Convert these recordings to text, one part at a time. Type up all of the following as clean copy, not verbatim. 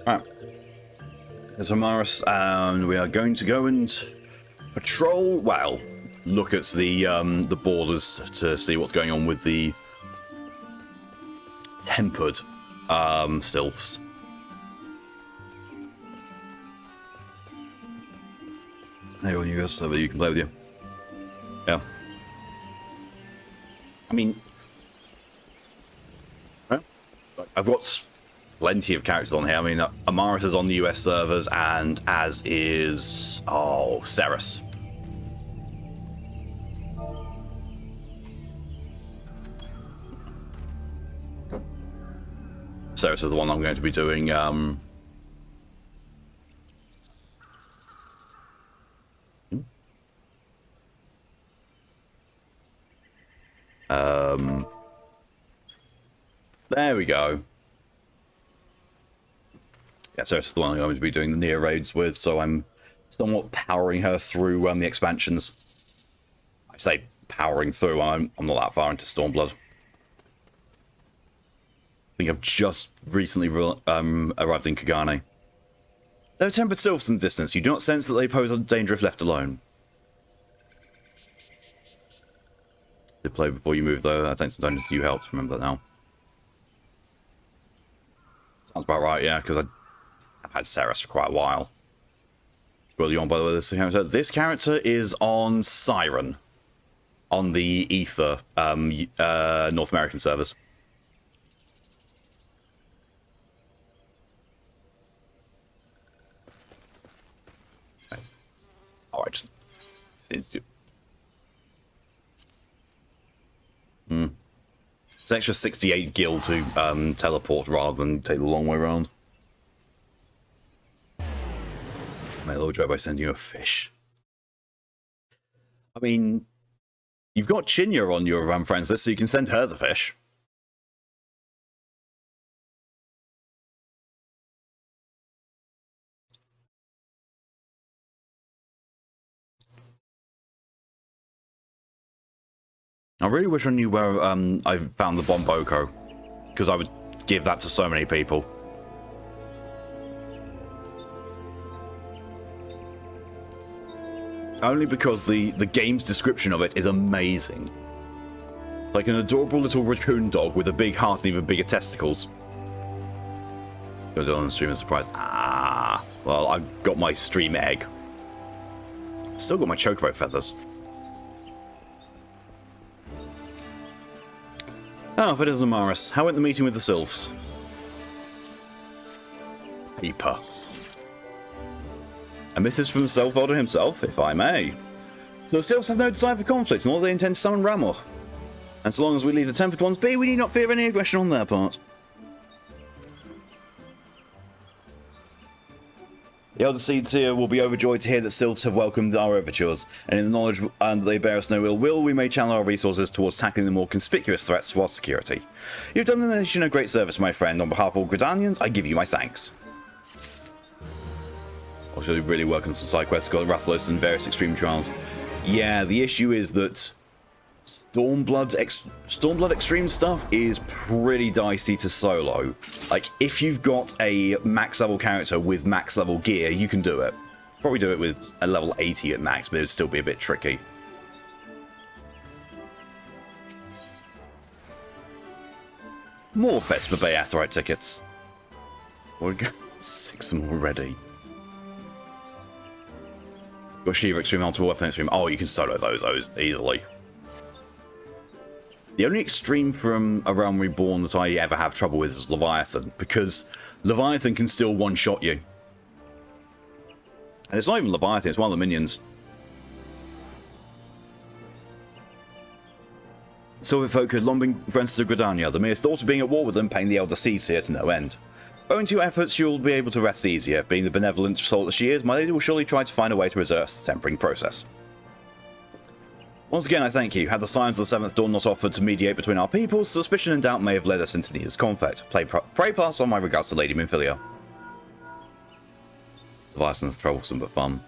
Alright. There's Amaris, and we are going to go and patrol, well, look at the borders to see what's going on with the tempered sylphs. Hey, on you guys, so that you can play with you. Yeah. I mean, I've got plenty of characters on here. I mean, Amaris is on the US servers, and as is Ceres. Ceres is the one I'm going to be doing. There we go. Yeah, so it's the one I'm going to be doing the Neo raids with, so I'm somewhat powering her through the expansions. I say powering through, I'm not that far into Stormblood. I think I've just recently arrived in Kagane. There are tempered sylphs in the distance. You do not sense that they pose a danger if left alone. Did play before you moved, though. I think sometimes you helped. Remember that now. Sounds about right, yeah, because I've had Ceres for quite a while. Well, you on, by the way, this character? This character is on Siren. On the Ether North American servers. Okay. Alright. It's an extra 68 gil to teleport rather than take the long way around. May Lord Joe by sending you a fish. I mean, you've got Chinya on your friends list, so you can send her the fish. I really wish I knew where I found the Bomboko, because I would give that to so many people. Only because the game's description of it is amazing. It's like an adorable little raccoon dog with a big heart and even bigger testicles. Go down on the stream and surprise. Ah, well, I got my stream egg. Still got my chocobo feathers. Oh, if it is Amaris. How went the meeting with the sylphs? Paper. A message from the Self Elder himself, if I may. So the sylphs have no desire for conflict, nor do they intend to summon Ramor. And so long as we leave the tempered ones be, we need not fear any aggression on their part. The Elder Seeds here will be overjoyed to hear that sylphs have welcomed our overtures, and in the knowledge that they bear us no ill will, we may channel our resources towards tackling the more conspicuous threats to our security. You've done the nation a great service, my friend. On behalf of all Gridanians, I give you my thanks. I'll show you really work on some side quests, got Rathalos and various extreme trials. Yeah, the issue is that Stormblood extreme stuff is pretty dicey to solo. Like, if you've got a max level character with max level gear, you can do it. Probably do it with a level 80 at max, but it would still be a bit tricky. More Vespa Bay Aetheryte tickets. We've got 6 more already. Got Shiva Extreme, Ultimate Weapon Extreme. Oh, you can solo those easily. The only extreme from A Realm Reborn that I ever have trouble with is Leviathan, because Leviathan can still one-shot you. And it's not even Leviathan, it's one of the minions. Silver folk had long been friends to Gridania. The mere thought of being at war with them pained the Elder Seeds here to no end. Owing to your efforts, you'll be able to rest easier. Being the benevolent soul that she is, my lady will surely try to find a way to reverse the tempering process. Once again, I thank you. Had the signs of the Seventh Dawn not offered to mediate between our peoples, suspicion and doubt may have led us into needless conflict. Pray pass on my regards to Lady Minfilia. Leviathan is troublesome but fun.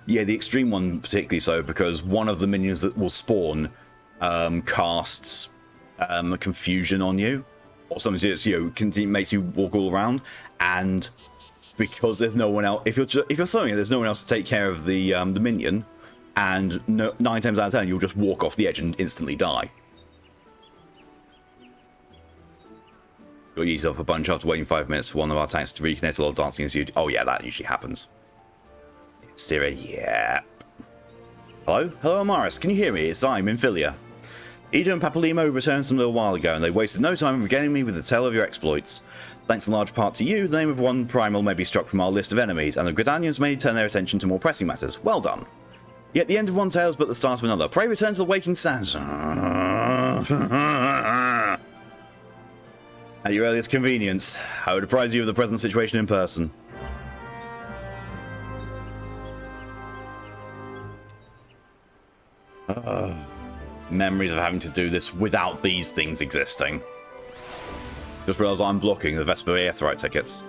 Yeah, the extreme one particularly so, because one of the minions that will spawn casts a confusion on you, or something that makes you walk all around, and because there's no one else. If you're summoning it, there's no one else to take care of the minion, and 9 times out of 10 you'll just walk off the edge and instantly die. You'll use yourself a bunch after waiting 5 minutes for one of our tanks to reconnect while dancing as you. Oh yeah, that usually happens. Siri, yeah. Hello, Amaris. Can you hear me? It's I'm Infilia. Ida and Papalimo returned some little while ago, and they wasted no time in regaling me with the tale of your exploits. Thanks in large part to you, the name of one primal may be struck from our list of enemies, and the Gridanians may turn their attention to more pressing matters. Well done. Yet the end of one tale is but the start of another. Pray return to the waking sands. At your earliest convenience, I would apprise you of the present situation in person. Memories of having to do this without these things existing. Just realised I'm blocking the Vesper Aetheryte tickets.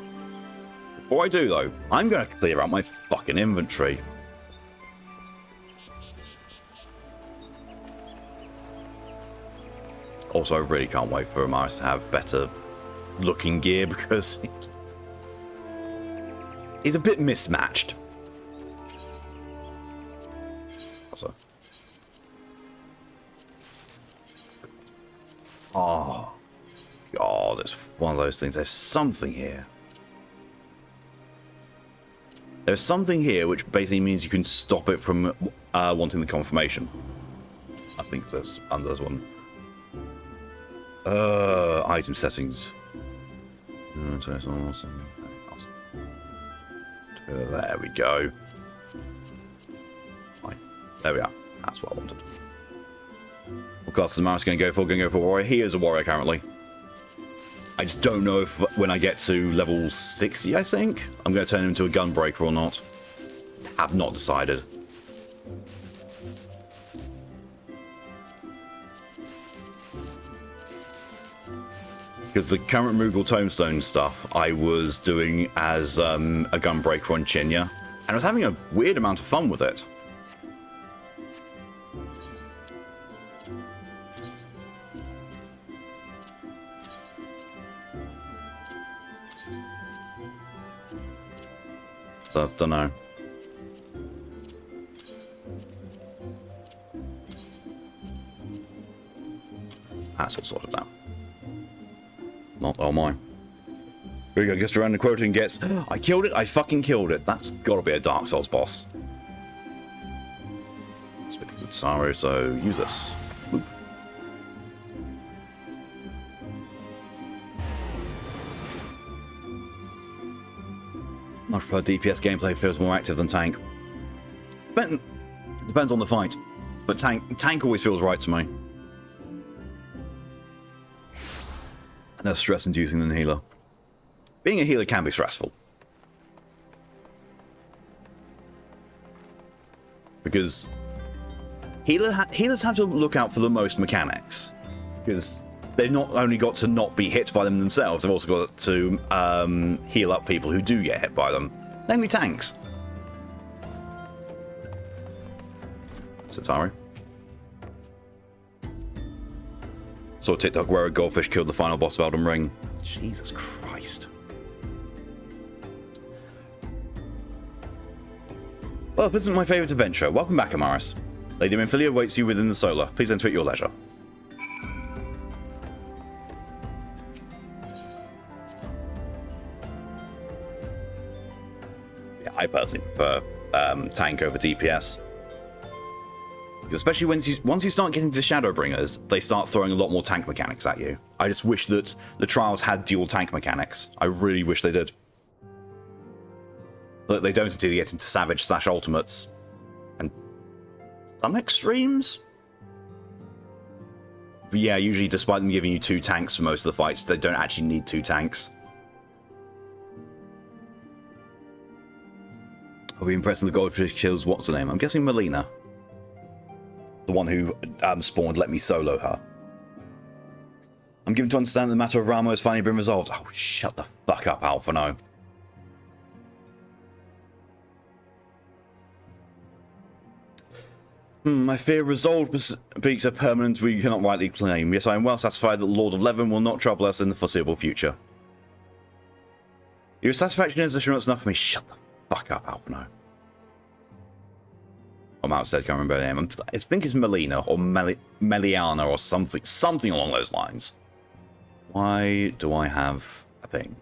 Before I do, though, I'm going to clear out my fucking inventory. Also, I really can't wait for Amaris to have better looking gear because it's a bit mismatched. Also. Oh, God, it's one of those things. There's something here. There's something here which basically means you can stop it from wanting the confirmation. I think there's one. Item settings. There we go. Right. There we are. That's what I wanted. What class is Amaris going to go for? Going to go for warrior. He is a warrior currently. I just don't know if when I get to level 60, I think, I'm going to turn him into a gunbreaker or not. Have not decided. Because the current Moogle Tombstone stuff I was doing as a gunbreaker on Chinya, and I was having a weird amount of fun with it. So, I don't know. That's all sorted out. Not oh my. Here we go, gets around the quota and gets. I killed it, I fucking killed it. That's gotta be a Dark Souls boss. It's a bit good Saru, so use this. Boop. I prefer DPS gameplay, feels more active than tank. Depends on the fight, but tank always feels right to me. And less stress-inducing than healer. Being a healer can be stressful. Because healers have to look out for the most mechanics. Because they've not only got to not be hit by them themselves, they've also got to heal up people who do get hit by them. Namely tanks. Satari. Saw a TikTok where a goldfish killed the final boss of Elden Ring. Jesus Christ. Well, this isn't my favourite adventure. Welcome back, Amaris. Lady Minfilia awaits you within the Solar. Please enter at your leisure. Yeah, I personally prefer tank over DPS. Especially once you start getting to Shadowbringers, they start throwing a lot more tank mechanics at you. I just wish that the Trials had dual tank mechanics. I really wish they did. But they don't until you get into Savage/Ultimates. And some extremes? But yeah, usually despite them giving you 2 tanks for most of the fights, they don't actually need 2 tanks. I'll be impressed with the goldfish kills what's her name? I'm guessing Melina. The one who spawned let me solo her. I'm given to understand the matter of Ramo has finally been resolved. Oh, shut the fuck up, Alphano. I fear resolved speaks a permanent we cannot rightly claim. Yes, I am well satisfied that the Lord of Leven will not trouble us in the foreseeable future. Your satisfaction is assurance enough for me. Shut the fuck up, Alpino. I'm outside, can't remember her name. I think it's Melina or Meliana or something along those lines. Why do I have a ping?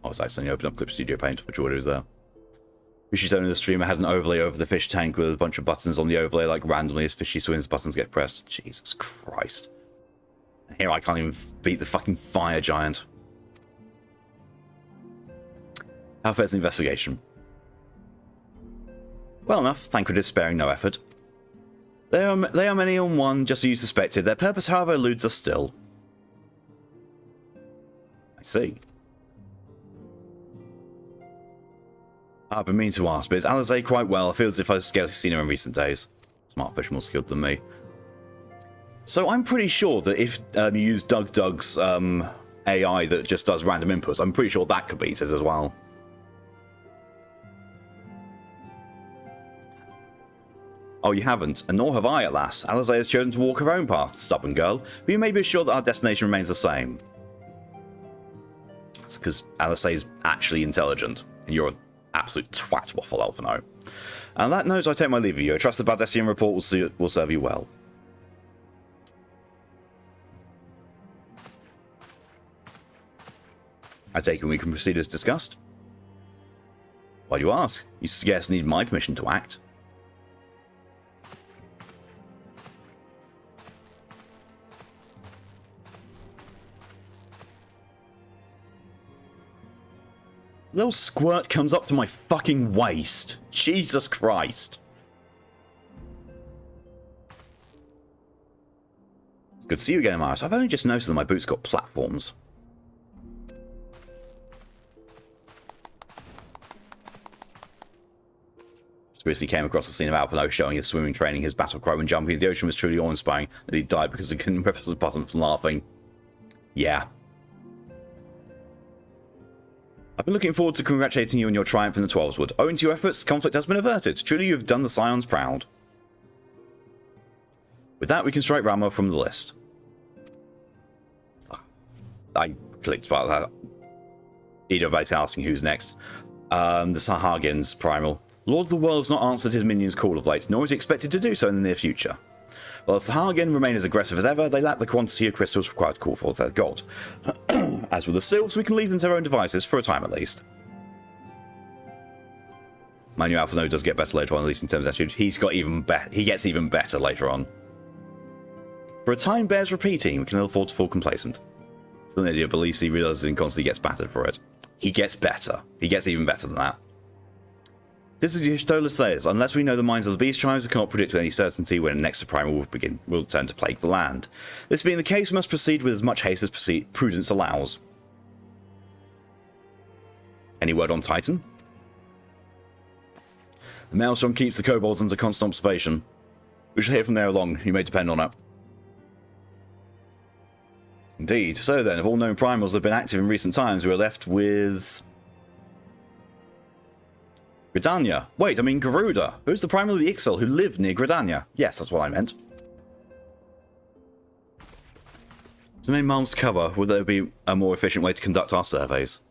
I was accidentally opened up Clip Studio Paint, which order is there. Fishy's owner of the streamer had an overlay over the fish tank with a bunch of buttons on the overlay, like randomly as Fishy swims, buttons get pressed. Jesus Christ. And here I can't even beat the fucking fire giant. How fair's the investigation? Well enough, Thancred is sparing no effort. They are many on one, just as you suspected. Their purpose, however, eludes us still. I see. I've been meaning to ask, but is Alizé quite well? I feel as if I've scarcely seen her in recent days. Smart fish, more skilled than me. So I'm pretty sure that if you use Doug's AI that just does random inputs, I'm pretty sure that could beat it as well. Oh, you haven't, and nor have I, alas. Alizé has chosen to walk her own path, stubborn girl, but you may be sure that our destination remains the same. It's because Alizé is actually intelligent, and you're an absolute twat, Waffle Alphino. And on that note, I take my leave of you. I trust the Bardessian report will serve you well. I take it we can proceed as discussed. Why do you ask? You scarcely need my permission to act. Little squirt comes up to my fucking waist. Jesus Christ. It's good to see you again, Amaris. I've only just noticed that my boots got platforms. Just recently came across the scene of Alpino showing his swimming training. His battle cry when jumping in the ocean was truly awe-inspiring, and he died because he couldn't press the button from laughing. Yeah. I've been looking forward to congratulating you on your triumph in the Twelveswood. Owing to your efforts, conflict has been averted. Truly, you've done the Scions proud. With that, we can strike Rama from the list. I clicked about that. Edo basically asking who's next. The Sahagins, Primal. Lord of the World has not answered his minions' call of late, nor is he expected to do so in the near future. While the Sahagin remain as aggressive as ever, they lack the quantity of crystals required to call forth their god. As with the Sylphs, we can leave them to their own devices, for a time at least. My new Alpha Node does get better later on, at least in terms of attitude. He gets even better later on. For a time bears repeating, we can ill afford to fall complacent. Still an idiot, but at least he realizes and constantly gets battered for it. He gets better. He gets even better than that. This is Y'shtola says, unless we know the minds of the beast tribes, we cannot predict with any certainty when the next Primal will turn to plague the land. This being the case, we must proceed with as much haste as prudence allows. Any word on Titan? The Maelstrom keeps the kobolds under constant observation. We shall hear from there along, you may depend on it. Indeed. So then, of all known primals that have been active in recent times, we are left with Gridania. Wait, I mean Garuda. Who's the primal of the Ixal who lived near Gridania? Yes, that's what I meant. So many miles to cover. Would there be a more efficient way to conduct our surveys?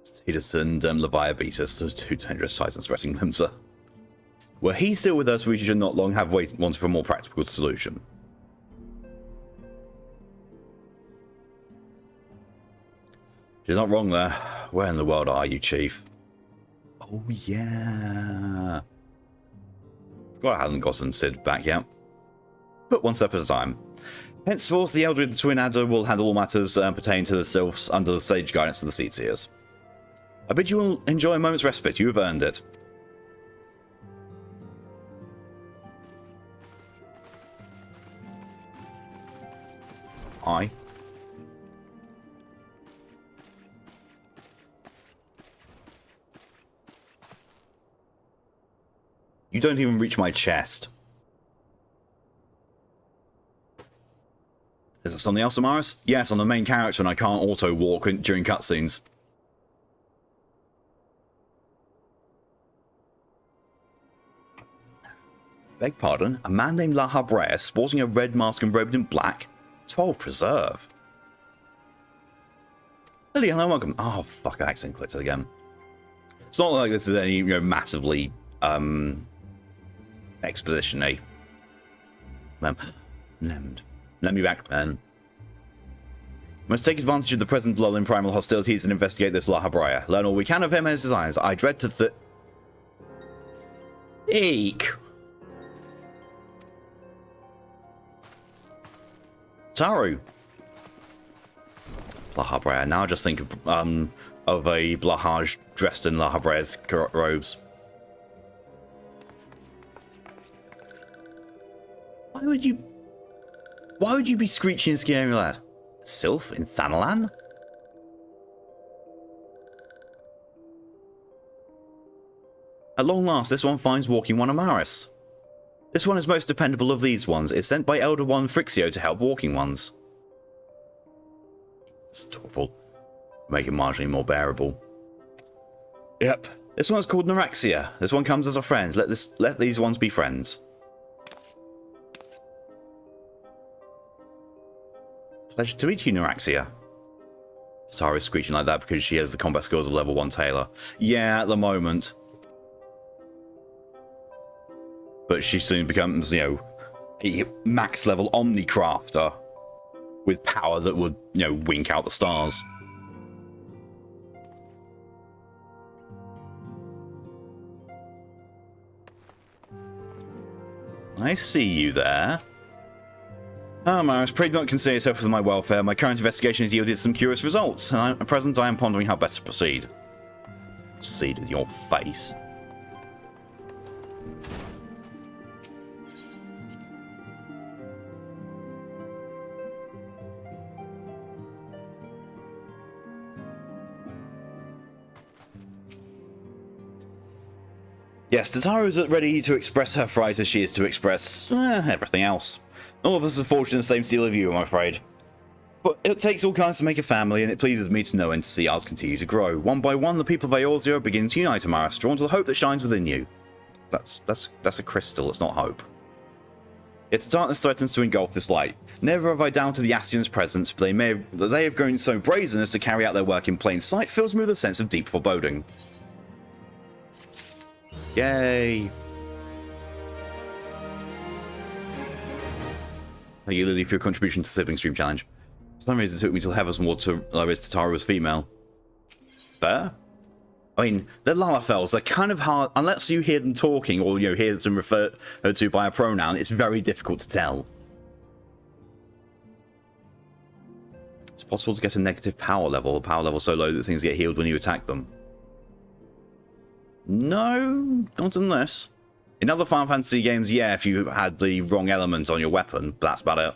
Tidus and Leviabetus, those two dangerous titans threatening Limsa. Were he still with us, we should not long have wanted for a more practical solution. She's not wrong there. Where in the world are you, Chief? Oh, yeah. Forgot I hadn't gotten Sid back yet. But one step at a time. Henceforth, the Elder of the Twin Adder will handle all matters pertaining to the Sylphs under the sage guidance of the Seedseers. I bid you all enjoy a moment's respite. You have earned it. Aye. You don't even reach my chest. Is that something else, Amaris? Yes, I'm the main character and I can't auto-walk during cutscenes. Beg pardon? A man named La Habrea sporting a red mask and robed in black? 12 preserve. Hello, welcome. Oh, fuck, I accidentally clicked it again. It's not like this is any, massively, exposition-y. Let me back, man. Must take advantage of the present lull in primal hostilities and investigate this La Habrea. Learn all we can of him and his designs. I dread to Eek. Taru. La Habrea. Now just think of a Blahage dressed in La Habrea's robes. Why would you be screeching and scaring lad? Sylph in Thanalan? At long last, this one finds walking one Amaris. This one is most dependable of these ones. It's sent by Elder One Frixio to help walking ones. It's adorable. Make it marginally more bearable. Yep. This one's called Neuraxia. This one comes as a friend. Let these ones be friends. Pleasure to meet you, Neuraxia. Tara's screeching like that because she has the combat skills of level 1 Taylor. Yeah, at the moment. But she soon becomes, a max level Omnicrafter with power that would, wink out the stars. I see you there. Ah, Amaris, pray do not concern yourself with my welfare. My current investigation has yielded some curious results, and at present I am pondering how best to proceed. Proceed in your face. Yes, Tataru is ready to express her fright as she is to express everything else. All of us are forged in the same steel of you, I'm afraid. But it takes all kinds to make a family, and it pleases me to know and to see ours continue to grow. One by one, the people of Eorzea begin to unite, Amaris, drawn to the hope that shines within you. That's a crystal, it's not hope. Yet darkness threatens to engulf this light. Never have I doubted the Ascians' presence, but they have grown so brazen as to carry out their work in plain sight fills me with a sense of deep foreboding. Yay! Thank you, Lily, for your contribution to the Sibling Stream Challenge. For some reason, it took me till Heaven's Ward to realize Tataru was female. Fair? I mean, they're Lalafels. They're kind of hard. Unless you hear them talking or hear them referred to by a pronoun, it's very difficult to tell. It's possible to get a negative power level so low that things get healed when you attack them. No, not unless. In other Final Fantasy games, yeah, if you had the wrong element on your weapon, but that's about it.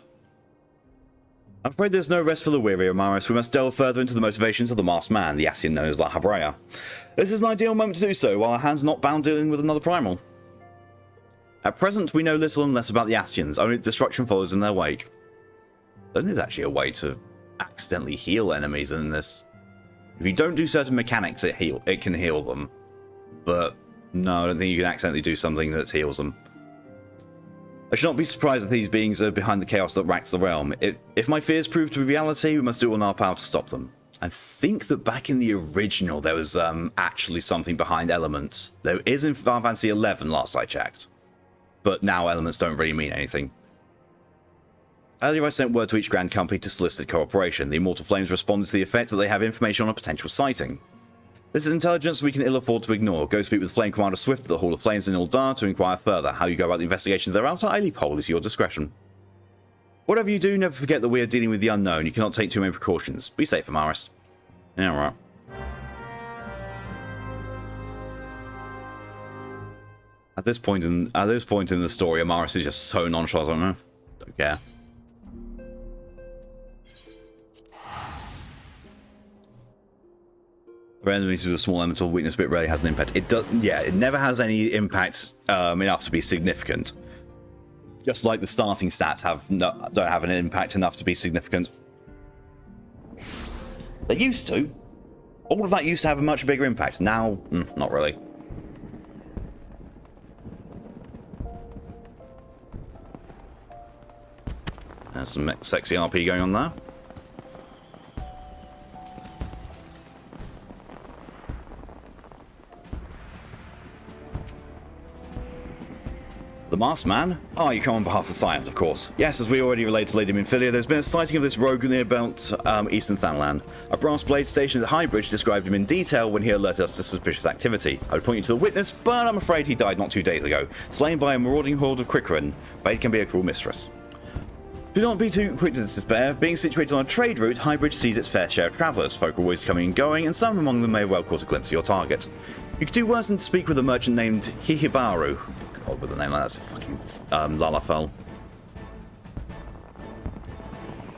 I'm afraid there's no rest for the weary, Amaris. We must delve further into the motivations of the masked man, the Ascian known as La Habrea. This is an ideal moment to do so, while our hands are not bound dealing with another primal. At present, we know little and less about the Ascians, only destruction follows in their wake. Then there's actually a way to accidentally heal enemies in this. If you don't do certain mechanics, it can heal them. But no, I don't think you can accidentally do something that heals them. I should not be surprised that these beings are behind the chaos that racks the realm. If my fears prove to be reality, we must do all in our power to stop them. I think that back in the original, there was actually something behind elements. There is in Final Fantasy XI, last I checked. But now elements don't really mean anything. Earlier I sent word to each Grand Company to solicit cooperation. The Immortal Flames responded to the effect that they have information on a potential sighting. This is intelligence we can ill afford to ignore. Go speak with Flame Commander Swift at the Hall of Flames in Ildar to inquire further. How you go about the investigations thereafter, I leave wholly to your discretion. Whatever you do, never forget that we are dealing with the unknown. You cannot take too many precautions. Be safe, Amaris. Yeah, right. At this point in the story, Amaris is just so nonchalant. I don't know. Don't care. Enemies with a small elemental weakness but rarely has an impact. It does, yeah, it never has any impact enough to be significant. Just like the starting stats don't have an impact enough to be significant. They used to. All of that used to have a much bigger impact. Now, not really. There's some sexy RP going on there. The Masked Man? Ah, you come on behalf of science, of course. Yes, as we already relayed to Lady Minfilia, there's been a sighting of this rogue near about Eastern Thanland. A brass blade stationed at Highbridge described him in detail when he alerted us to suspicious activity. I would point you to the witness, but I'm afraid he died not 2 days ago, slain by a marauding horde of Quickren. Fate can be a cruel mistress. Do not be too quick to despair. Being situated on a trade route, Highbridge sees its fair share of travellers. Folk are always coming and going, and some among them may well caught a glimpse of your target. You could do worse than to speak with a merchant named Hihibaru. God, with a name like that's a fucking Lalafell.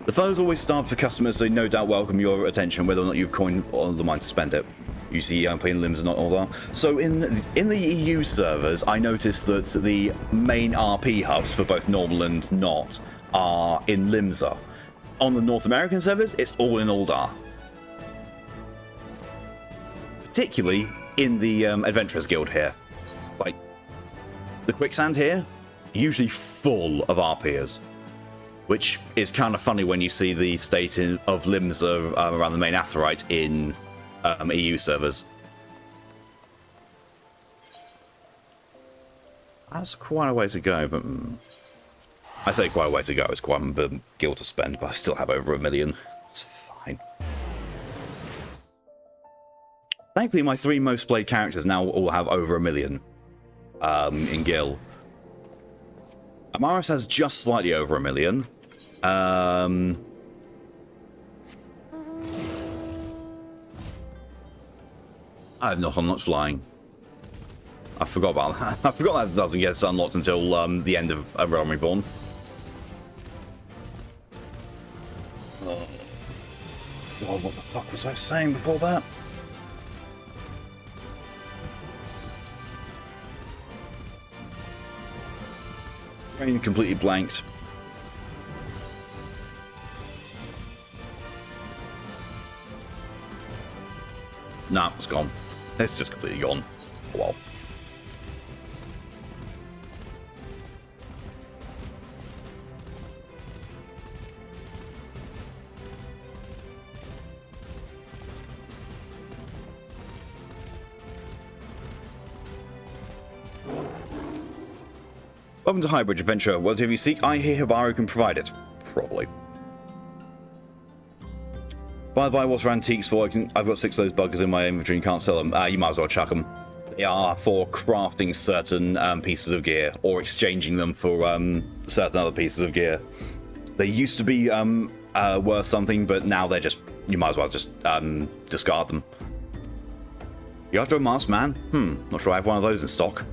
The fellows always starve for customers, so they no doubt welcome your attention, whether or not you've coined or the mind to spend it. You see, playing limbs are not all that. So in the EU servers, I noticed that the main RP hubs for both normal and not are in Limsa. On the North American servers, it's all in Uldar. Particularly in the Adventurers Guild here. Like, the Quicksand here, usually full of RPers. Which is kind of funny when you see the state of Limsa around the main Aetheryte in EU servers. That's quite a way to go, but... I say quite a way to go, it's quite a guild to spend, but I still have over 1 million. It's fine. Thankfully, my 3 most played characters now all have over 1 million in Gil. Amaris has just slightly over 1 million. I have not unlocked flying. I forgot about that. I forgot that doesn't get unlocked until the end of Realm Reborn. God, what the fuck was I saying before that? Brain completely blanked. Nah, it's gone. It's just completely gone. Oh well. Welcome to Highbridge Adventure. Whatever you seek, I hear Hibaru can provide it. Probably. By the by, what's for antiques for? I've got 6 of those buggers in my inventory and can't sell them. You might as well chuck them. They are for crafting certain pieces of gear or exchanging them for certain other pieces of gear. They used to be worth something, but now they're just... You might as well just discard them. You after a masked man? Not sure I have one of those in stock.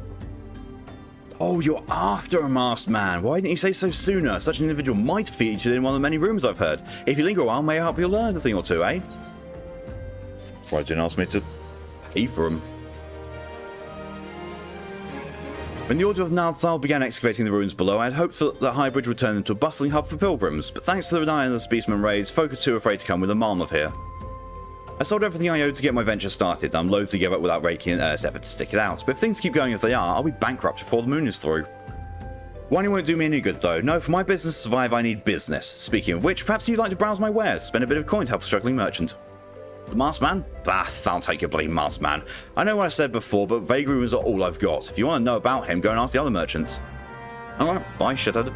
Oh, you're after a masked man. Why didn't you say so sooner? Such an individual might feature in one of the many rooms I've heard. If you linger a while, may I help you learn a thing or two, eh? Why didn't you ask me to pay for them? When the Order of Nalthal began excavating the ruins below, I had hoped that Highbridge would turn into a bustling hub for pilgrims, but thanks to the denial of the Spearsman raids, folk are too afraid to come with a Marmov here. I sold everything I owed to get my venture started, and I'm loath to give up without raking an earnest effort to stick it out. But if things keep going as they are, I'll be bankrupt before the moon is through. Whining won't do me any good, though. No, for my business to survive, I need business. Speaking of which, perhaps you'd like to browse my wares, spend a bit of coin to help a struggling merchant. The masked man? Bah, I'll take your bloody masked man. I know what I said before, but vague rumours are all I've got. If you want to know about him, go and ask the other merchants. Alright, bye, shithead.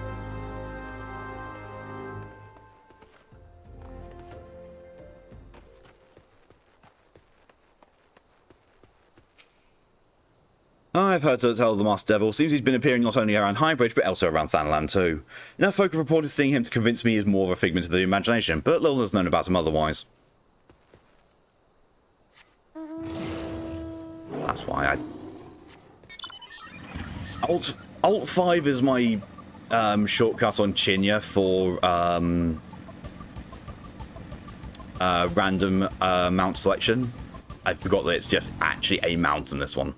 I've heard tell of the Masked Devil. Seems he's been appearing not only around Highbridge, but elsewhere around Thanland too. Enough folk have reported seeing him to convince me he's more of a figment of the imagination, but little is known about him otherwise. That's why Alt 5 is my shortcut on Chinya for random mount selection. I forgot that it's just actually a mount in this one.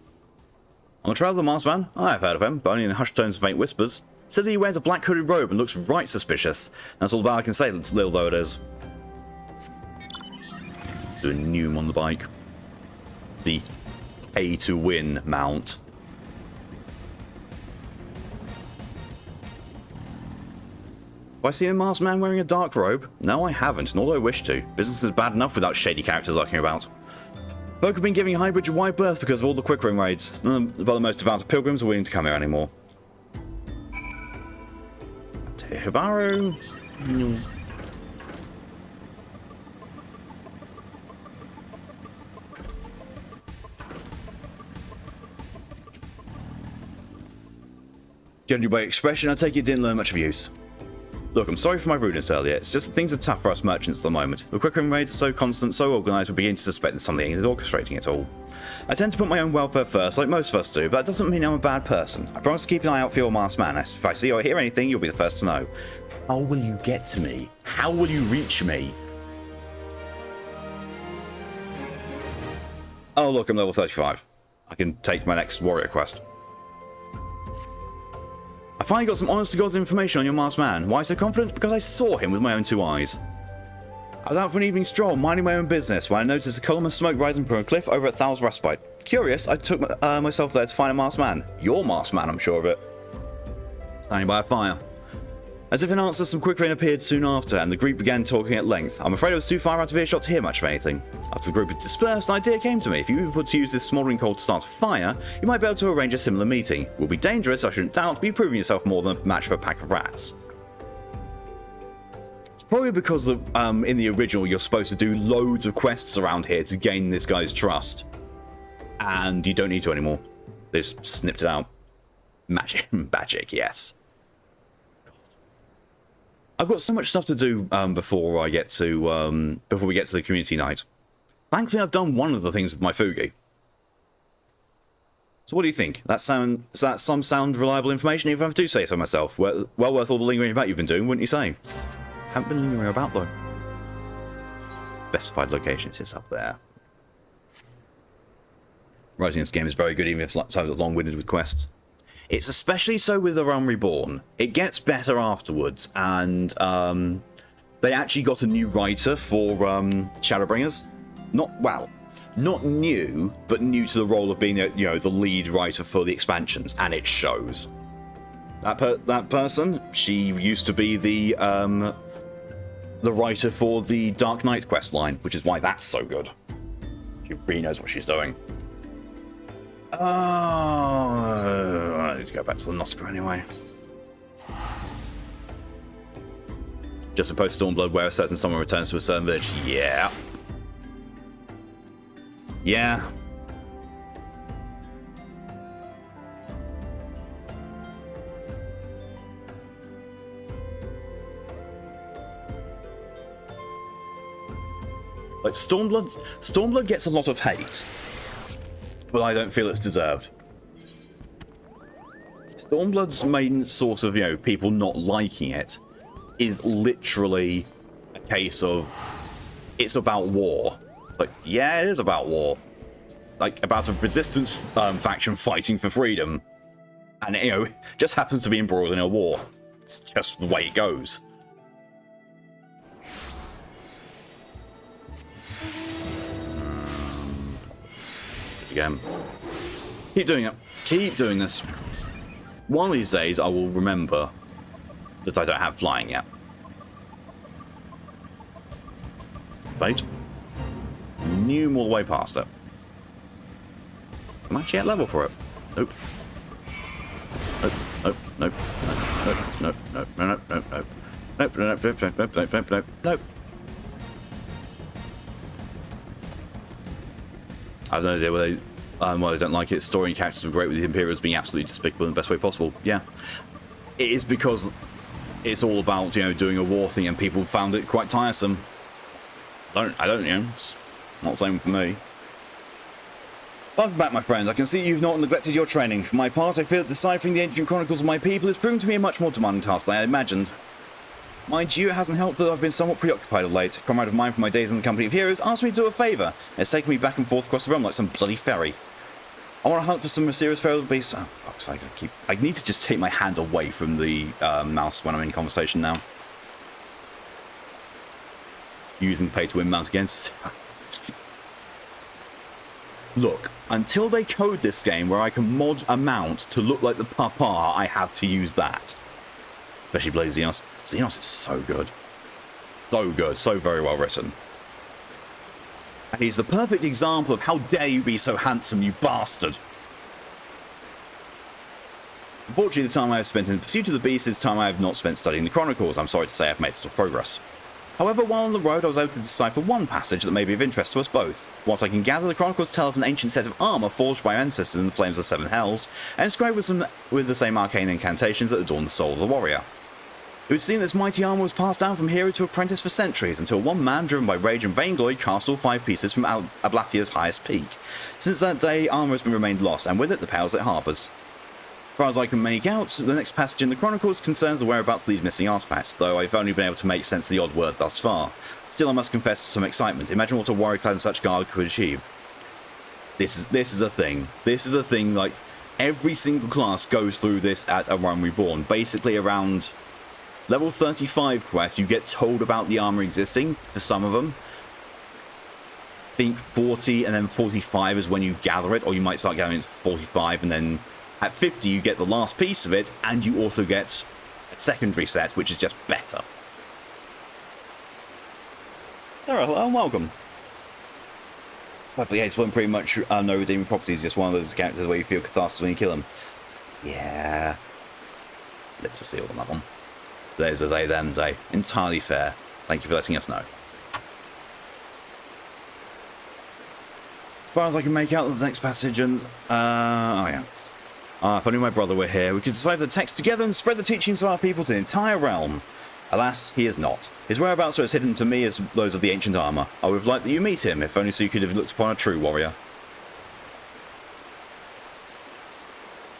On the trail of the masked man? I've heard of him, but only in hushed tones and faint whispers. Said that he wears a black hooded robe and looks right suspicious. That's all about I can say, little though it is. Do a Noom on the bike. The pay to win mount. Have I seen a masked man wearing a dark robe? No, I haven't, nor do I wish to. Business is bad enough without shady characters lurking about. Folk have been giving Highbridge a wide berth because of all the quick ring raids. None of the most devout pilgrims are willing to come here anymore. Hibaro. Judging by expression, I take it didn't learn much of use. Look, I'm sorry for my rudeness earlier. It's just that things are tough for us merchants at the moment. The quick ring raids are so constant, so organised, we begin to suspect that something is orchestrating it all. I tend to put my own welfare first, like most of us do, but that doesn't mean I'm a bad person. I promise to keep an eye out for your masked man. If I see or hear anything, you'll be the first to know. How will you get to me? How will you reach me? Oh look, I'm level 35. I can take my next warrior quest. I finally got some honest to God's information on your masked man. Why so confident? Because I saw him with my own 2 eyes. I was out for an evening stroll, minding my own business, when I noticed a column of smoke rising from a cliff over at Thal's Respite. Curious, I took myself there to find a masked man. Your masked man, I'm sure of it. Standing by a fire. As if in answer, some quick rain appeared soon after, and the group began talking at length. I'm afraid I was too far out of earshot to hear much of anything. After the group had dispersed, an idea came to me. If you were to use this smouldering coal to start a fire, you might be able to arrange a similar meeting. It will be dangerous, I shouldn't doubt, but you're proving yourself more than a match for a pack of rats. It's probably because in the original, you're supposed to do loads of quests around here to gain this guy's trust. And you don't need to anymore. They just snipped it out. Magic, yes. I've got so much stuff to do before we get to the community night. Thankfully, I've done one of the things with my Fugi. So what do you think? Does that sound reliable information? Even if I do say so myself, well worth all the lingering about you've been doing, wouldn't you say? Haven't been lingering about though. Specified location is up there. Writing this game is very good, even if sometimes it's long-winded with quests. It's especially so with the Realm Reborn. It gets better afterwards, and they actually got a new writer for Shadowbringers. Not new, but new to the role of being the lead writer for the expansions, and it shows. That person, she used to be the writer for the Dark Knight quest line, which is why that's so good. She really knows what she's doing. I need to go back to the Nosker anyway. Just a post Stormblood where a certain someone returns to a certain village. Yeah. Yeah. Like Stormblood gets a lot of hate, but I don't feel it's deserved. Stormblood's main source of, people not liking it is literally a case of it's about war. Like, yeah, it is about war. Like, about a resistance faction fighting for freedom. And, just happens to be embroiled in a war. It's just the way it goes. Again. Keep doing it. Keep doing this. One of these days, I will remember that I don't have flying yet. Wait. Knew all the way past it. I'm actually at level for it. Nope. Nope. Nope. Nope. Nope. Nope. Nope. Nope. Nope. Nope. Nope. Nope. Nope. Nope. Nope. Nope. Nope. Nope. Nope. I have no idea why they don't like it. Story and characters were great, with the Imperials being absolutely despicable in the best way possible. Yeah. It is because it's all about, doing a war thing, and people found it quite tiresome. I don't, it's not the same for me. Welcome back, my friend. I can see you've not neglected your training. For my part, I feel that deciphering the ancient chronicles of my people has proven to be a much more demanding task than I had imagined. Mind you, it hasn't helped that I've been somewhat preoccupied of late. A comrade of mine from my days in the company of heroes asked me to do a favour, and it's taken me back and forth across the realm like some bloody ferry. I want to hunt for some mysterious feral beasts. Oh, fuck's sake, I need to just take my hand away from the mouse when I'm in conversation now. Using the pay-to-win mount against... Look, until they code this game where I can mod a mount to look like the papa, I have to use that. Especially Blade Xenos. Xenos is so good. So good. So very well written. And he's the perfect example of how dare you be so handsome, you bastard. Unfortunately, the time I have spent in pursuit of the beast is time I have not spent studying the Chronicles. I'm sorry to say I've made little progress. However, while on the road, I was able to decipher one passage that may be of interest to us both. Whilst I can gather, the Chronicles tell of an ancient set of armour forged by ancestors in the flames of the Seven Hells, and inscribed with the same arcane incantations that adorn the soul of the warrior. It would seem this mighty armour was passed down from hero to apprentice for centuries, until one man, driven by rage and vainglory, cast all 5 pieces from Ablathia's highest peak. Since that day, armour has remained lost, and with it the powers it harbours. As far as I can make out, the next passage in the Chronicles concerns the whereabouts of these missing artifacts, though I've only been able to make sense of the odd word thus far. Still, I must confess to some excitement. Imagine what a warrior clad in such garb could achieve. This is a thing. This is a thing, like, every single class goes through this at A Realm Reborn. Basically, around level 35 quest, you get told about the armor existing, for some of them. I think 40 and then 45 is when you gather it, or you might start gathering it to 45, and then at 50 you get the last piece of it, and you also get a secondary set, which is just better. Sarah, hello and welcome. Hopefully, Hate's one pretty much no redeeming properties, just one of those characters where you feel catharsis when you kill them. Yeah. Lips are sealed on that one. There's a they, them day. Entirely fair. Thank you for letting us know. As far as I can make out the next passage, and oh yeah. If only my brother were here, we could decipher the text together and spread the teachings of our people to the entire realm. Alas, he is not. His whereabouts are as hidden to me as those of the ancient armour. I would have liked that you meet him, if only so you could have looked upon a true warrior.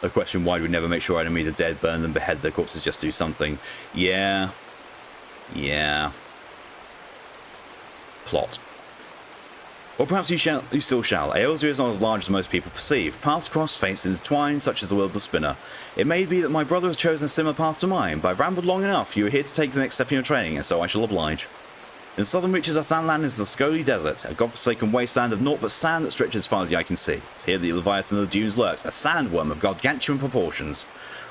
A question, why do we never make sure enemies are dead, burn them, behead their corpses, just do something? Yeah. Yeah. Plot. Or perhaps you still shall. Aelzir is not as large as most people perceive. Paths cross, fates intertwine, such as the will of the spinner. It may be that my brother has chosen a similar path to mine, but I've rambled long enough. You are here to take the next step in your training, and so I shall oblige. In the southern reaches of Thanland is the Scoly Desert, a godforsaken wasteland of naught but sand that stretches as far as the eye can see. It's here the Leviathan of the dunes lurks, a sandworm of gargantuan proportions.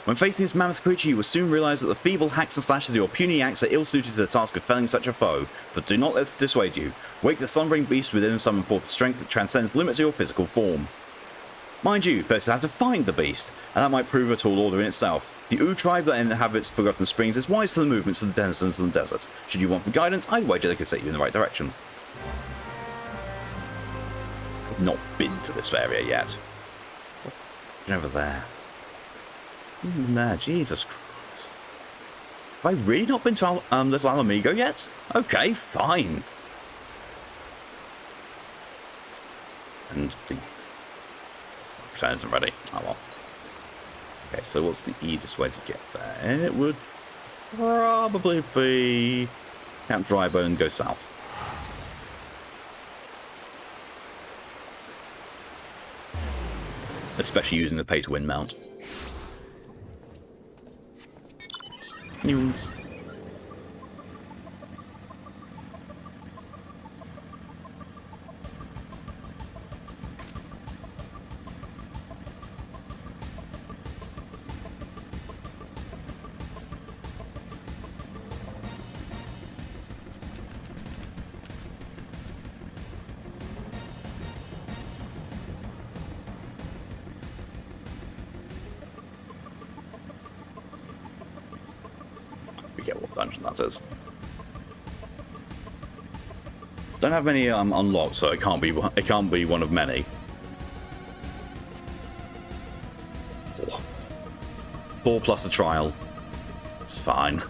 When facing this mammoth creature, you will soon realise that the feeble hacks and slashes of your puny axe are ill-suited to the task of felling such a foe, but do not let this dissuade you. Wake the slumbering beast within and summon forth a strength that transcends limits of your physical form. Mind you, first you have to find the beast, and that might prove a tall order in itself. The Ooh tribe that inhabits Forgotten Springs is wise to the movements of the denizens of the desert. Should you want for guidance, I'd wager they could set you in the right direction. I've not been to this area yet. Over there. Even there, Jesus Christ. Have I really not been to Little Alamigo yet? Okay, fine. And the train isn't ready. Oh well. Okay, so what's the easiest way to get there? It would probably be Camp Drybone and go south. Especially using the pay-to-win mount. Forget what dungeon that is. Don't have any unlocked, so it can't be one of many. 4 plus a trial. It's fine.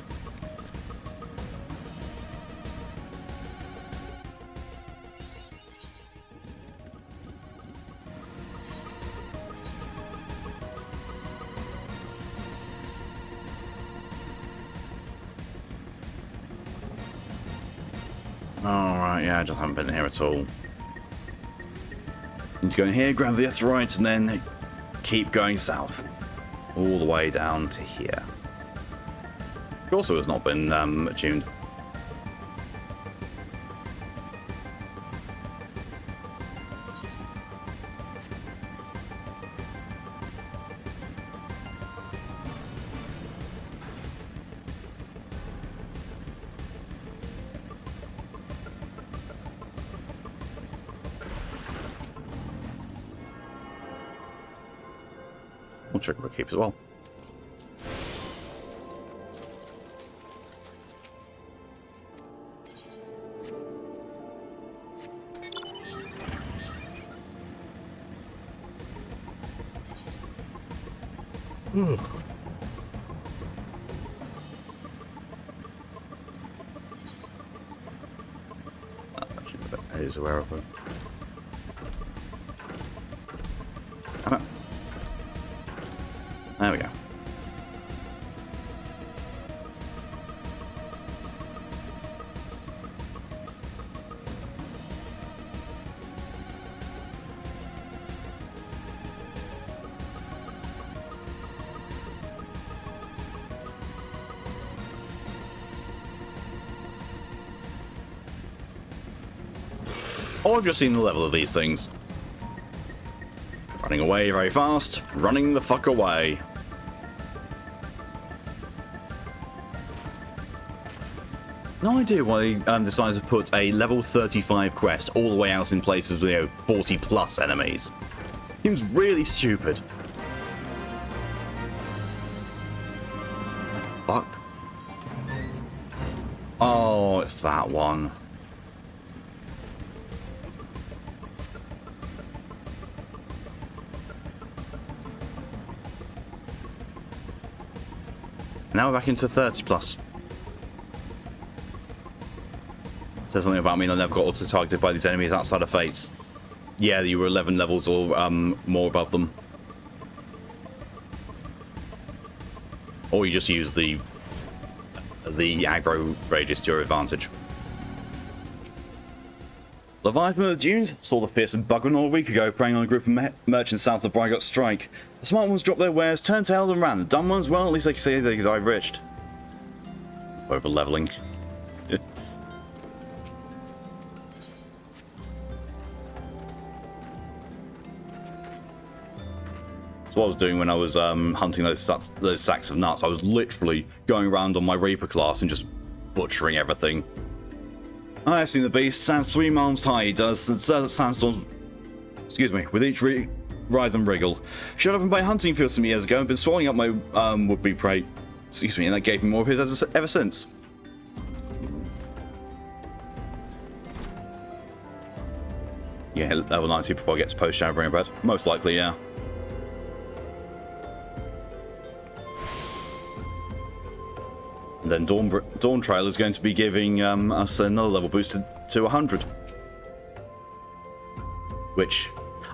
Alright, yeah, I just haven't been here at all. Need to go in here, grab the asteroids, and then keep going south. All the way down to here. It also has not been attuned. We'll check our keep as well. I was aware of it. There we go. Oh, I've just seen the level of these things. Running away very fast, running the fuck away. No idea why they decided to put a level 35 quest all the way out in places with, 40 plus enemies. Seems really stupid. Fuck. Oh, it's that one. Now we're back into 30 plus. Says something about me and I never got auto-targeted by these enemies outside of Fates. Yeah, you were 11 levels or more above them. Or you just use the aggro radius to your advantage. Leviathan of the Dunes saw the fearsome bugger a week ago, preying on a group of merchants south of Brigott Strike. The smart ones dropped their wares, turned tails and ran. The dumb ones, well, at least they can say they died rich. Over leveling. That's what I was doing when I was hunting those sacks of nuts. I was literally going around on my Reaper class and just butchering everything. I have seen the beast. Stands 3 miles high. He does sandstorms. Excuse me. With each writhe and wriggle. Showed up in my hunting field some years ago and been swallowing up my would-be prey. Excuse me, and that gave me more of his ever since. Yeah, level 90 before I get to post-shadow bring bed. Most likely, yeah. Then Dawn Trail is going to be giving us another level boost to 100. Which,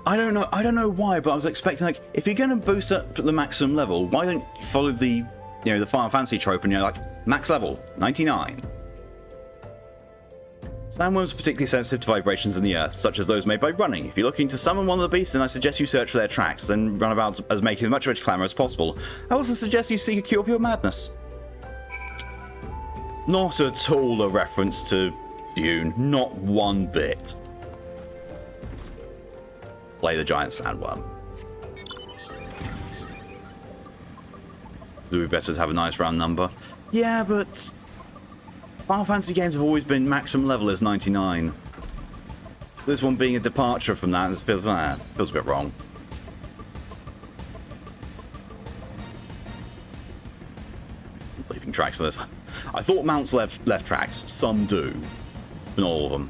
I don't know why, but I was expecting, like, if you're going to boost up to the maximum level, why don't you follow the, the Final Fantasy trope and like, max level, 99. Sandworms are particularly sensitive to vibrations in the earth, such as those made by running. If you're looking to summon one of the beasts, then I suggest you search for their tracks, then run about as making as much of a clamour as possible. I also suggest you seek a cure for your madness. Not at all a reference to Dune, not one bit. Slay the giant sandworm. It would be better to have a nice round number. Yeah, but Final Fantasy games have always been maximum level is 99. So this one being a departure from that feels a bit wrong. Leaving tracks for this. I thought mounts left tracks. Some do. But not all of them.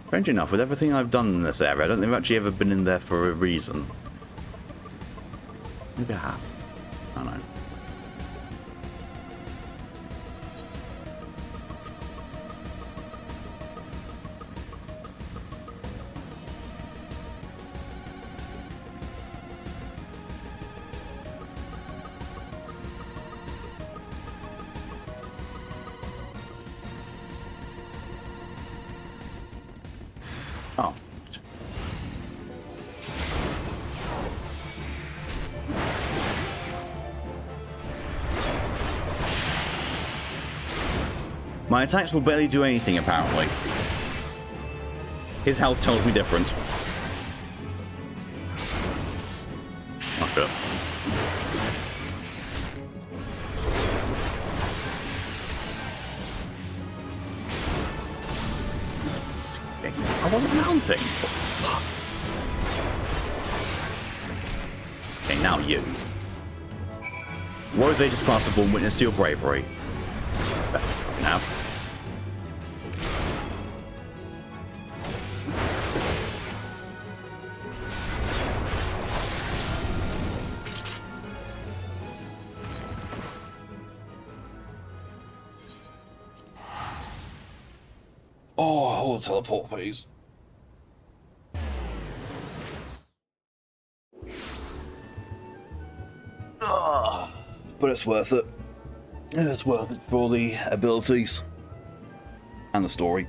Strange enough, with everything I've done in this area, I don't think I've actually ever been in there for a reason. Maybe I have. I don't know. Oh. My attacks will barely do anything, apparently. His health tells me different. Oh, shit. Yes, I wasn't mounting. Okay, now you. Warriors Aegis Class have borne witness to your bravery. Now. Oh, I'll teleport, please. But it's worth it. Yeah, it's worth it for all the abilities and the story.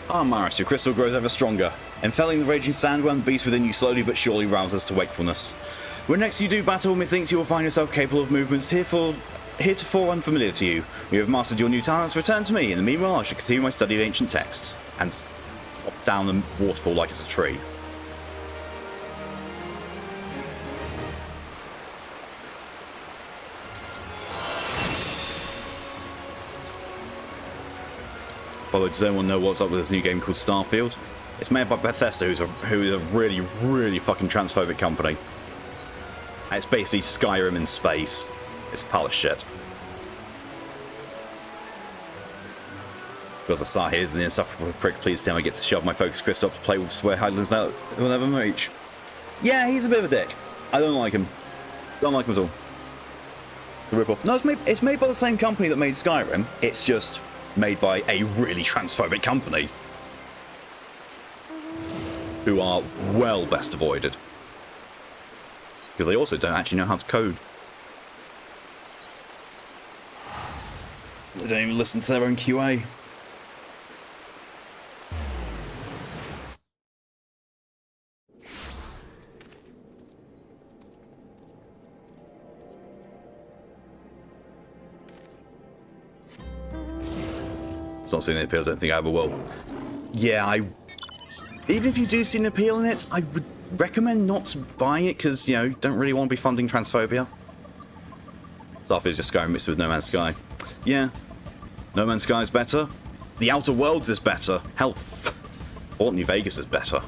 Amaris, your crystal grows ever stronger. Enfelling the raging sandworm, the beast within you slowly but surely rouses to wakefulness. When next you do battle, methinks you will find yourself capable of movements heretofore unfamiliar to you. When you have mastered your new talents, return to me. In the meanwhile, I shall continue my study of ancient texts. And hop down the waterfall like it's a tree. By the way, does anyone know what's up with this new game called Starfield? It's made by Bethesda, who's a really, really fucking transphobic company. And it's basically Skyrim in space. It's a pile of shit. Because I start here as an insufferable prick, please tell me I get to shove my focus crystal up to play with where Highlands now will never reach. Yeah, he's a bit of a dick. I don't like him. Don't like him at all. The rip-off. No, it's made by the same company that made Skyrim. It's just made by a really transphobic company who are well best avoided because they also don't actually know how to code. They don't even listen to their own QA. Not seeing the appeal, I don't think I ever will. Yeah, even if you do see an appeal in it, I would recommend not buying it because, you know, you don't really want to be funding transphobia. Starfield is just Skyrim mixed with No Man's Sky. Yeah, No Man's Sky is better. The Outer Worlds is better. Hell, Fallout New Vegas is better.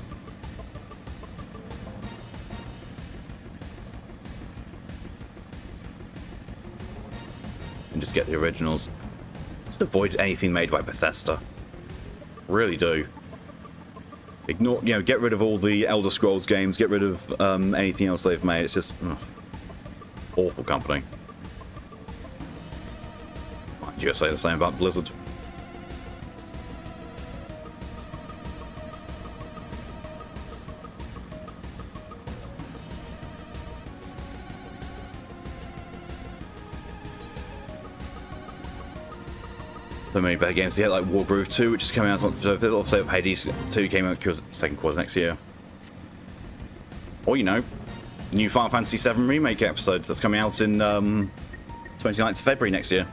And just get the originals. Just avoid anything made by Bethesda. Really do. Ignore, you know, get rid of all the Elder Scrolls games, get rid of anything else they've made. It's just awful company. Might you say the same about Blizzard? So many better games here, like Wargroove 2, which is coming out on, so obviously Hades 2 came out second quarter next year. Or, you know, new Final Fantasy XIV remake episode that's coming out in 29th of February next year.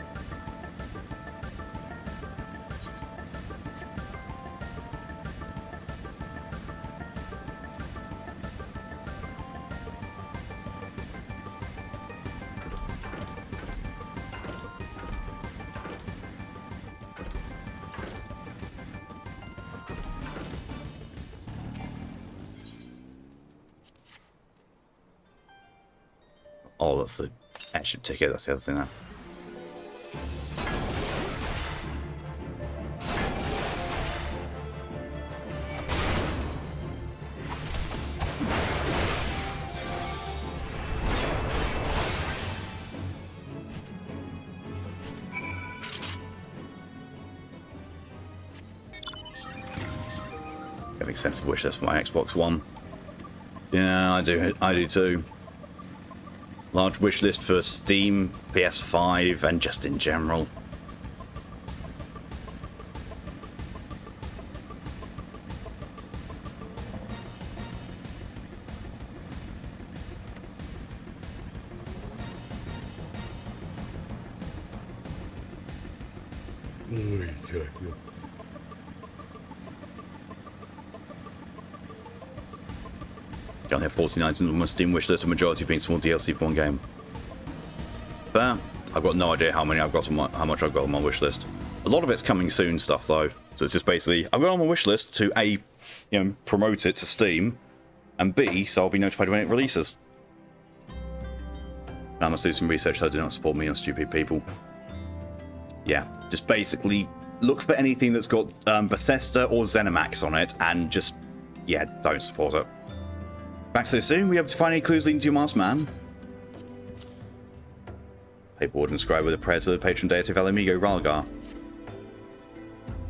Oh, that's the airship ticket, that's the other thing now. Having extensive wish list for my Xbox One. Yeah, I do too. Large wish list for Steam, PS5, and just in general. You only have 49 items on my Steam wishlist, a majority being small DLC for one game. Fair. I've got no idea how many I've got on how much I've got on my wishlist. A lot of it's coming soon stuff though, so it's just basically I've got it on my wishlist to A, promote it to Steam, and B, so I'll be notified when it releases. Now I must do some research so do not support me on stupid people. Yeah, just basically look for anything that's got Bethesda or ZeniMax on it, and just don't support it. Back so soon, we hope to find any clues leading to your masked man. Paperboard inscribed with a prayer to the patron deity of Alamigo, Ralgar.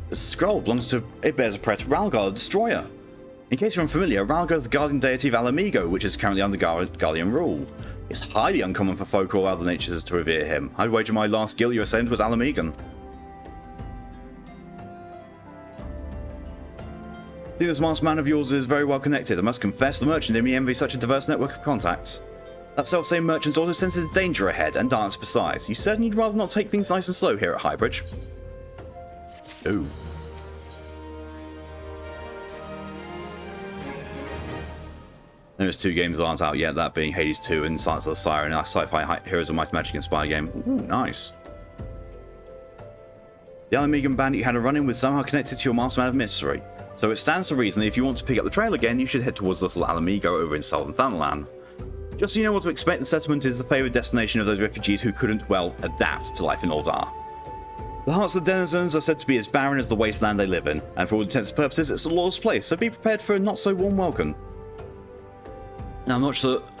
The scroll belongs to, it bears a prayer to Ralgar, the Destroyer. In case you're unfamiliar, Ralgar is the guardian deity of Alamigo, which is currently under Guardian rule. It's highly uncommon for folk or other natures to revere him. I'd wager my last guild you ascended was Alamigan. See, this masked man of yours is very well connected. I must confess, the merchant in me envy such a diverse network of contacts. That self-same merchant also senses danger ahead, and dance besides. You certain you'd rather not take things nice and slow here at Highbridge? Ooh. There's 2 games that aren't out yet, that being Hades 2 and Silence of the Siren, our sci-fi Heroes of Might and Magic inspired game. Ooh, nice. The Alamigan bandit you had a run-in with somehow connected to your masked man of mystery. So it stands to reason that if you want to pick up the trail again, you should head towards Little Alamigo over in southern Thanalan. Just so you know what to expect, the settlement is the favoured destination of those refugees who couldn't, well, adapt to life in Uldar. The hearts of the denizens are said to be as barren as the wasteland they live in, and for all intents and purposes, it's a lawless place, so be prepared for a not-so-warm welcome. Now, I'm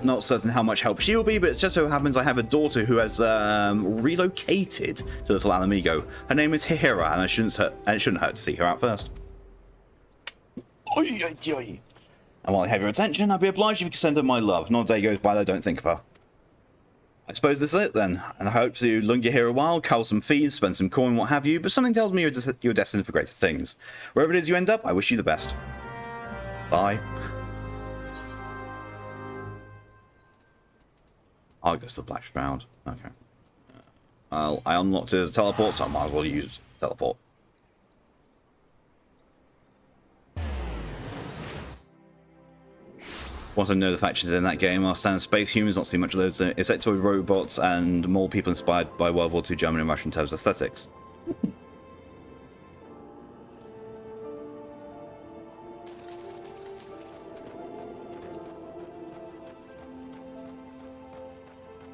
not certain how much help she will be, but it just so happens I have a daughter who has relocated to Little Alamigo. Her name is Hihira, and it shouldn't hurt to see her out first. And while I have your attention, I'd be obliged if you could send her my love. Not a day goes by that I don't think of her. I suppose this is it then, and I hope to linger here a while, cull some fees, spend some coin, what have you, but something tells me you're destined for greater things. Wherever it is you end up, I wish you the best. Bye. I'll go to the Black Shroud. Okay. I unlocked it as a teleport, so I might as well use teleport. What I know the factions in that game are standard space humans, not seeing much of those insectoid robots, and more people inspired by World War II German and Russian in terms of aesthetics.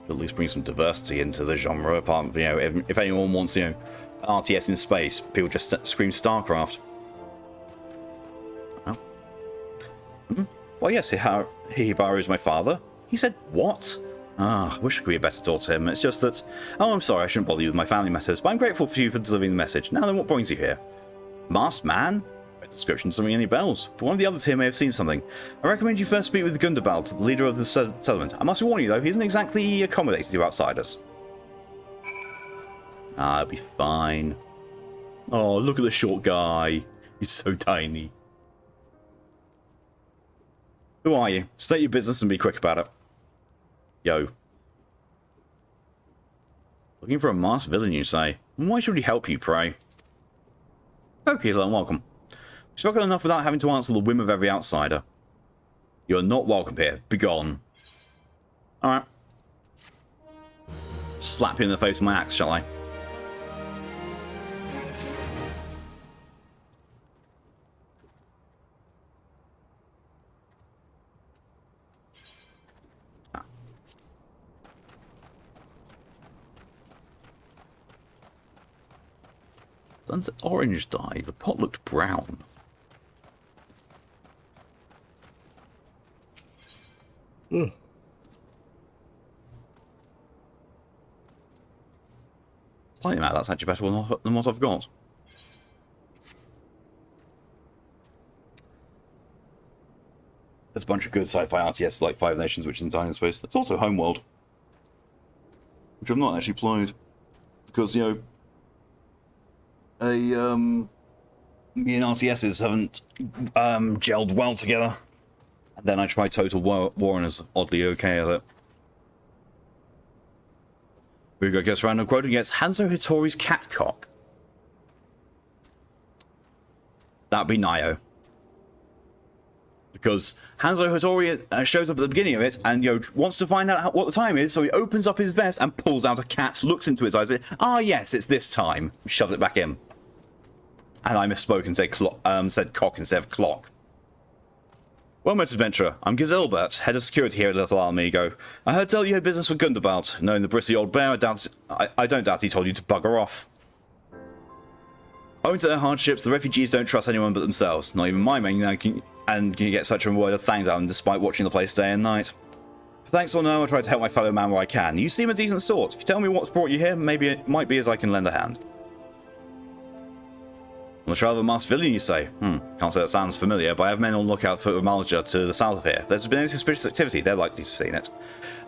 At least bring some diversity into the genre. Apart from, if anyone wants, RTS in space, people just scream StarCraft. Oh. Mm-hmm. Well, yes, Hihibaru is my father. He said, what? Ah, I wish I could be a better daughter to him. It's just that... Oh, I'm sorry, I shouldn't bother you with my family matters, but I'm grateful for you for delivering the message. Now then, what brings you here? Masked man? That description doesn't ring any bells, but one of the others here may have seen something. I recommend you first speak with Gundabald, the leader of the settlement. I must warn you, though, he isn't exactly accommodating to outsiders. Ah, it'll be fine. Oh, look at the short guy. He's so tiny. Who are you? State your business and be quick about it. Yo. Looking for a masked villain, you say? Why should we help you, pray? Okay, then, welcome. We've spoken enough without having to answer the whim of every outsider. You're not welcome here. Begone. Alright. Slap you in the face with my axe, shall I? Sunset orange dye. The pot looked brown. Ugh. Slightly mad, that's actually better than what I've got. There's a bunch of good sci-fi RTS like Five Nations, which is in time and space. There's also Homeworld. which I've not actually played because me and RTSs haven't gelled well together. And then I tried Total War and is oddly okay at it. We go guess random quote against Hanzo Hitori's catcock. That'd be Nio. Because Hanzo Hitori shows up at the beginning of it and wants to find out what the time is, so he opens up his vest and pulls out a cat, looks into its eyes, and says, "Ah, yes, it's this time." Shoves it back in. And I misspoke and said cock instead of clock. Well met, adventurer. I'm Gazilbert, head of security here at Little Amigo. I heard tell you had business with Gundabald. Knowing the bristly old bear, I don't doubt he told you to bugger off. Owing to their hardships, the refugees don't trust anyone but themselves. Not even my men can get such a word of thanks out of them despite watching the place day and night. Thanks or no, I try to help my fellow man where I can. You seem a decent sort. If you tell me what's brought you here, maybe it might be as I can lend a hand. On the trail of a masked villain, you say? Can't say that sounds familiar, but I have men on lookout for Malja to the south of here. If there's been any suspicious activity, they're likely to have seen it.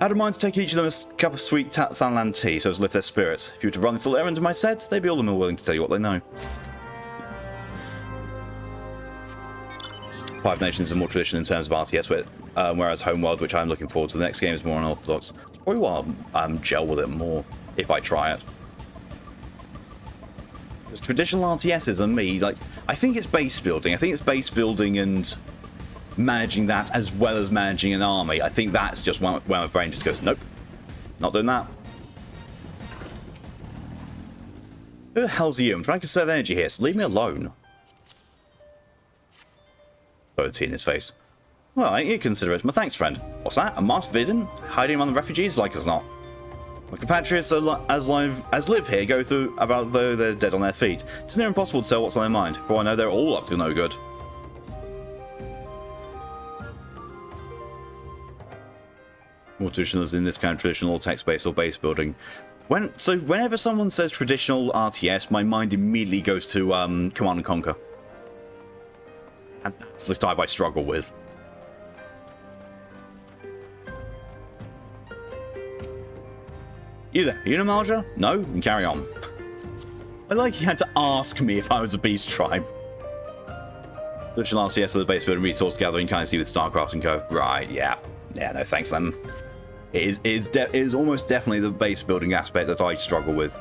I had a mind to take each of them a cup of sweet Thanlan tea so as to lift their spirits. If you were to run this little errand to my set, they'd be all the more willing to tell you what they know. Five Nations is more traditional in terms of RTS, whereas Homeworld, which I'm looking forward to, the next game is more unorthodox. Probably want to gel with it more if I try it. Because traditional RTSs and me, I think it's base building. I think it's base building and managing that as well as managing an army. I think that's just where my brain just goes, nope, not doing that. Who the hell's you? I'm trying to conserve energy here, so leave me alone. Tea in his face. Well, ain't you considerate? My thanks, friend. What's that? A masked villain? Hiding among the refugees like us not. My compatriots as live here go through about though they're dead on their feet. It's near impossible to tell what's on their mind. For I know they're all up to no good. More traditional is in this kind of traditional text-based or base building. Whenever someone says traditional RTS, my mind immediately goes to Command & Conquer. And that's the type I struggle with. You there? You know Malja? No? You can carry on. I like you had to ask me if I was a beast tribe. Traditional RTS are the base building resource gathering kind of see with StarCraft and Co. Right, yeah. Yeah, no thanks then. It is almost definitely the base building aspect that I struggle with.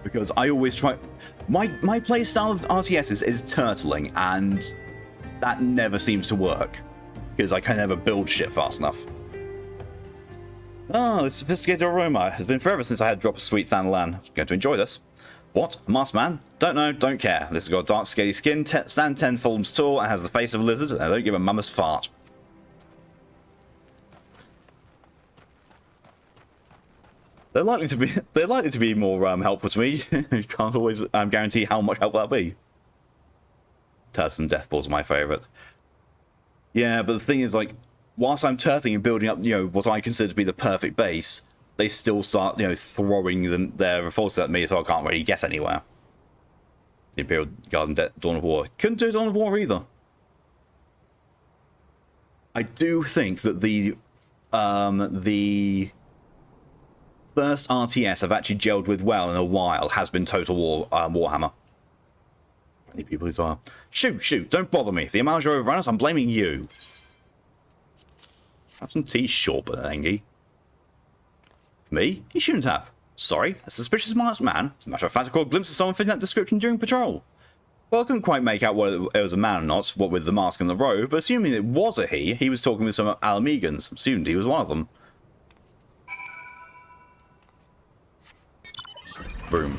Because I always try... My playstyle of RTS is turtling, and that never seems to work. Because I can never build shit fast enough. Oh, this sophisticated aroma. It's been forever since I had a drop of sweet Thanlan. I'm going to enjoy this. What? A masked man? Don't know, don't care. This has got dark, scaly skin, stand 10 fulms tall, and has the face of a lizard, and I don't give a mammoth's fart. They're likely to be more helpful to me. You can't always guarantee how much help that'll be. Turtles and Deathballs are my favourite. Yeah, but the thing is, whilst I'm turtling and building up, what I consider to be the perfect base, they still start, throwing their forces at me, so I can't really get anywhere. The Imperial Guard and Dawn of War. Couldn't do Dawn of War either. I do think that the first RTS I've actually gelled with well in a while has been Total War Warhammer. Many people who are shoot, don't bother me. If the Amaris overrun us, I'm blaming you. Have some tea, short but angry. Me? He shouldn't have. Sorry, a suspicious masked man. As a matter of fact, I caught a glimpse of someone fitting that description during patrol. Well, I couldn't quite make out whether it was a man or not, what with the mask and the robe, but assuming it was a he was talking with some Alamegans. Assumed he was one of them. Boom.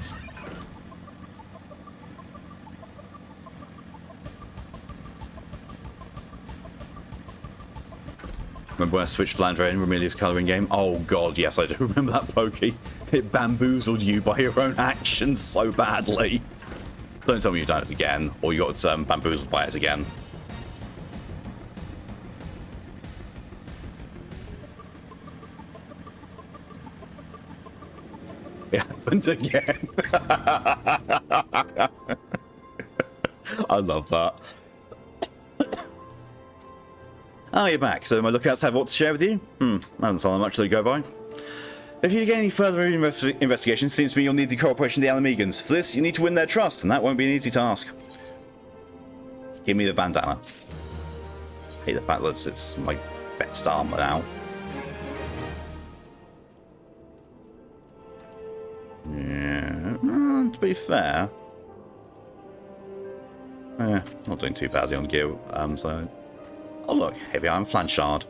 Remember when I switched Flandre in Remelia's colouring game? Oh god, yes, I do remember that pokey. It bamboozled you by your own actions so badly. Don't tell me you've done it again, or you got bamboozled by it again. It happened again. I love that. Oh, you're back. So my lookouts have what to share with you? That doesn't sound like much to go by. If you get any further investigation, it seems to me you'll need the cooperation of the Alamegans. For this, you need to win their trust, and that won't be an easy task. Give me the bandana. I hate the fact that it's my best armor now. Yeah, to be fair, not doing too badly on gear. So, oh look, heavy iron flanchard.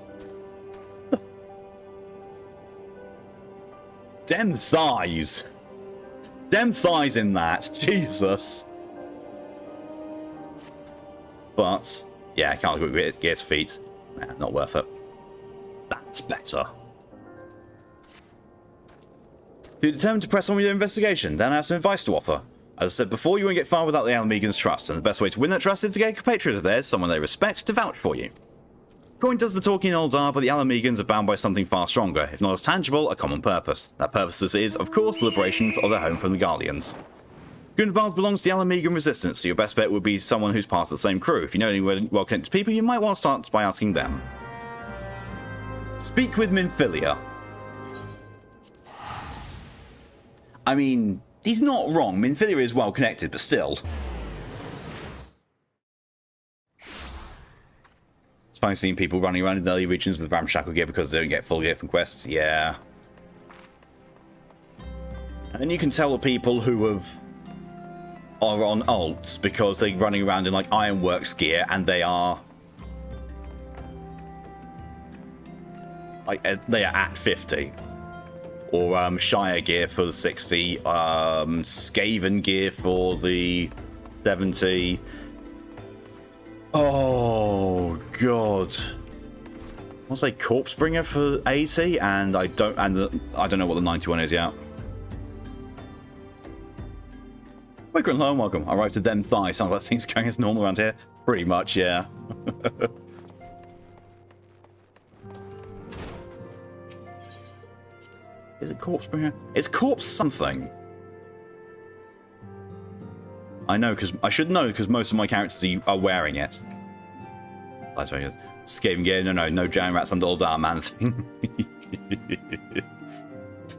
Dem thighs. Dem thighs in that. Jesus. But yeah, I can't get his feet. Nah, not worth it. That's better. If you're determined to press on with your investigation, then I have some advice to offer. As I said before, you won't get far without the Alamegans' trust, and the best way to win that trust is to get a compatriot of theirs, someone they respect, to vouch for you. Coin does the talking olds are, but the Alamegans are bound by something far stronger, if not as tangible, a common purpose. That purpose is, of course, the liberation of their home from the Guardians. Gundabad belongs to the Alamegan Resistance, so your best bet would be someone who's part of the same crew. If you know any well-connected people, you might want to start by asking them. Speak with Minfilia. I mean, he's not wrong. Minfilia is well connected, but still. It's funny seeing people running around in the early regions with ramshackle gear because they don't get full gear from quests. Yeah. And you can tell the people who are on alts because they're running around in like Ironworks gear and they are like they are at 50. Or Shire gear for the 60, Skaven gear for the 70. Oh god. I'll say Corpsebringer for 80, and I don't know what the 91 is yet. Welcome home, welcome. I arrived to them thigh. Sounds like things going as normal around here. Pretty much, yeah. Is it Corpsebringer? It's Corpse something. I know, because I should know, because most of my characters are wearing it. That's very good. Skaven gear, no giant rats under old arm man thing.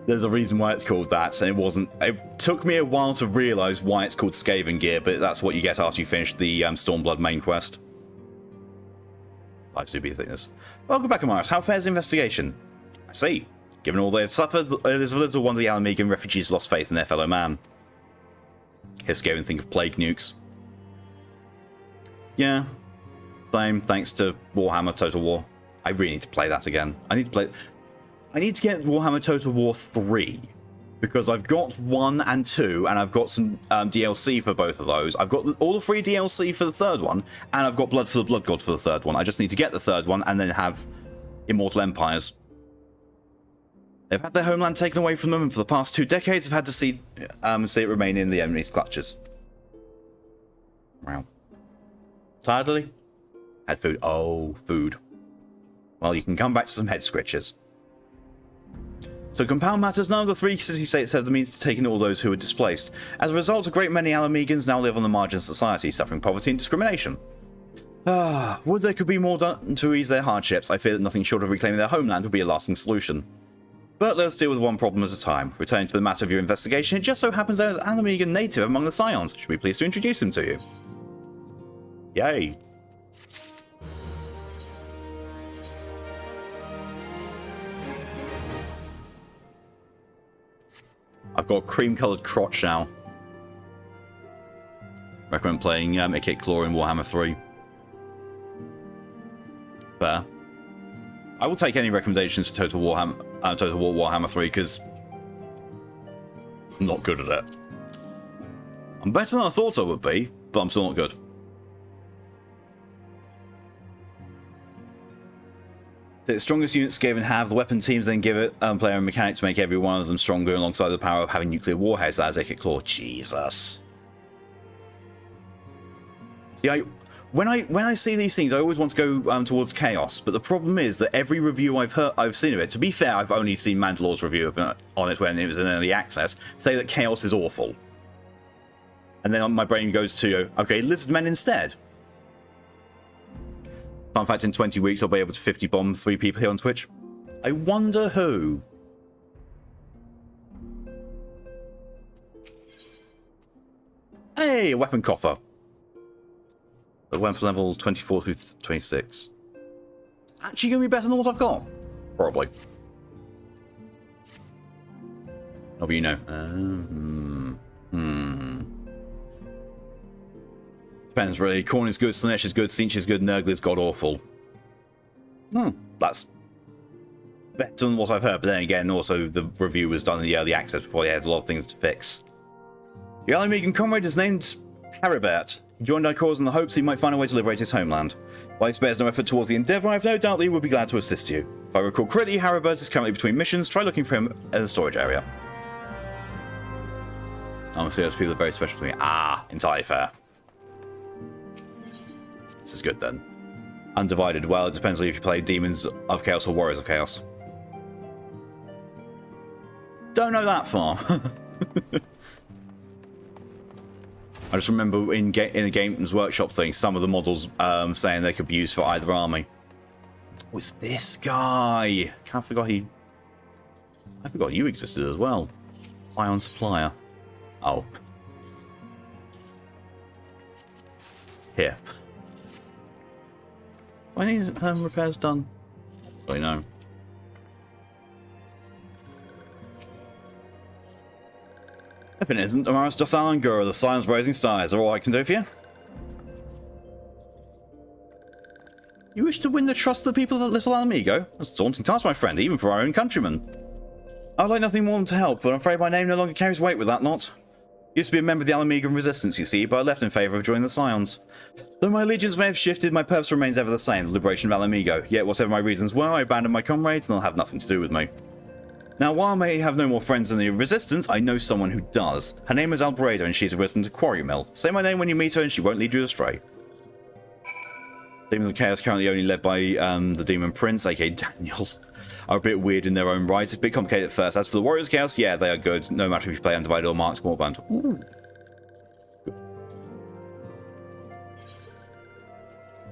There's a reason why it's called that, and it wasn't. It took me a while to realise why it's called Skaven gear, but that's what you get after you finish the Stormblood main quest. I do be thickness. Welcome back, Amaris. How fares the investigation? I see. Given all they have suffered, it is little wonder the Alamegan refugees lost faith in their fellow man. Here's scary and think of plague nukes. Yeah, same. Thanks to Warhammer Total War. I really need to play that again. I need to get Warhammer Total War 3 because I've got 1 and 2, and I've got some DLC for both of those. I've got all the free DLC for the third one, and I've got Blood for the Blood God for the third one. I just need to get the third one and then have Immortal Empires. They've had their homeland taken away from them, and for the past 2 decades have had to see it remain in the enemy's clutches. Wow. Tired, Lily? Had food. Oh, food. Well, you can come back to some head scratches. So compound matters, none of the 3 city-states have the means to take in all those who are displaced. As a result, a great many Alamegans now live on the margins of society, suffering poverty and discrimination. Would there could be more done to ease their hardships? I fear that nothing short of reclaiming their homeland would be a lasting solution. But let's deal with one problem at a time. Returning to the matter of your investigation, it just so happens there is an Alamegan native among the Scions. Should be pleased to introduce him to you. Yay. I've got a cream-coloured crotch now. Recommend playing Ikit Claw in Warhammer 3. Fair. I will take any recommendations for Total War Warhammer 3 because I'm not good at it. I'm better than I thought I would be, but I'm still not good. The strongest units Skaven have, the weapon teams then give it player and mechanic to make every one of them stronger alongside the power of having nuclear warheads. That is Ikit Claw. Jesus. See, when I see these things, I always want to go towards Chaos, but the problem is that every review I've seen of it, to be fair, I've only seen Mandalore's review on it when it was in early access, say that Chaos is awful. And then my brain goes to, okay, Lizardmen instead. Fun fact, in 20 weeks I'll be able to 50 bomb 3 people here on Twitch. I wonder who. Hey, a weapon coffer. The weapon level 24 through 26. Actually going to be better than what I've got. Probably. Oh, but you know. Depends, really. Corn is good, Slanesh is good, Cinch is good, Nurgle is god-awful. That's better than what I've heard, but then again, also the review was done in the early access before they had a lot of things to fix. The Alamegan comrade is named Haribert. He joined our cause in the hopes he might find a way to liberate his homeland. While he spares no effort towards the endeavour, I have no doubt that he would be glad to assist you. If I recall correctly, Haribert is currently between missions. Try looking for him at a storage area. Honestly, those people are very special to me. Entirely fair. This is good then. Undivided. Well, it depends on if you play Demons of Chaos or Warriors of Chaos. Don't know that far. I just remember in a Games Workshop thing, some of the models saying they could be used for either army. Oh, it's this guy. I forgot you existed as well. Scion Supplier. Oh. Here. Do I need repairs done? I know. If it isn't, Amaris, Dothal, and Gura, the Scion's Rising Stars, are all I can do for you. You wish to win the trust of the people of Little Alamigo? That's a daunting task, my friend, even for our own countrymen. I would like nothing more than to help, but I'm afraid my name no longer carries weight with that lot. Used to be a member of the Alamigan Resistance, you see, but I left in favour of joining the Scions. Though my allegiance may have shifted, my purpose remains ever the same, the liberation of Alamigo. Yet whatever my reasons were, I abandoned my comrades and they'll have nothing to do with me. Now, while I may have no more friends in the Resistance, I know someone who does. Her name is Albreda and she's a resident of Quarry Mill. Say my name when you meet her and she won't lead you astray. Demons of Chaos currently only led by the Demon Prince, aka Daniel. Are a bit weird in their own right. It's a bit complicated at first. As for the Warriors of Chaos, yeah, they are good, no matter if you play Undivided or Marked Warband. Ooh.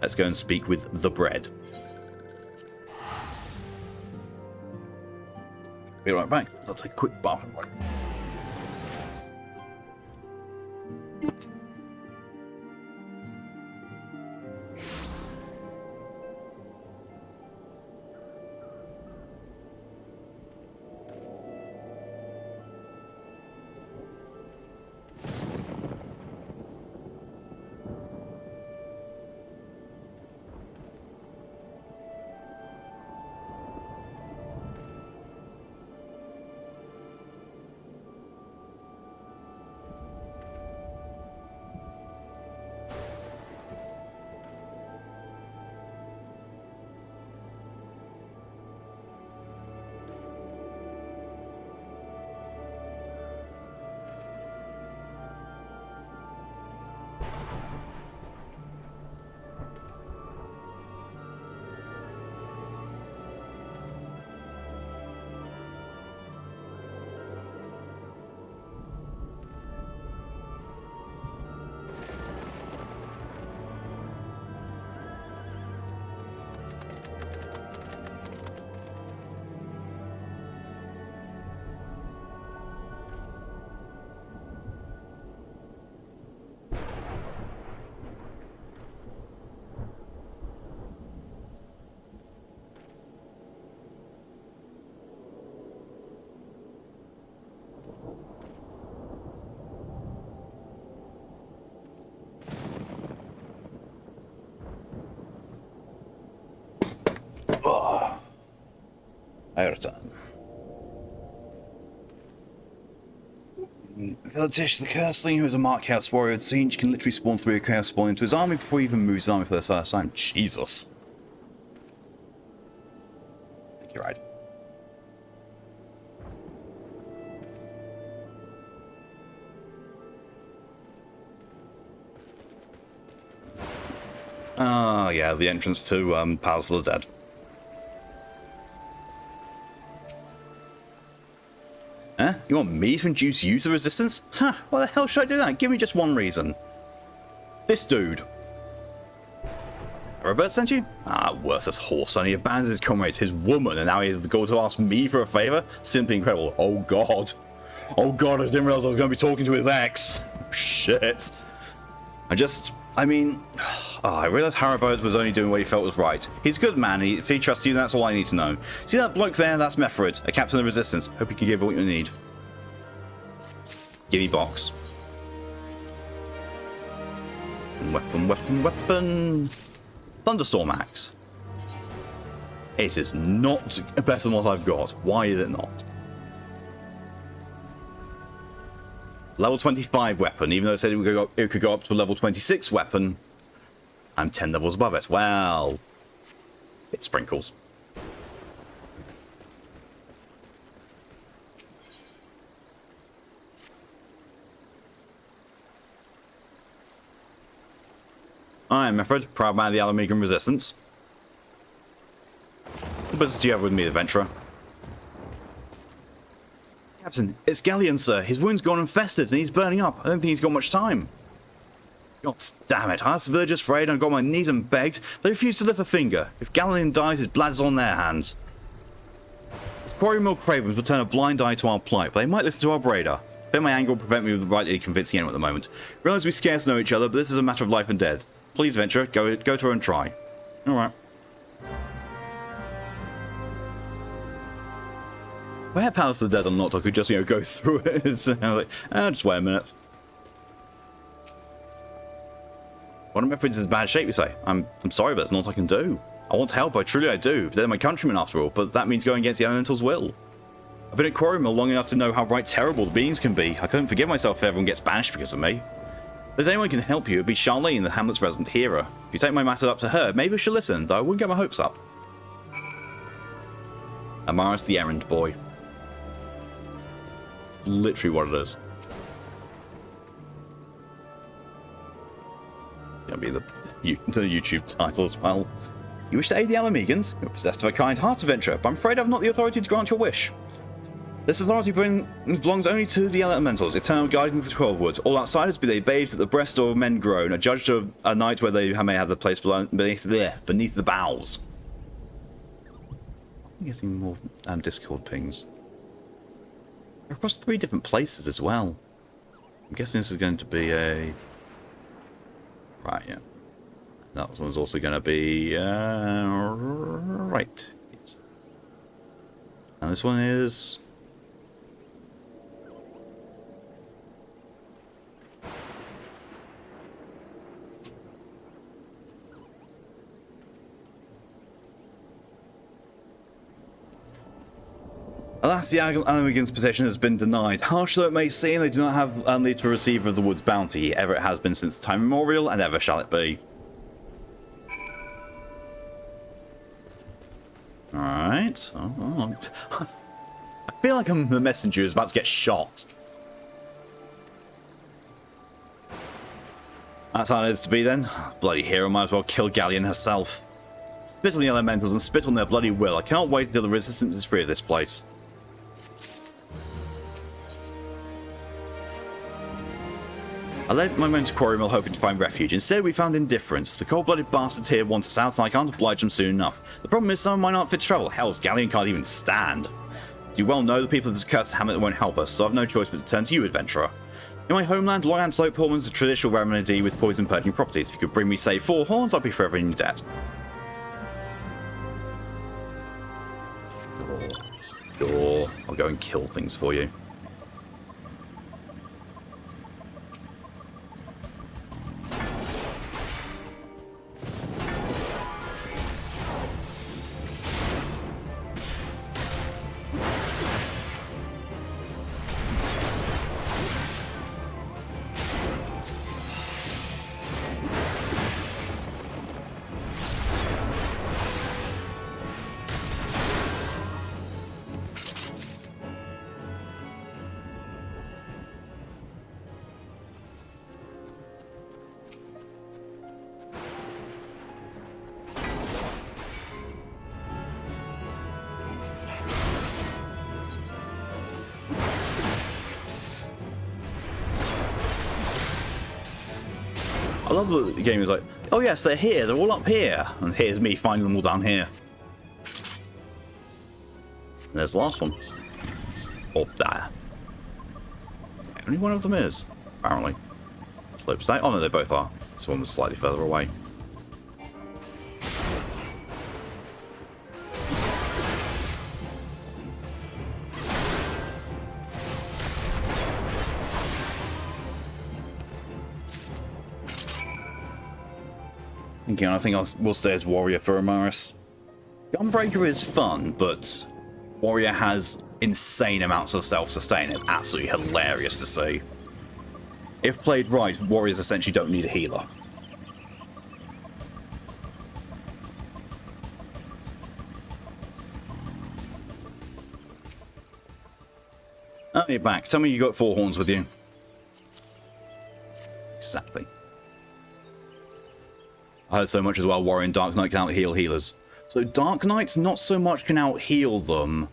Let's go and speak with the bread. Be right back. I'll take a quick bathroom break. Errand. Velatish, the Curseling, who is a Mark Chaos warrior of the Siege, can literally spawn 3 Chaos Spawn into his army before he even moves his army for the first time. Jesus. I think you're right. Ah, yeah, the entrance to Palace of the Dead. Huh? You want me to induce you to resistance? Huh, why the hell should I do that? Give me just one reason. This dude. Robert sent you? Ah, worthless horse. Only abandons his comrades, his woman, and now he has the goal to ask me for a favour? Simply incredible. Oh god. Oh god, I didn't realise I was going to be talking to his ex. shit. I mean, I realised Haribo was only doing what he felt was right. He's a good man. If he trusts you, that's all I need to know. See that bloke there? That's Methrid, a captain of the resistance. Hope you can give what you need. Gimme box. Weapon. Thunderstorm axe. It is not better than what I've got. Why is it not? Level 25 weapon, even though it said it could go up to a level 26 weapon. I'm 10 levels above it. Well, it sprinkles. I am Methrid, proud man of the Alamegan Resistance. What business do you have with me, adventurer? Captain, it's Galleon, sir. His wound's gone infested and he's burning up. I don't think he's got much time. God damn it. I asked the villagers for aid and I got my knees and begged. They refused to lift a finger. If Galleon dies, his blood's on their hands. These quarry mill cravens will turn a blind eye to our plight, but they might listen to our braider. I fear my anger will prevent me from rightly convincing anyone at the moment. Realize we scarce know each other, but this is a matter of life and death. Please, adventurer, go to her and try. Alright. If I had Palace of the Dead unlocked, I could just, go through it. I was like, just wait a minute. One of my friends is in bad shape, you say? I'm sorry, but that's not what I can do. I want to help, I do. They're my countrymen after all, but that means going against the elemental's will. I've been at Quarry Mill long enough to know how right terrible the beings can be. I couldn't forgive myself if everyone gets banished because of me. If there's anyone who can help you, it'd be Charlene, the Hamlet's resident hero. If you take my matter up to her, maybe she'll listen, though I wouldn't get my hopes up. Amaris the Errand boy. Literally what it is. Gonna be the YouTube title as well. You wish to aid the Alamegans? You're possessed of a kind heart, adventurer, but I'm afraid I've not the authority to grant your wish. This authority belongs only to the elementals, eternal guidance of the 12 woods. All outsiders, be they babes at the breast or men grown, are judged of a night where they may have the place beneath the bowels. I'm getting more Discord pings. They're across 3 different places as well. I'm guessing this is going to be a... Right, yeah. That one's also going to be... right. And this one is... Alas, the Alamegans' petition has been denied. Harsh though it may seem, they do not have leave to receive of the wood's bounty. Ever it has been since time immemorial, and ever shall it be. Alright. Oh. I feel like I'm the messenger who's about to get shot. That's how it is to be then. Bloody hero might as well kill Galleon herself. Spit on the elementals and spit on their bloody will. I can't wait until the resistance is free of this place. I led my men to Quarry Mill hoping to find refuge. Instead, we found indifference. The cold-blooded bastards here want us out, and I can't oblige them soon enough. The problem is some of mine aren't fit to travel. Hell's Galleon can't even stand. As you well know, the people of this cursed hamlet won't help us, so I've no choice but to turn to you, adventurer. In my homeland, long antelope horns are a traditional remedy with poison-purging properties. If you could bring me, say, 4 horns, I'd be forever in your debt. Sure. I'll go and kill things for you. I love that the game is like, oh yes, they're here, they're all up here. And here's me finding them all down here. And there's the last one. Up there. Only one of them is, apparently. flip side. Oh no, they both are. This one was slightly further away. I think we'll stay as Warrior for Amaris. Gunbreaker is fun, but Warrior has insane amounts of self-sustain. It's absolutely hilarious to see. If played right, Warriors essentially don't need a healer. Oh, you're back. Tell me you got 4 horns with you. Exactly. I heard so much as well, Warrior and Dark Knight can out-heal healers. So Dark Knights not so much can out-heal them,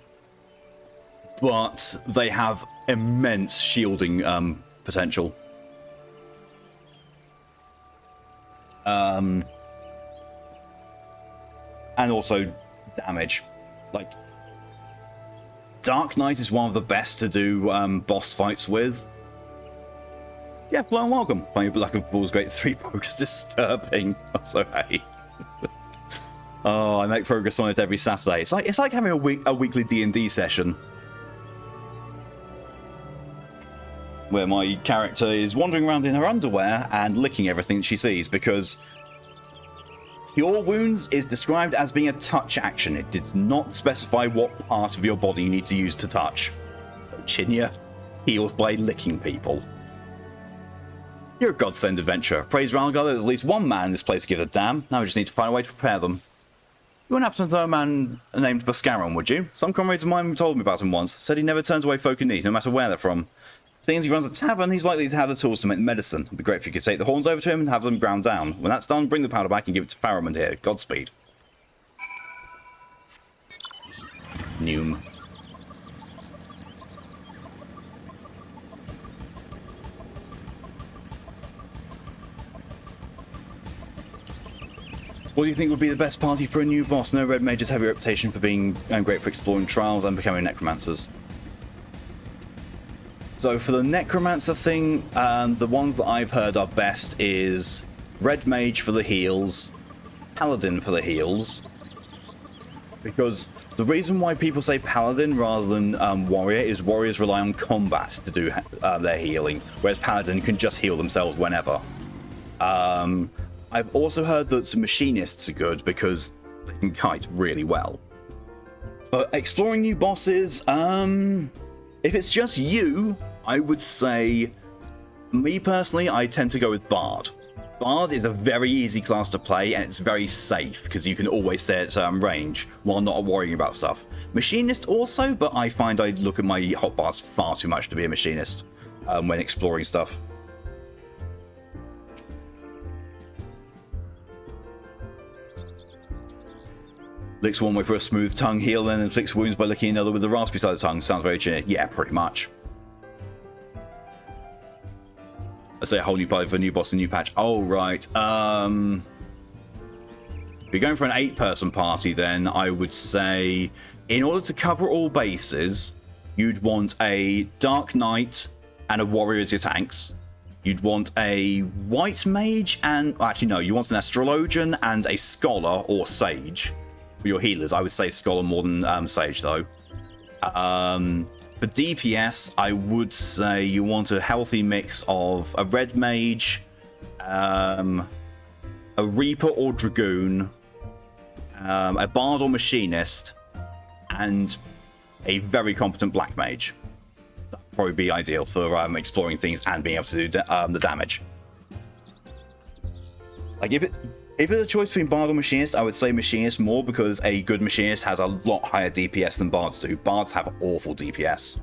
but they have immense shielding potential. And also damage. Like, Dark Knight is one of the best to do boss fights with. Yeah, hello and welcome. My Black of Ball's Great 3 progress disturbing. So hey. Oh, I make progress on it every Saturday. It's like having a weekly D&D session. Where my character is wandering around in her underwear and licking everything she sees, because Cure Wounds is described as being a touch action. It did not specify what part of your body you need to use to touch. So Chinya heals by licking people. You're a godsend adventurer. Praise Ralgar, there's at least one man in this place who gives a damn. Now we just need to find a way to prepare them. You wouldn't happen to know a man named Boscaron, would you? Some comrades of mine told me about him once. Said he never turns away folk in need, no matter where they're from. Seeing as he runs a tavern, he's likely to have the tools to make medicine. It'd be great if you could take the horns over to him and have them ground down. When that's done, bring the powder back and give it to Faramond here. Godspeed. Noom. What do you think would be the best party for a new boss? No red mages have a reputation for being great for exploring trials and becoming necromancers. So for the necromancer thing, the ones that I've heard are best is red mage for the heals, paladin for the heals. Because the reason why people say paladin rather than warrior is warriors rely on combat to do their healing, whereas paladin can just heal themselves whenever. I've also heard that machinists are good because they can kite really well. But exploring new bosses, if it's just you, I would say, me personally, I tend to go with Bard. Bard is a very easy class to play and it's very safe because you can always stay at range while not worrying about stuff. Machinist also, but I find I look at my hotbars far too much to be a machinist when exploring stuff. Licks one way for a smooth tongue heal, and then inflicts wounds by licking another with the raspy side of the tongue. Sounds very generic. Yeah, pretty much. I say a whole new party for a new boss and new patch. Oh, right. If you're going for an 8-person party, then I would say, in order to cover all bases, you'd want a Dark Knight and a Warrior as your tanks. You'd want a White Mage and... Actually, no. You want an Astrologian and a Scholar or Sage. For your healers, I would say Scholar more than Sage, though. For DPS, I would say you want a healthy mix of a Red Mage, a Reaper or Dragoon, a Bard or Machinist, and a very competent Black Mage. That'd probably be ideal for exploring things and being able to do the damage. Like, if it's a choice between Bard or Machinist, I would say Machinist more because a good Machinist has a lot higher DPS than Bards do. Bards have awful DPS.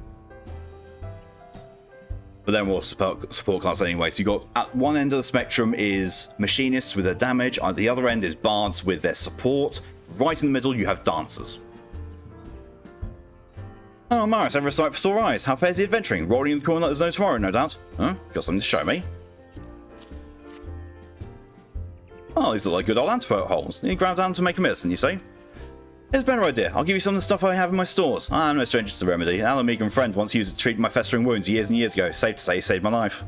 But then we'll support class anyway. So you got at one end of the spectrum is Machinists with their damage. At the other end is Bards with their support. Right in the middle you have Dancers. Oh, Amaris, ever a sight for sore eyes. How fares the adventuring? Rolling in the corner like there's no tomorrow, no doubt. Huh? Got something to show me? Oh, these look like good old antidote holes. You need ground down to make a medicine, you say? Here's a better idea. I'll give you some of the stuff I have in my stores. I'm no stranger to the remedy. An Alamegan friend once used it to treat my festering wounds years and years ago. Safe to say, saved my life.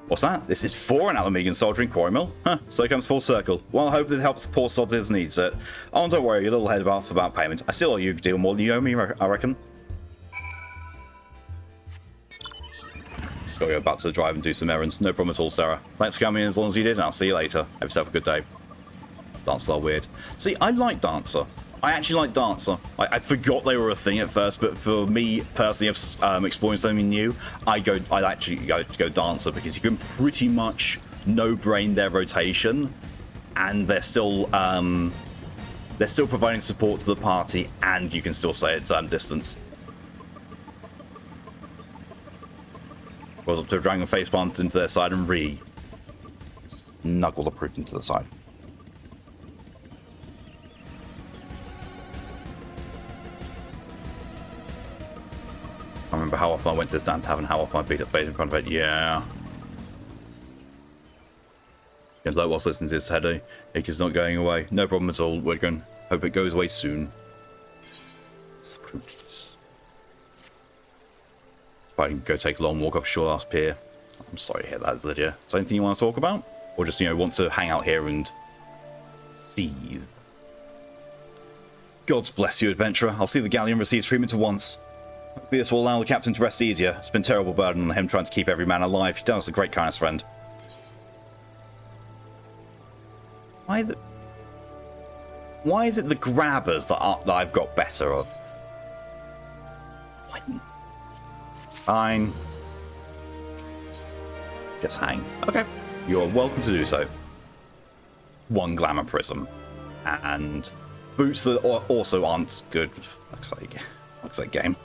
What's that? This is for an Alamegan soldier in Quarry Mill? Huh, so it comes full circle. Well, I hope this helps the poor sod that needs it. Oh, don't worry, your little head off about payment. I still owe you a deal more than you owe me, I reckon. Gotta go back to the drive and do some errands. No problem at all, Sarah. Thanks for coming in as long as you did, and I'll see you later. Have yourself a good day. Dancers are weird. See, I like Dancer. I actually like Dancer. I forgot they were a thing at first, but for me personally, exploring something new, I'd actually go Dancer because you can pretty much no-brain their rotation, and they're still providing support to the party, and you can still stay at distance. Goes up to a dragon face plant into their side and snuggle the fruit into the side. I remember how often I went to this damn tavern, how often I beat up Fate in front of it. Yeah. Yes, like whilst listening to this headache, ache is not going away. No problem at all. We're going. Hope it goes away soon. If I can go take a long walk up Shore Last Pier. I'm sorry to hear that, Lydia. Is there anything you want to talk about? Or just, want to hang out here and seethe? Gods bless you, adventurer. I'll see the galleon receives treatment at once. Hopefully this will allow the captain to rest easier. It's been a terrible burden on him trying to keep every man alive. You've done us a great kindness, friend. Why is it the grabbers that I've got better of? What? Fine. Just hang. Okay. You're welcome to do so. One glamour prism. And boots that also aren't good. Looks like game.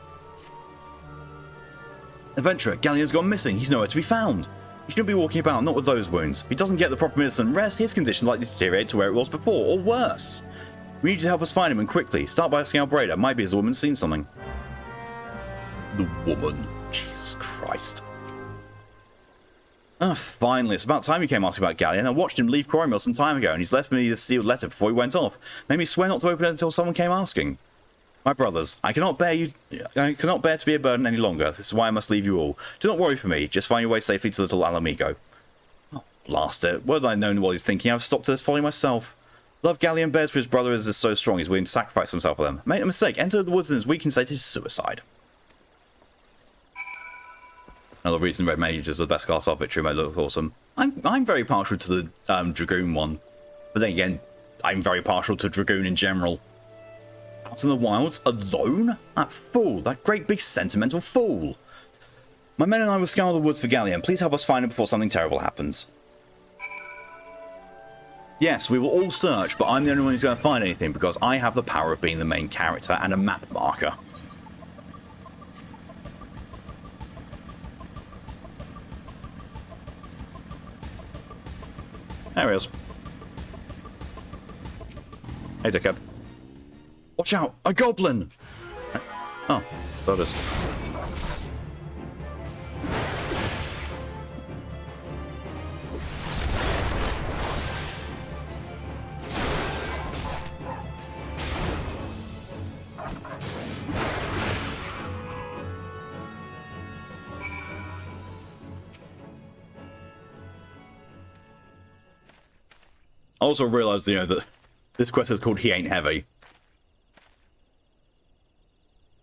Adventurer, Galleon's gone missing. He's nowhere to be found. He shouldn't be walking about, not with those wounds. If he doesn't get the proper medicine and rest, his condition's likely to deteriorate to where it was before, or worse. We need you to help us find him, and quickly. Start by asking Albreda. Might be as the woman's seen something. The woman. Jesus Christ. Ah, finally. It's about time you came asking about Galleon. I watched him leave Quarry Mill some time ago, and he's left me this sealed letter before he went off. Made me swear not to open it until someone came asking. My brothers, I cannot bear to be a burden any longer. This is why I must leave you all. Do not worry for me. Just find your way safely to little Alamigo. Oh, blast it. What had I known what he's thinking? I've stopped this folly myself. Love Galleon bears for his brother is so strong he's willing to sacrifice himself for them. Made a mistake. Entered the woods in his weakened state is suicide. Another reason Red Mage is the best class off victory mode looks awesome. I'm very partial to the Dragoon one. But then again, I'm very partial to Dragoon in general. Out in the wilds, alone? That fool, that great big sentimental fool. My men and I will scour the woods for Galleon. Please help us find him before something terrible happens. Yes, we will all search, but I'm the only one who's going to find anything because I have the power of being the main character and a map marker. There he is. Hey, dickhead. Watch out! A goblin! Oh, there it is. I also realised, that this quest is called He Ain't Heavy.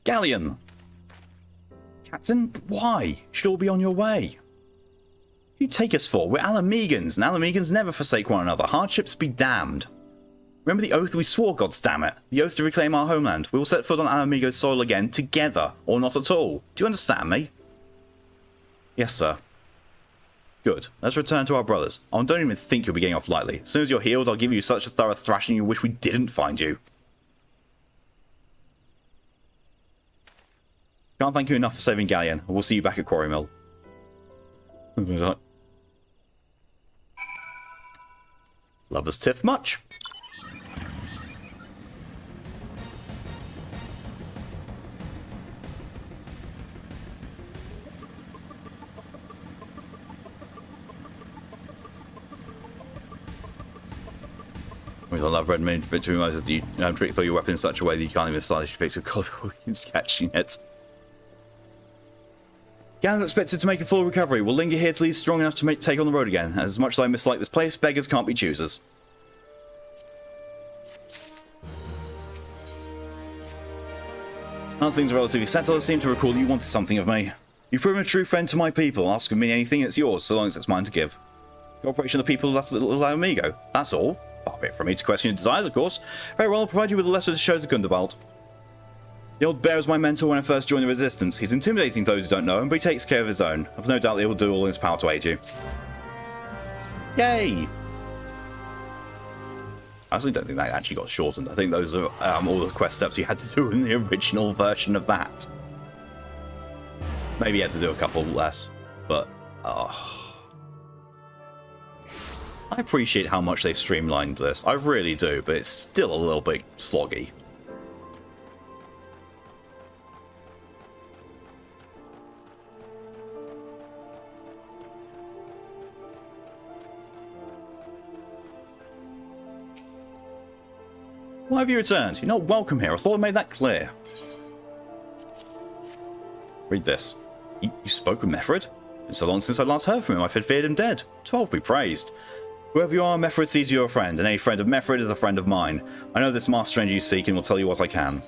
Galleon! Captain, why? Should all be on your way. You take us for? We're Alamegans, and Alamegans never forsake one another. Hardships be damned. Remember the oath we swore, godsdammit. The oath to reclaim our homeland. We will set foot on Alamego's soil again, together, or not at all. Do you understand me? Yes, sir. Good. Let's return to our brothers. I don't even think you'll be getting off lightly. As soon as you're healed, I'll give you such a thorough thrashing you wish we didn't find you. Can't thank you enough for saving Galleon. We'll see you back at Quarry Mill. Lover's tiff much? With a love red mage, victory realizes that you trick through your weapon in such a way that you can't even slightly fix your colorful catching it. Gan's expected to make a full recovery. Will linger here till he's strong enough to take on the road again. As much as I mislike this place, beggars can't be choosers. Now things are relatively settled, I seem to recall that you wanted something of me. You've proven a true friend to my people. Ask of me anything, it's yours, so long as it's mine to give. Cooperation of the people, that's a little amigo. That's all. Far be it from me to question your desires, of course. Very well, I'll provide you with a letter to show to Gundabald. The old bear was my mentor when I first joined the Resistance. He's intimidating those who don't know him, but he takes care of his own. I've no doubt that he will do all in his power to aid you. Yay! I actually don't think that actually got shortened. I think those are all the quest steps you had to do in the original version of that. Maybe you had to do a couple less, but... I appreciate how much they streamlined this. I really do, but it's still a little bit sloggy. Why have you returned? You're not welcome here. I thought I made that clear. Read this. You spoke with Mefred? It's so long since I last heard from him, I feared him dead. 12 be praised. Whoever you are, Mefred sees you a friend, and any friend of Mefred is a friend of mine. I know this masked stranger you seek and will tell you what I can.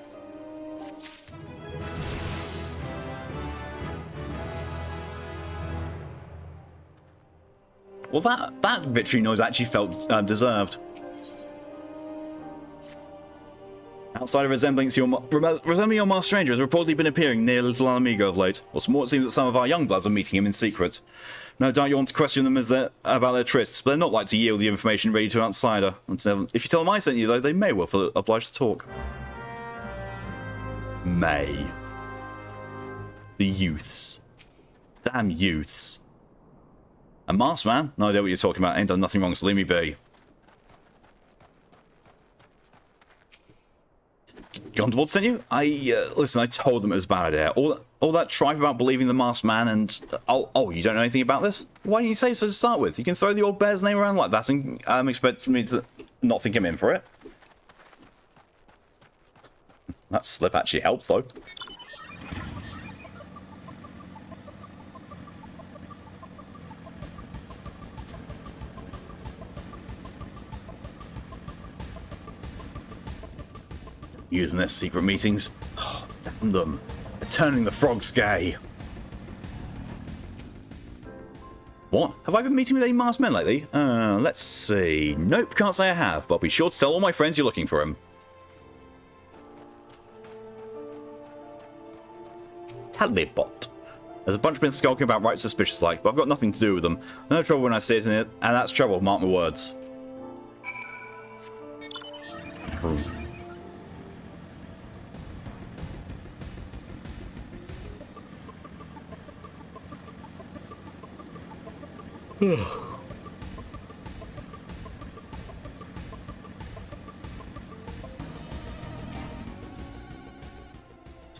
Well, that victory noise actually felt deserved. Outside of resembling your masked stranger has reportedly been appearing near Little Alamigo of late. What's more, it seems that some of our young bloods are meeting him in secret. No doubt you want to question them about their trysts, but they're not like to yield the information ready to an outsider. If you tell them I sent you, though, they may well feel obliged to talk. May. The youths. Damn youths. A masked man? No idea what you're talking about. Ain't done nothing wrong, so leave me be. Gundabald sent you? Listen, I told them it was a bad idea. All that tripe about believing the masked man and... Oh, you don't know anything about this? Why didn't you say so to start with? You can throw the old bear's name around like that and expect me to not think him in for it. That slip actually helped, though. Using their secret meetings. Oh, damn them. They're turning the frogs gay. What? Have I been meeting with any masked men lately? Let's see. Nope, can't say I have, but I'll be sure to tell all my friends you're looking for him. Talibot. There's a bunch been skulking about right suspicious like, but I've got nothing to do with them. No trouble when I see it in it, and that's trouble, mark my words. So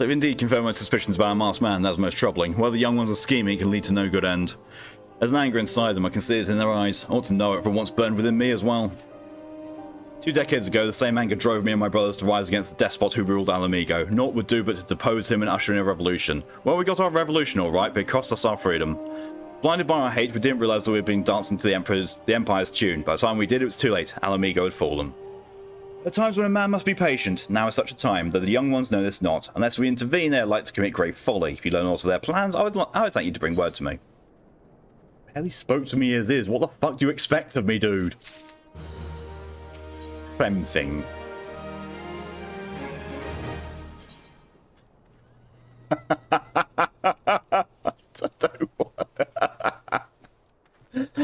if indeed confirm my suspicions about a masked man, that's most troubling. While the young ones are scheming, it can lead to no good end. There's an anger inside them, I can see it in their eyes. I ought to know it, for it once burned within me as well. 2 decades ago, the same anger drove me and my brothers to rise against the despot who ruled Alamigo. Naught would do but to depose him and usher in a revolution. Well, we got our revolution all right, but it cost us our freedom. Blinded by our hate, we didn't realise that we had been dancing to the Empire's tune. By the time we did, it was too late. Alamigo had fallen. There are times when a man must be patient. Now is such a time, though the young ones know this not. Unless we intervene, they are like to commit grave folly. If you learn aught of their plans, I would thank you to bring word to me. Barely spoke to me as is. What the fuck do you expect of me, dude? Prem thing.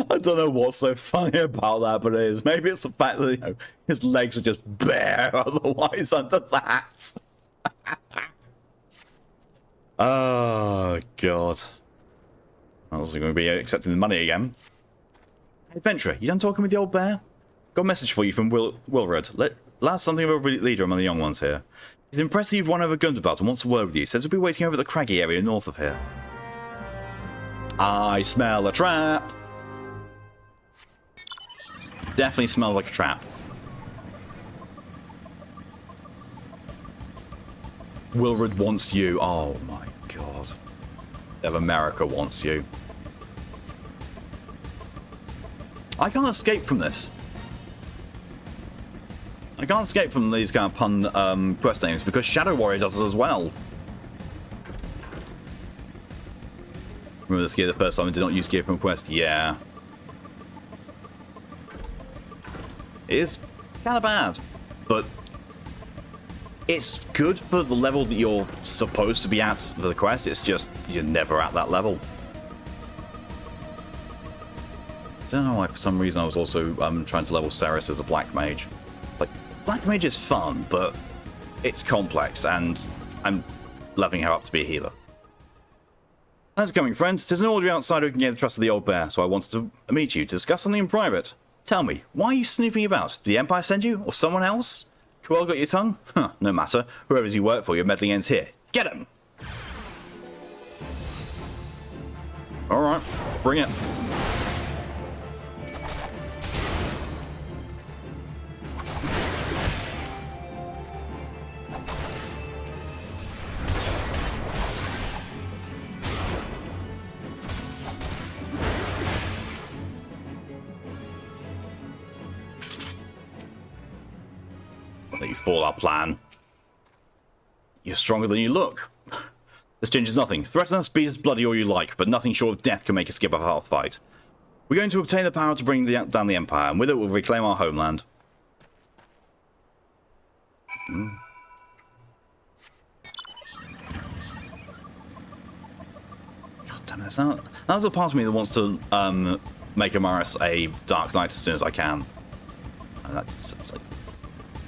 I don't know what's so funny about that, but it is. Maybe it's the fact that, you know, his legs are just bare otherwise under that. Oh, God. I was going to be accepting the money again. Hey, adventurer, you done talking with the old bear? Got a message for you from Wilred. Last something of a leader among the young ones here. He's impressed that you've won over Gundabald and wants a word with you. Says he'll be waiting over the craggy area north of here. I smell a trap. Definitely smells like a trap. Wilred wants you. Oh my god. If America wants you. I can't escape from this. I can't escape from these kind of pun quest names because Shadow Warrior does it as well. Remember this gear the first time I did not use gear from quest? Yeah. It is kind of bad, but it's good for the level that you're supposed to be at for the quest. It's just you're never at that level. I don't know why for some reason I was also trying to level Ceres as a black mage. Like, black mage is fun, but it's complex, and I'm leveling her up to be a healer. How's it coming, friends? 'Tis an ordinary outsider who can gain the trust of the old bear, so I wanted to meet you to discuss something in private. Tell me, why are you snooping about? Did the Empire send you? Or someone else? Cruel got your tongue? Huh, no matter. Whoever's you work for, your meddling ends here. Get him! Alright, bring it. Let you fool our plan. You're stronger than you look. This changes nothing. Threaten us, beat us bloody all you like, but nothing short of death can make us skip a half fight. We're going to obtain the power to bring down the Empire, and with it we'll reclaim our homeland. God damn it, that's the part of me that wants to make Amaris a Dark Knight as soon as I can. And that's like,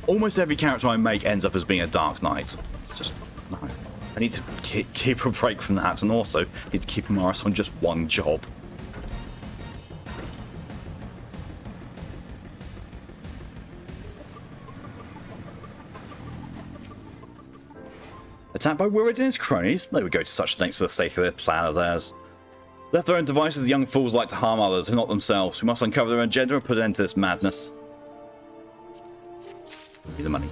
almost every character I make ends up as being a Dark Knight. It's just, no. I need to keep a break from that, and also need to keep Amaris on just one job. Attacked by Wilred and his cronies? They would go to such lengths for the sake of their plan of theirs. Left their own devices, the young fools like to harm others, and not themselves. We must uncover their agenda and put an end to this madness. Give me the money.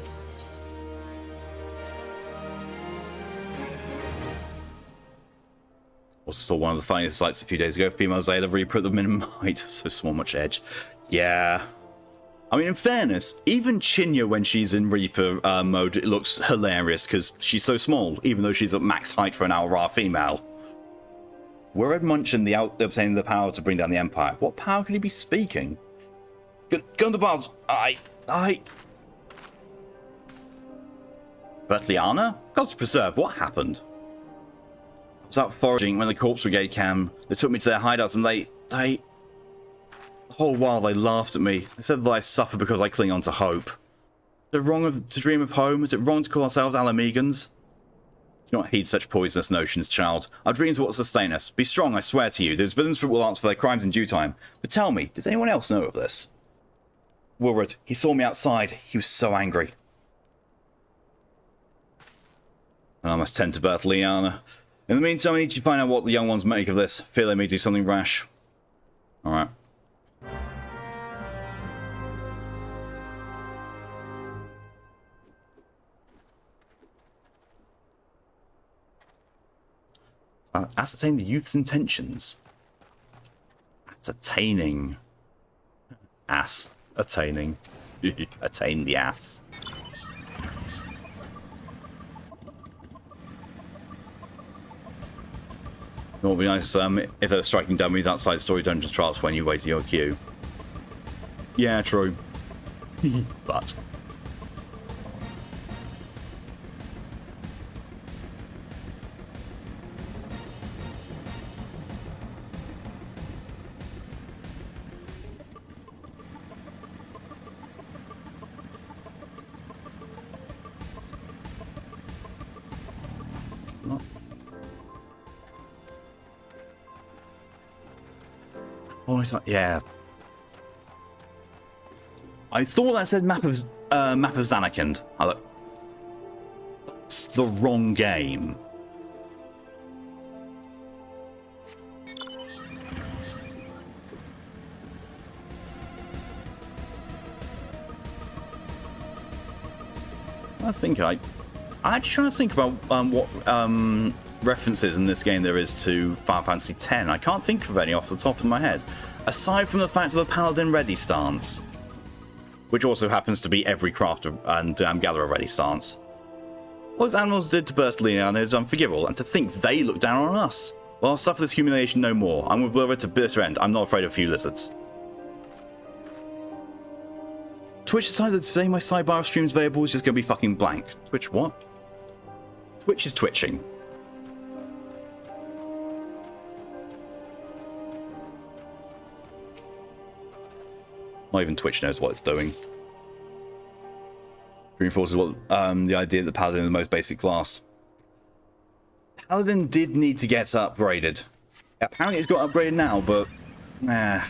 Also saw one of the funniest sights a few days ago. Female Zayla really put the minimum height, so small, much edge. Yeah. I mean, in fairness, even Chinya, when she's in Reaper mode, it looks hilarious because she's so small, even though she's at max height for an Al-Ra female. Wilred mentioned obtaining the power to bring down the Empire. What power could he be speaking? Gundabald, Bertliana? Gods preserve, what happened? I was out foraging when the Corpse Brigade came. They took me to their hideouts and they... The whole while they laughed at me. They said that I suffer because I cling on to hope. Is it wrong to dream of home? Is it wrong to call ourselves Alamegans? Do not heed such poisonous notions, child. Our dreams are what sustain us. Be strong, I swear to you. Those villains will answer for their crimes in due time. But tell me, does anyone else know of this? Wilred, he saw me outside. He was so angry. I must tend to Bertliana. In the meantime, I need to find out what the young ones make of this. Fear they may do something rash. Alright. Ascertain the youth's intentions. Ascertaining. Attaining. Attain the ass. It would be nice if they're striking dummies outside story dungeons trials when you wait your queue. Yeah, true. But... Oh, it's like, yeah. I thought that said map of Zanarkand. I thought, that's the wrong game. I think I I'm actually trying to think about what references in this game there is to Final Fantasy X. I can't think of any off the top of my head, aside from the fact of the Paladin ready stance, which also happens to be every crafter and gatherer ready stance. What those animals did to Bertolina is unforgivable, and to think they look down on us. Well, I'll suffer this humiliation no more. I'm with Blur to bitter end. I'm not afraid of a few lizards. Twitch decided to say my sidebar of streams available is just going to be fucking blank. Twitch what? Twitch is twitching. Not even Twitch knows what it's doing. Reinforces what the idea that Paladin is the most basic class. Paladin did need to get upgraded. Apparently it's got upgraded now, but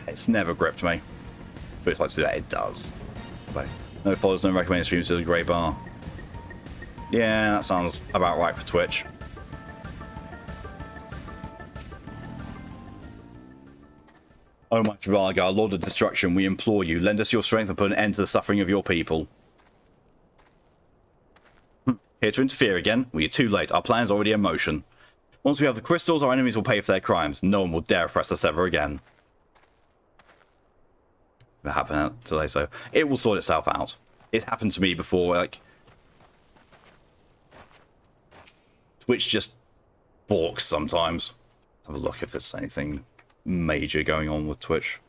it's never gripped me. But if I do that, it does. But no followers, no recommended streams to the grey bar. Yeah, that sounds about right for Twitch. O mighty Ralgar, Lord of Destruction, we implore you, lend us your strength and put an end to the suffering of your people. Here to interfere again? We are too late. Our plan's already in motion. Once we have the crystals, our enemies will pay for their crimes. No one will dare oppress us ever again. It happened today, so it will sort itself out. It's happened to me before, like Twitch just balks sometimes. Have a look if there's anything major going on with Twitch.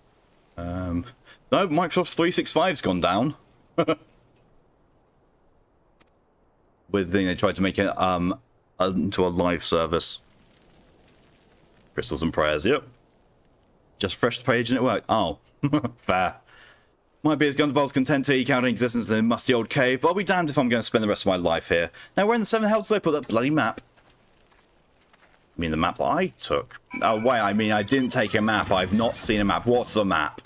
No, Microsoft's 365's gone down. With they tried to make it into a live service. Crystals and prayers, yep. Just refresh the page and it worked. Oh, fair. Might be as Gundarbal's content to eke out an existence in a musty old cave, but I'll be damned if I'm going to spend the rest of my life here. Now, where in the Seven Hells did I put that bloody map? I mean, the map that I took. Oh, wait, I mean, I didn't take a map. I've not seen a map. What's a map?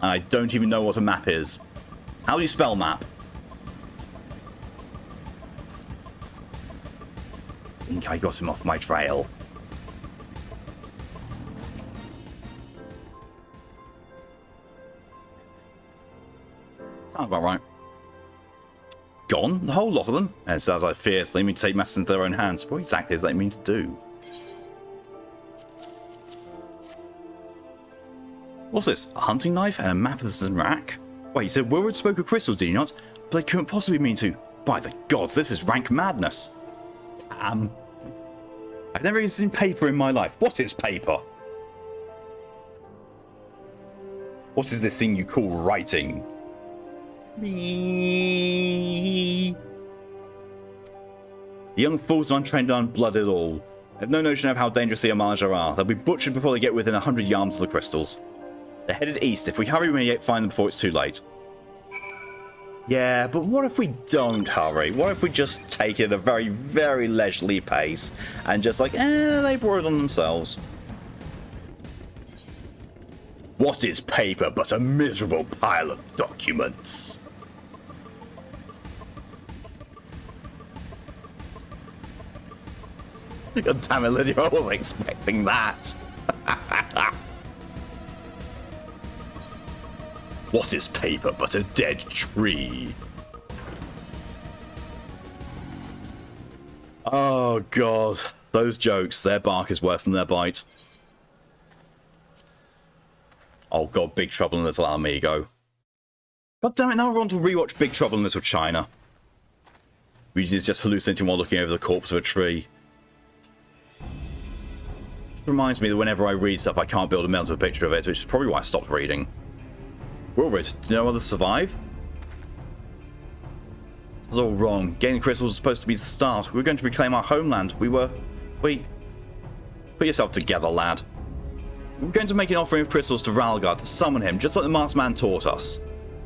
And I don't even know what a map is. How do you spell map? I think I got him off my trail. Sounds about right. Gone? The whole lot of them? And so as I feared, they mean to take matters into their own hands. What exactly does that mean to do? What's this? A hunting knife and a map of the rack? Wait, you said Wilred spoke of crystals, did you not? But they couldn't possibly mean to. By the gods, this is rank madness. I've never even seen paper in my life. What is paper? What is this thing you call writing? The young fools are untrained and unblooded all. They have no notion of how dangerous the Amaris are. They'll be butchered before they get within 100 yards of the crystals. They're headed east. If we hurry, we may find them before it's too late. Yeah, but what if we don't hurry? What if we just take it at a very, very leisurely pace and just like, they brought it on themselves? What is paper but a miserable pile of documents? God damn it, Lydia, I wasn't expecting that. What is paper but a dead tree? Oh god, those jokes, their bark is worse than their bite. Oh god, Big Trouble in Little Amigo. God damn it, now I want to rewatch Big Trouble in Little China. Regis is just hallucinating while looking over the corpse of a tree. It reminds me that whenever I read stuff I can't build a mental picture of it, which is probably why I stopped reading. Wilred, do no others survive? It was all wrong. Gaining crystals was supposed to be the start. We were going to reclaim our homeland. Wait. Put yourself together, lad. We were going to make an offering of crystals to Ralgar to summon him, just like the masked man taught us.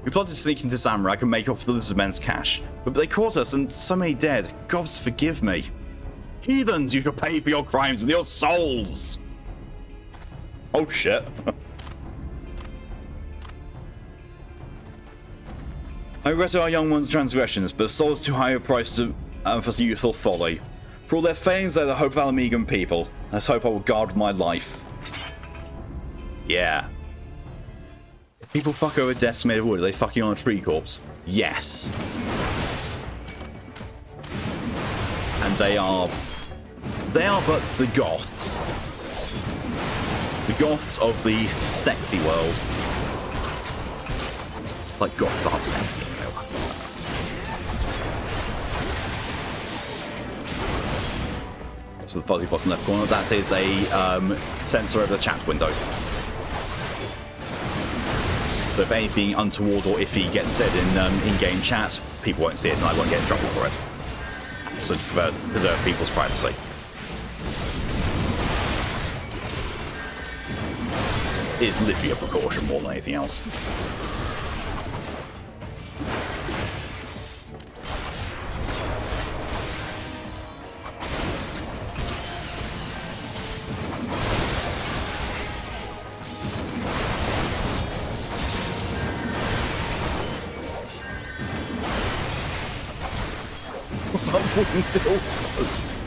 We plotted to sneak into Samrak and make off with the lizard men's cash. But they caught us, and so many dead. Gods forgive me. Heathens, you shall pay for your crimes with your souls! Oh shit. I regret our young ones' transgressions, but soul is too high a price for youthful folly. For all their failings, they're the hope of Alamigan people. Let's hope I will guard with my life. Yeah. If people fuck over desks made of wood, are they fucking on a tree corpse? Yes. they are but the goths. The goths of the sexy world. Like, goths aren't sexy, you know. So the fuzzy bottom left corner, that is a sensor of the chat window. So if anything untoward or iffy gets said in in-game chat, people won't see it and I won't get in trouble for it. So to preserve people's privacy. It is literally a precaution more than anything else. Dildos.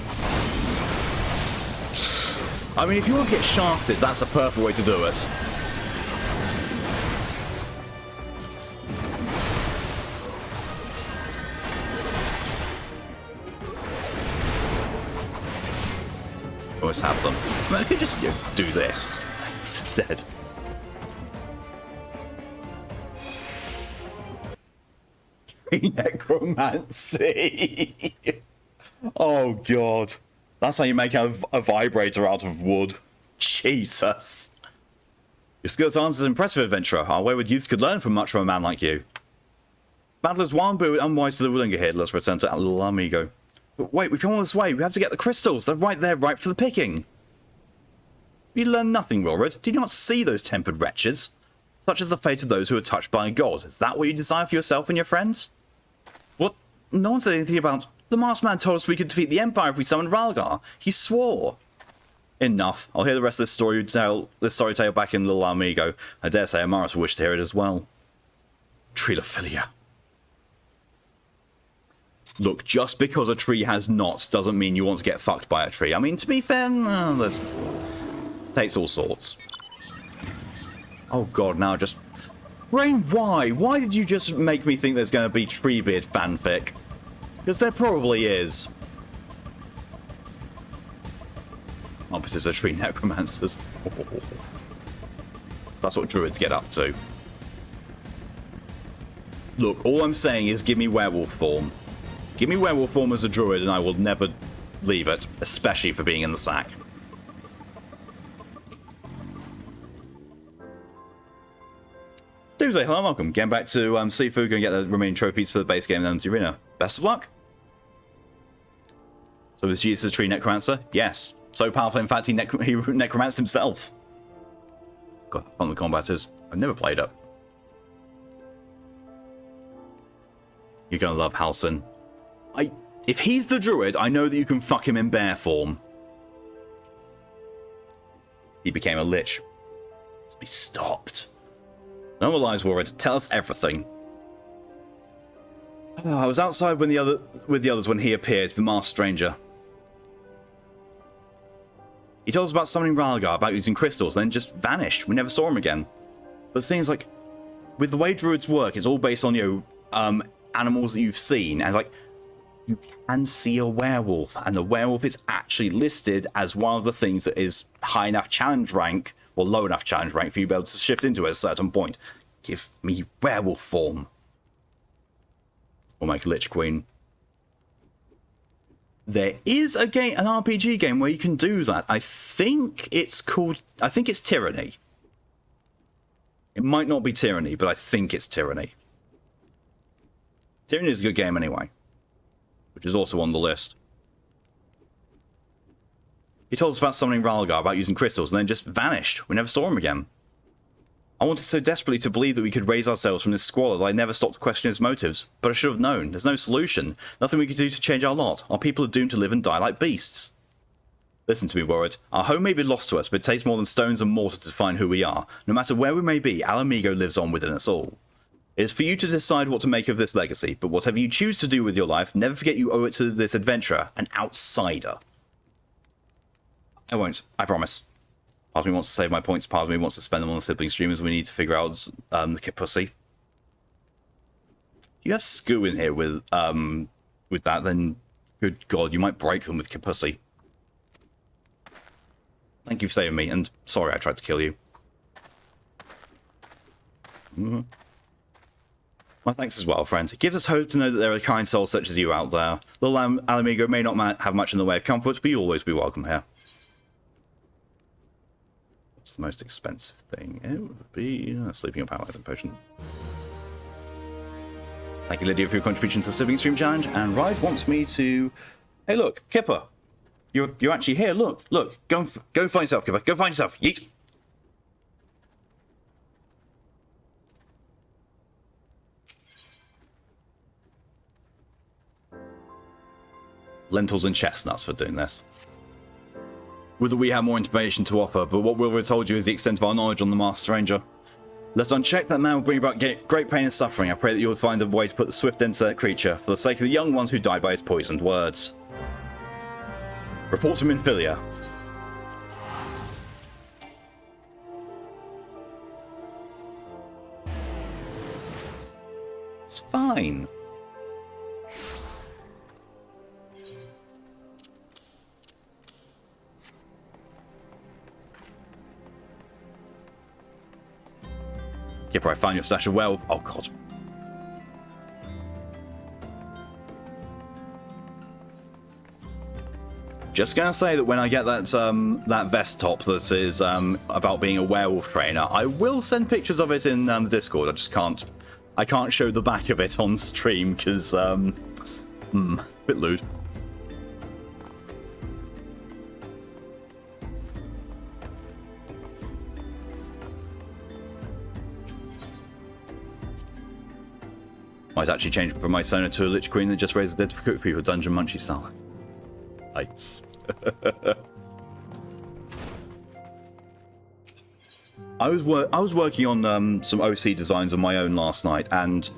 I mean, if you want to get shafted, that's the perfect way to do it. Always have them. I mean, I could just do this. It's dead. Necromancy. Oh god, that's how you make a vibrator out of wood. Jesus. Your skill at arms is an impressive adventurer. Our wayward youths could learn from much from a man like you. Battlers wild but unwise to the Willinger here. Let's return to little amigo. But wait, we've come all this way. We have to get the crystals. They're right there, ripe for the picking. You learn nothing, Wilred. Did you not see those tempered wretches? Such is the fate of those who are touched by a god. Is that what you desire for yourself and your friends? What? No one said anything about... The masked man told us we could defeat the Empire if we summoned Ralgar. He swore. Enough. I'll hear the rest of this story tale back in Little Amigo. I dare say Amaris will wish to hear it as well. Trilophilia. Look, just because a tree has knots doesn't mean you want to get fucked by a tree. I mean, to be fair, there's... takes all sorts. Oh god, now just... Brain, why? Why did you just make me think there's going to be Treebeard fanfic? Because there probably is. Opposites are tree necromancers. That's what druids get up to. Look, all I'm saying is give me werewolf form. Give me werewolf form as a druid and I will never leave it, especially for being in the sack. Doomsday, hello and welcome. Getting back to Sifu, gonna get the remaining trophies for the base game and then the arena. Best of luck. So was Jesus a tree necromancer? Yes. So powerful, in fact, he necromanced himself. God, how fun the combat is. I've never played it. You're gonna love Halsin. If he's the druid, I know that you can fuck him in bear form. He became a lich. Let's be stopped. No more lies, Warred. Tell us everything. Oh, I was outside with the others when he appeared, the masked stranger. He told us about summoning Ralgar, about using crystals, then just vanished. We never saw him again. But the thing is, like, with the way druids work, it's all based on, animals that you've seen. And, like, you can see a werewolf, and the werewolf is actually listed as one of the things that is high enough challenge rank, or low enough challenge rank for you to be able to shift into at a certain point. Give me werewolf form. Or make Lich Queen. There is a game, an RPG game where you can do that. I think it's Tyranny. It might not be Tyranny, but I think it's Tyranny. Tyranny is a good game anyway, which is also on the list. He told us about summoning Ralgar, about using crystals, and then just vanished. We never saw him again. I wanted so desperately to believe that we could raise ourselves from this squalor that I never stopped to question his motives. But I should have known. There's no solution. Nothing we could do to change our lot. Our people are doomed to live and die like beasts. Listen to me, Warred. Our home may be lost to us, but it takes more than stones and mortar to define who we are. No matter where we may be, Al Amigo lives on within us all. It is for you to decide what to make of this legacy, but whatever you choose to do with your life, never forget you owe it to this adventurer, an outsider. I won't. I promise. Part of me wants to save my points, part of me wants to spend them on the sibling streamers. We need to figure out the kit pussy. You have Scoo in here with that, then Good God, you might break them with pussy. Thank you for saving me, and sorry I tried to kill you. My thanks as well, friend. It gives us hope to know that there are kind souls such as you out there. Little Alamigo may not have much in the way of comfort, but you'll always be welcome here. What's the most expensive thing? It would be sleeping up paralyzing potion. Thank you, Lydia, for your contribution to the Sipping Stream Challenge. And Ride wants me to... Hey, look, Kipper. You're actually here. Look. Go find yourself, Kipper. Go find yourself. Yeet. Lentils and chestnuts for doing this. Whether we have more information to offer, but what Wilbur told you is the extent of our knowledge on the Master Stranger. Left unchecked, that man will bring about great pain and suffering. I pray that you will find a way to put the swift end to that creature, for the sake of the young ones who died by his poisoned words. Report to Minfilia. It's fine. Kipper, I found your stash of well. Oh God. Just gonna say that when I get that that vest top that is about being a werewolf trainer, I will send pictures of it in the Discord. I just can't. I can't show the back of it on stream because bit lewd. Might actually change from my Sona to a Lich Queen that just raised the dead for cook people, Dungeon Munchie style. Nice. I was working on some OC designs of my own last night, and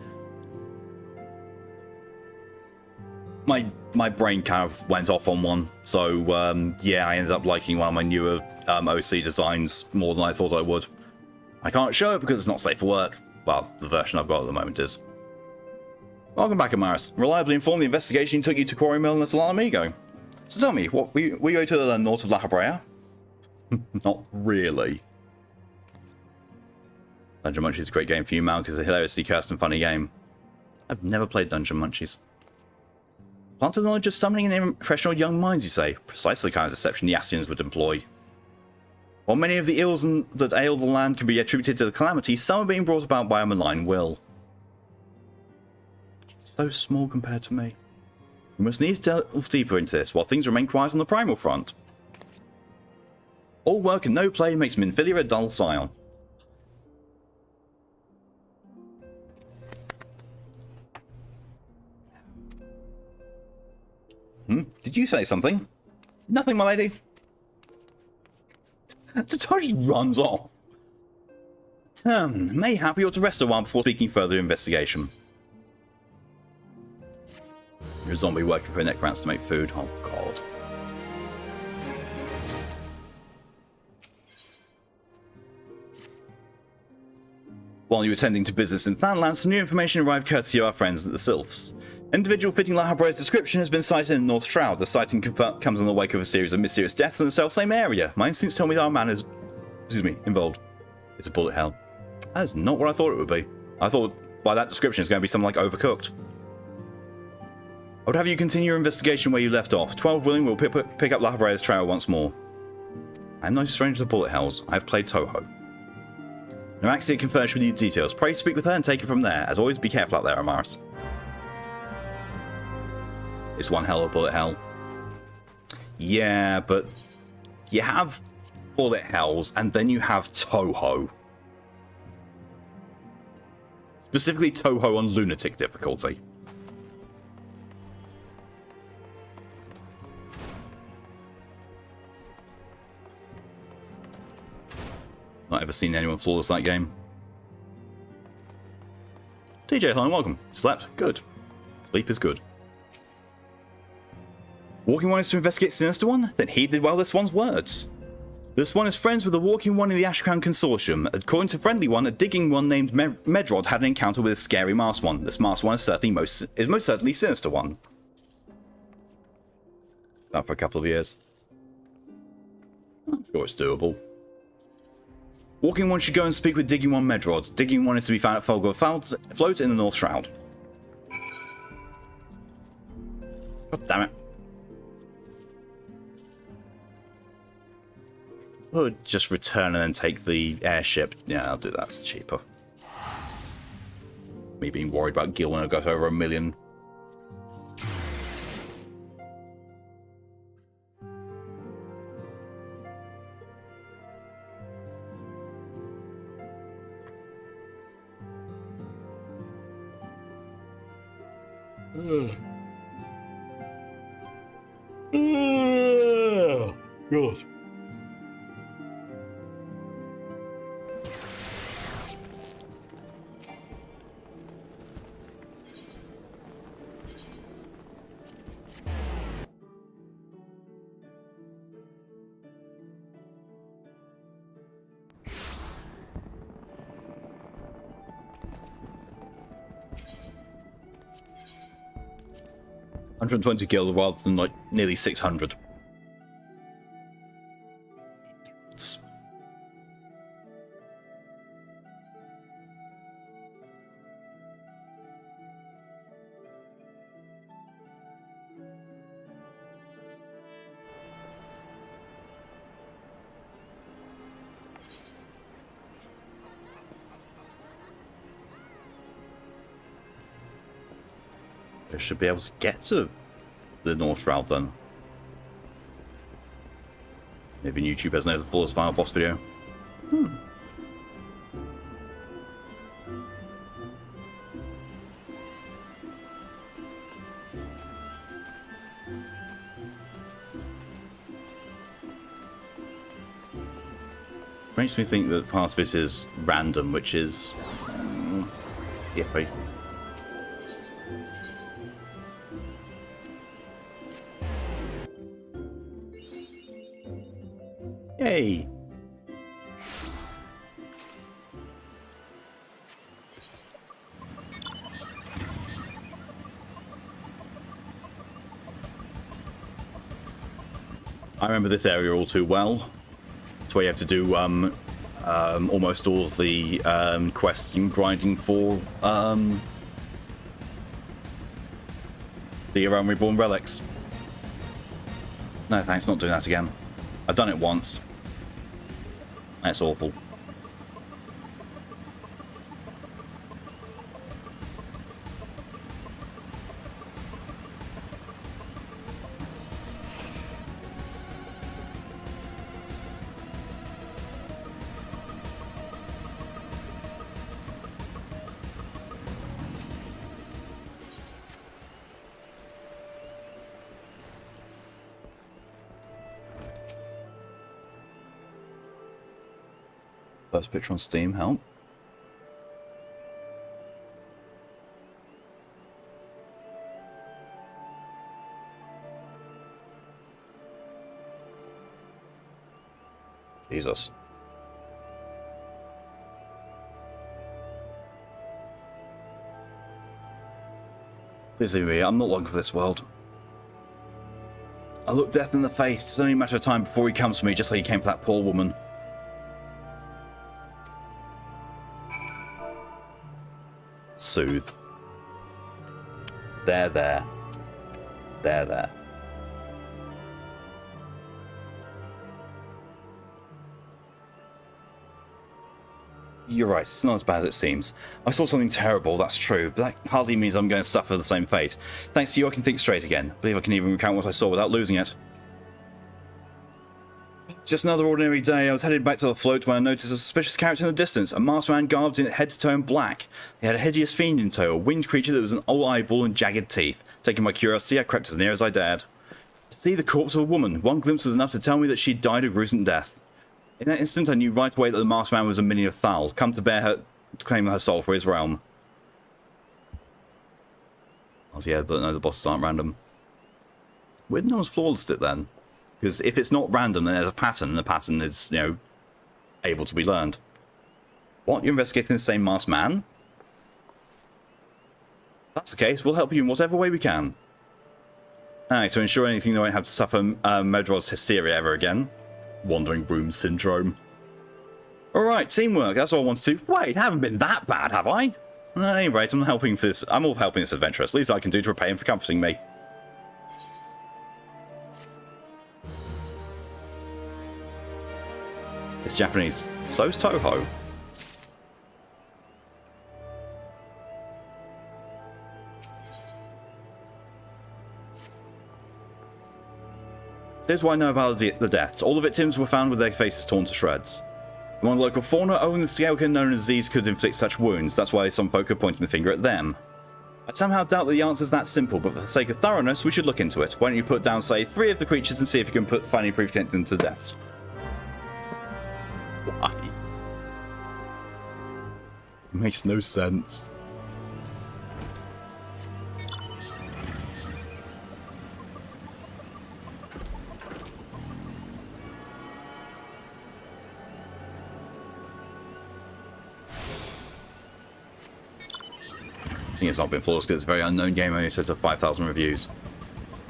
my brain kind of went off on one. So yeah, I ended up liking one of my newer OC designs more than I thought I would. I can't show it because it's not safe for work. Well, the version I've got at the moment is. Welcome back, Amaris. Reliably informed the investigation took you to Quarry Mill and Little Alamigo. So tell me, what we go to the north of La Habrea? Not really. Dungeon Munchies is a great game for you, Mal, because it's a hilariously cursed and funny game. I've never played Dungeon Munchies. Planted knowledge of summoning and impressionable young minds, you say? Precisely the kind of deception the Astians would employ. While many of the ills that ail the land can be attributed to the calamity, some are being brought about by a malign will. So small compared to me. We must needs delve deeper into this, while things remain quiet on the primal front. All work and no play makes Minfilia a dull scion. Did you say something? Nothing, my lady. Tatar just runs off. Mayhap you ought to rest a while before speaking further investigation. You're a zombie working for a necromancer to make food. Oh, God. While you were attending to business in Thanland, some new information arrived courtesy of our friends at the Sylphs. An individual fitting La Habrea's description has been sighted in the North Shroud. The sighting comes in the wake of a series of mysterious deaths in the self-same area. My instincts tell me that our man is, involved. It's a bullet hell. That is not what I thought it would be. I thought by that description it's going to be something like Overcooked. I would have you continue your investigation where you left off. 12 willing will pick up La Habrea's trail once more. I am no stranger to bullet hells. I have played Toho. Noraxia can furnish with you details. Pray speak with her and take it from there. As always, be careful out there, Amaris. It's one hell of bullet hell. Yeah, but you have bullet hells and then you have Toho. Specifically Toho on lunatic difficulty. Not ever seen anyone flawless that game. TJ, hello and welcome. Slept? Good. Sleep is good. Walking One is to investigate Sinister One? Then heed well this one's words. This one is friends with the Walking One in the Ash Crown Consortium. According to Friendly One, a digging one named Medrod had an encounter with a scary Masked One. This Masked One is most certainly Sinister One. That for a couple of years. I'm sure it's doable. Walking One should go and speak with Digging One Medrod. Digging One is to be found at Folgor Float in the North Shroud. God damn it. Would just return and then take the airship. Yeah, I'll do that. It's cheaper. Me being worried about Gil when I got over 1 million. God. 120 gil rather than like nearly 600. I should be able to get to the North Shroud then. Maybe YouTube has no fullest final boss video. Makes me think that part of it is random, which is iffy. Yay! I remember this area all too well. It's where you have to do almost all of the quests and grinding for the Errand Reborn relics. No thanks, not doing that again. I've done it once. That's awful. First picture on Steam, help. Jesus. Please leave me, I'm not long for this world. I look death in the face, it's only a matter of time before he comes for me, just like he came for that poor woman. Soothe. There, there. There, there. You're right, it's not as bad as it seems. I saw something terrible, that's true, but that hardly means I'm going to suffer the same fate. Thanks to you, I can think straight again. I believe I can even recount what I saw without losing it. Just another ordinary day, I was headed back to the float when I noticed a suspicious character in the distance, a masked man garbed in head to toe in black. He had a hideous fiend in tow, a winged creature that was an old eyeball and jagged teeth. Taking my curiosity, I crept as near as I dared. To see the corpse of a woman, one glimpse was enough to tell me that she died a gruesome death. In that instant, I knew right away that the masked man was a minion of Thal, come to bear her, to claim her soul for his realm. Oh, yeah, but no, the bosses aren't random. Weird no one's flawless it then. Because if it's not random, then there's a pattern, and the pattern is, you know, able to be learned. What? You're investigating the same masked man? If that's the case, we'll help you in whatever way we can. Alright, to ensure anything they won't have to suffer Medrod's hysteria ever again. Wandering Room Syndrome. Alright, teamwork, that's all I wanted to. Wait, I haven't been that bad, have I? At any rate, I'm all helping this adventure. It's the least I can do to repay him for comforting me. It's Japanese. So's Toho. Here's what I know about the deaths. All the victims were found with their faces torn to shreds. Among the local fauna, only the scalekin known as Z's could inflict such wounds. That's why some folk are pointing the finger at them. I somehow doubt that the answer's that simple, but for the sake of thoroughness, we should look into it. Why don't you put down, say, 3 of the creatures and see if you can find any proof connecting them to the deaths? Why? It makes no sense. I think it's not been flawless because it's a very unknown game, only set to 5,000 reviews.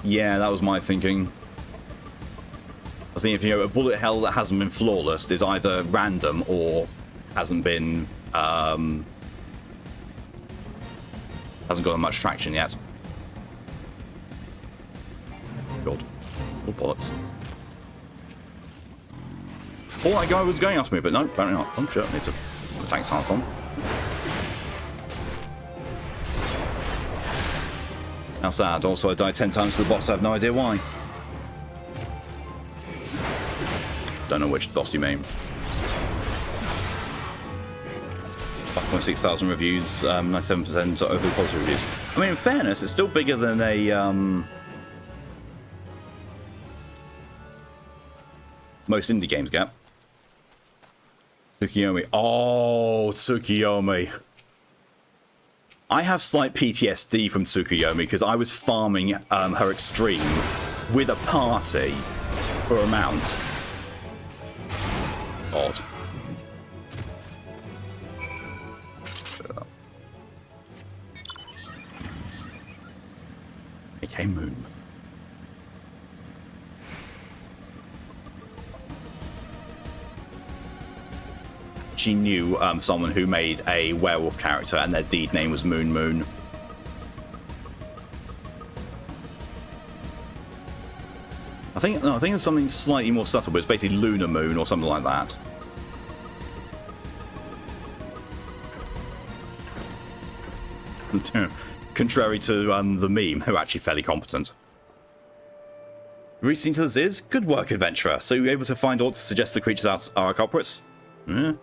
Yeah, that was my thinking. I was thinking, a bullet hell that hasn't been flawless is either random or hasn't been, hasn't got much traction yet. God. Oh, bollocks. Oh, that guy was going after me, but no, apparently not. Oh, shit, I need to put the tank stance on. How sad. Also, I died 10 times to the boss. I have no idea why. Don't know which boss you mean. 5,600 reviews, 97% over positive reviews. I mean, in fairness, it's still bigger than a most indie games get. Tsukiyomi. Oh, Tsukiyomi. I have slight PTSD from Tsukuyomi because I was farming her extreme with a party for a mount. Odd. AK Moon. She knew someone who made a werewolf character and their deed name was Moon Moon. I think it was something slightly more subtle, but it's basically Lunar Moon or something like that. Contrary to the meme, who are actually fairly competent. Reaching to the Ziz? Good work, adventurer. So you were able to find aught to suggest the creatures are our culprits? Yeah.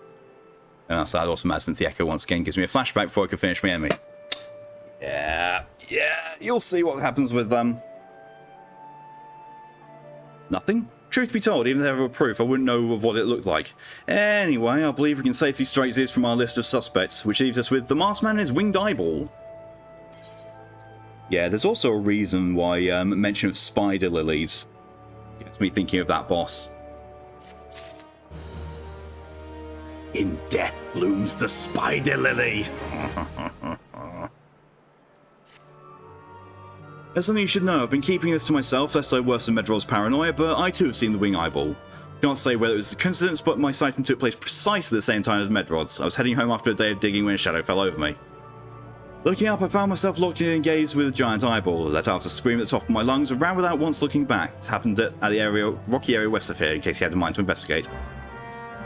And that's that awesome, since the echo once again gives me a flashback before I can finish my enemy. Yeah, you'll see what happens with them. Nothing? Truth be told, even if there were proof, I wouldn't know of what it looked like. Anyway, I believe we can safely strike this from our list of suspects, which leaves us with the masked man and his winged eyeball. Yeah, there's also a reason why mention of spider lilies gets me thinking of that boss. In death blooms the spider lily. There's something you should know. I've been keeping this to myself lest I worsen Medrod's paranoia, but I too have seen the wing eyeball. Can't say whether it was a coincidence, but my sighting took place precisely at the same time as Medrod's. I was heading home after a day of digging when a shadow fell over me. Looking up, I found myself locked in and gazed with a giant eyeball. I let out a scream at the top of my lungs and ran without once looking back. It happened at the rocky area west of here, in case he had a mind to investigate.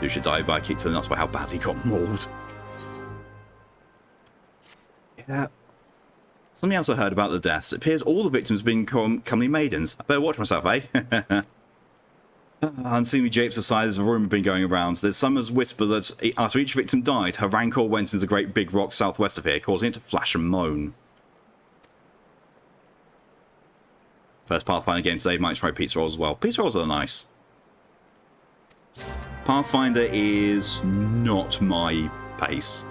You should die by a kick to the nuts by how badly he got mauled. Yeah. Something else I heard about the deaths. It appears all the victims have been comely maidens. I better watch myself, eh? Unseemly japes aside, there's a rumour been going around. There's some as whisper that after each victim died, her rancor went into the great big rock southwest of here, causing it to flash and moan. First Pathfinder game today, might try pizza rolls as well. Pizza rolls are nice. Pathfinder is not my pace.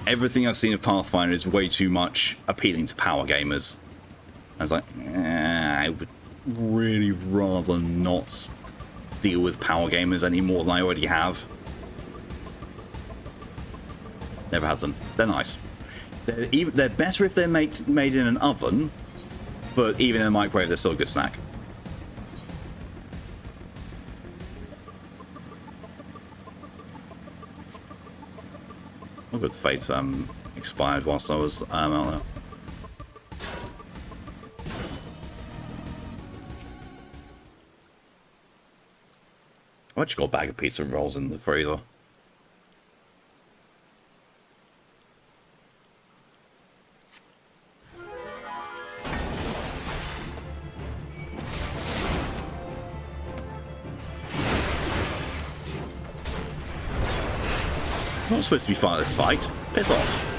Everything I've seen of Pathfinder is way too much appealing to power gamers. I was like, I would really rather not deal with power gamers any more than I already have. Never had them. They're nice. They're better if they're made in an oven, but even in a microwave, they're still a good snack. Oh, good fate expired whilst I was out there. I've actually got a bag of pizza rolls in the freezer. I'm not supposed to be fighting this fight. Piss off.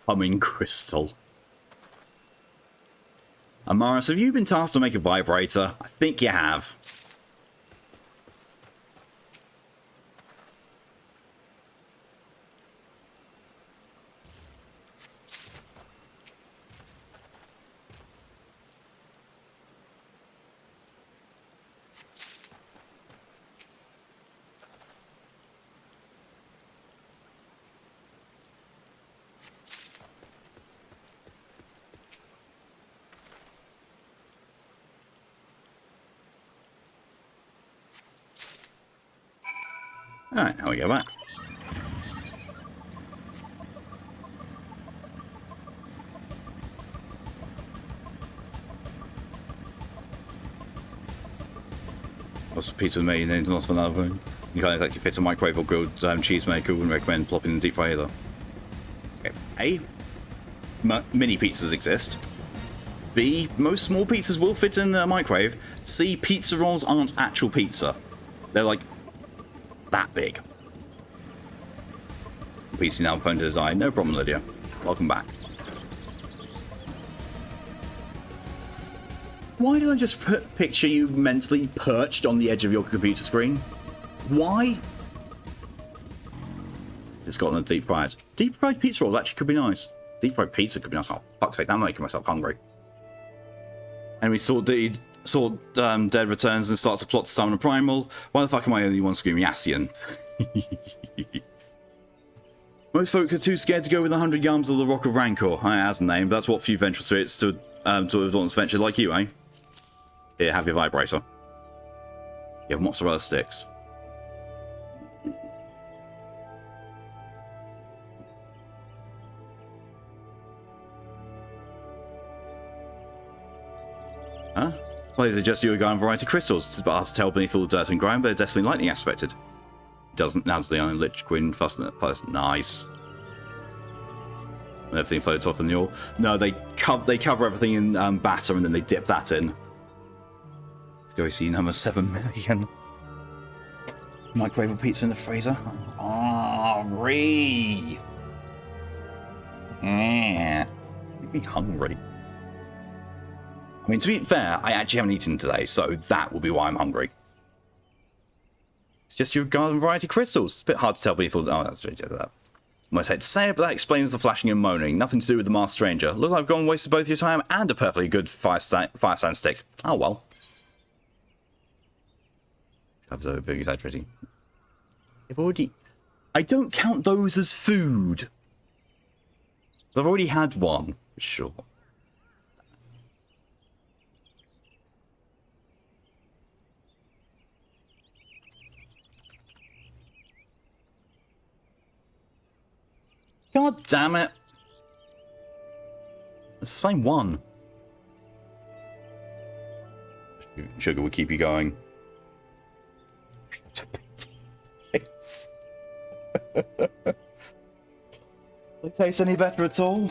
Humming crystal. Amaris, have you been tasked to make a vibrator? I think you have. Alright, now we go back. What's the pizza made in lost for another one? You can't actually fit a microwave or grilled cheese maker. Wouldn't recommend plopping in the deep fryer either. Okay. A, mini pizzas exist. B, most small pizzas will fit in a microwave. C, pizza rolls aren't actual pizza. They're like that big. PC now phone to die. No problem, Lydia. Welcome back. Why did I just picture you mentally perched on the edge of your computer screen? Why? It's got on a deep fried. Deep fried pizza rolls actually could be nice. Deep fried pizza could be nice. Oh, fuck's sake, I'm making myself hungry. And we saw Dead returns and starts to plot to summon a primal. Why the fuck am I the only one screaming Asian? Most folk are too scared to go with 100 yards of the Rock of Rancor. It has a name, but that's what few vengeful spirits to Dawn's venture like you, eh? Here, have your vibrator. You have mozzarella sticks. Huh? Well, these are just your garden variety crystals. It's hard to tell beneath all the dirt and grime, but they're definitely lightning aspected. Doesn't now the only lich queen fuss. Nice. And everything floats off in the oil. No, they cover everything in batter and then they dip that in. Let's go see number 7 million. Microwave pizza in the freezer. Oh, Ree. Yeah. Make me hungry. I mean, to be fair, I actually haven't eaten today, so that will be why I'm hungry. It's just your garden variety crystals. It's a bit hard to tell people. Oh, that's that. I hate to say it, but that explains the flashing and moaning. Nothing to do with the masked stranger. Look like I've gone and wasted both your time and a perfectly good fire stand stick. Oh well. That was a bit exaggerating. I don't count those as food. I've already had one, for sure. God damn it. It's the same one. Sugar will keep you going. They taste any better at all?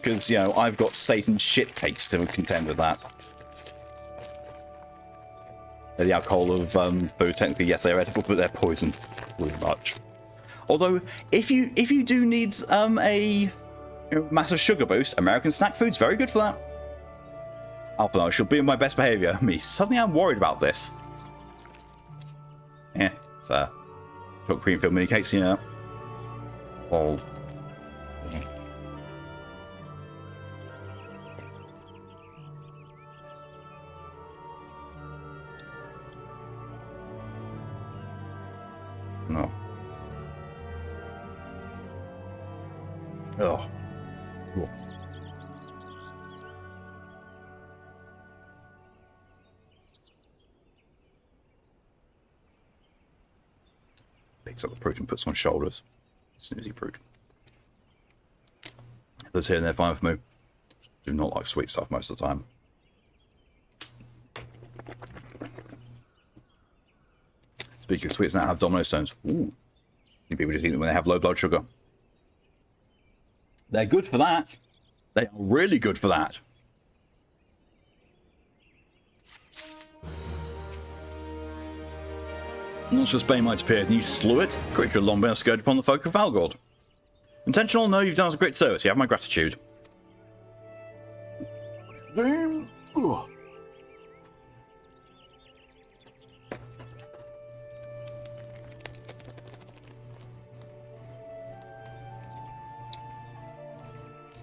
Because, you know, I've got Satan's shit cakes to contend with that. The alcohol of food, technically, yes, they're edible, but they're poison. Pretty much. Although, if you do need a massive sugar boost, American snack food's very good for that. Alpha, I should be in my best behaviour. Me, suddenly I'm worried about this. Yeah, fair. Chocolate cream filled mini cakes, you know. Oh. Yeah. No. Oh. Cool. Picks up the fruit and puts on shoulders. Snoozy fruit. That's here and there fine for me. Do not like sweet stuff most of the time. Speaking of sweets, now have domino stones. Ooh. People just eat them when they have low blood sugar. They're good for that. They are really good for that. Once the Bane might appeared and you slew it, creature long been a scourge upon the folk of Valgord. Intentional? No, you've done us a great service. You have my gratitude. I'm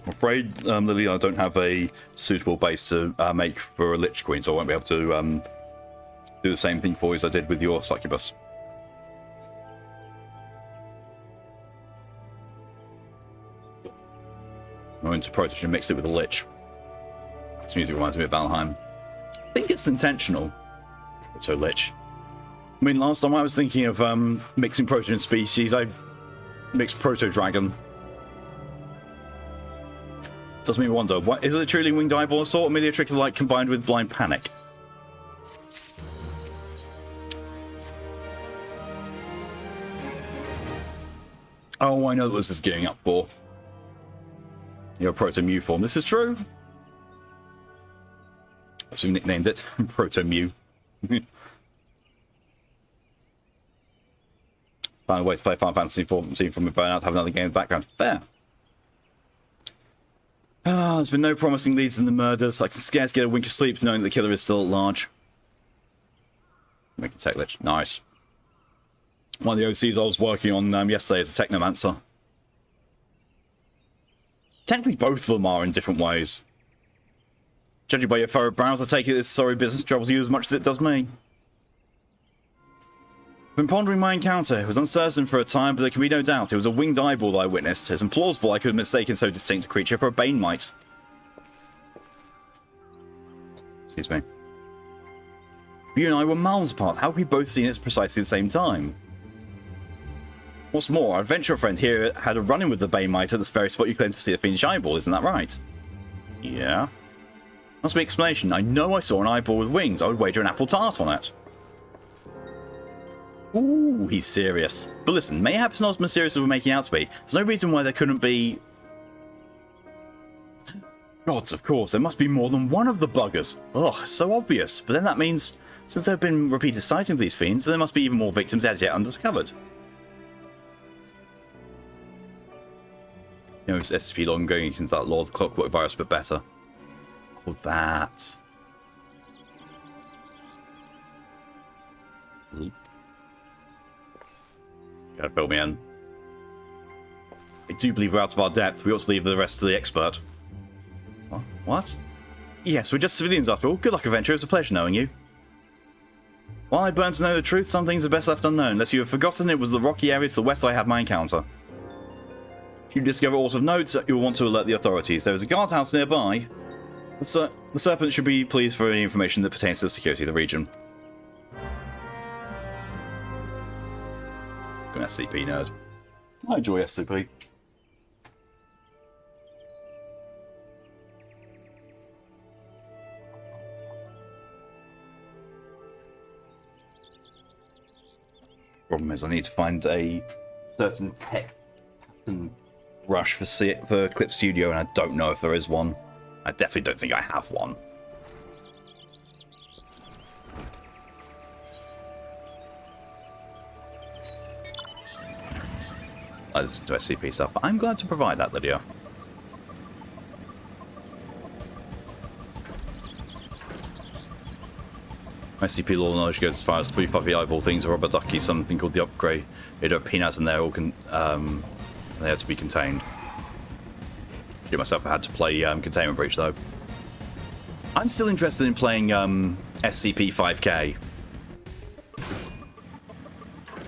afraid, Lily, I don't have a suitable base to make for a Lich Queen, so I won't be able to do the same thing for you as I did with your succubus. I went to Protoss and mixed it with a Lich. This music reminds me of Valheim. I think it's intentional. Proto-Lich. I mean, last time I was thinking of mixing Proto species, I mixed Proto-Dragon. Does me wonder, what, is it a truly winged eyeball assault or merely a trick of light combined with blind panic? Oh, I know what this is gearing up for. Your Proto-Mew form. This is true. So nicknamed it Proto-Mew. Found a way to play Final Fantasy XIV from a burnout, have another game in the background. Fair. There's been no promising leads in the murders. I can scarce get a wink of sleep knowing the killer is still at large. Make a tech lich. Nice. One of the OCs I was working on yesterday is a Technomancer. Technically, both of them are in different ways. Judging by your furrowed brows, I take it this sorry business troubles you as much as it does me. When pondering my encounter, it was uncertain for a time, but there can be no doubt it was a winged eyeball that I witnessed. It's implausible I could have mistaken so distinct a creature for a Bane Mite. Excuse me. You and I were miles apart. How have we both seen it at precisely the same time? What's more, our adventurer friend here had a run-in with the Bane Mite at this very spot you claim to see the fiendish eyeball, isn't that right? Yeah. Must be explanation. I know I saw an eyeball with wings. I would wager an apple tart on it. Ooh, he's serious. But listen, mayhaps not as mysterious as we're making out to be. There's no reason why there couldn't be... Gods, of course, there must be more than one of the buggers. Ugh, so obvious. But then that means, since there have been repeated sightings of these fiends, there must be even more victims as yet undiscovered. You know, it's SCP long going into that Lord Clockwork virus, but better. Called that. Gotta fill me in. I do believe we're out of our depth. We ought to leave the rest to the expert. What? Yes, we're just civilians after all. Good luck, adventurer. It's a pleasure knowing you. While I burn to know the truth, some things are best left unknown. Unless you have forgotten, it was the rocky area to the west I had my encounter. If you discover aught of note, you'll want to alert the authorities. There is a guardhouse nearby. The Serpent should be pleased for any information that pertains to the security of the region. An SCP nerd. I enjoy SCP. Problem is, I need to find a certain tech pattern brush for Clip Studio, and I don't know if there is one. I definitely don't think I have one. I listen to SCP stuff. I'm glad to provide that, Lydia. SCP lore knowledge goes as far as 3 fluffy eyeball things, a rubber ducky, something called the upgrade. It have peanuts in there, all they had to be contained. I myself had to play Containment Breach though. I'm still interested in playing SCP-5K,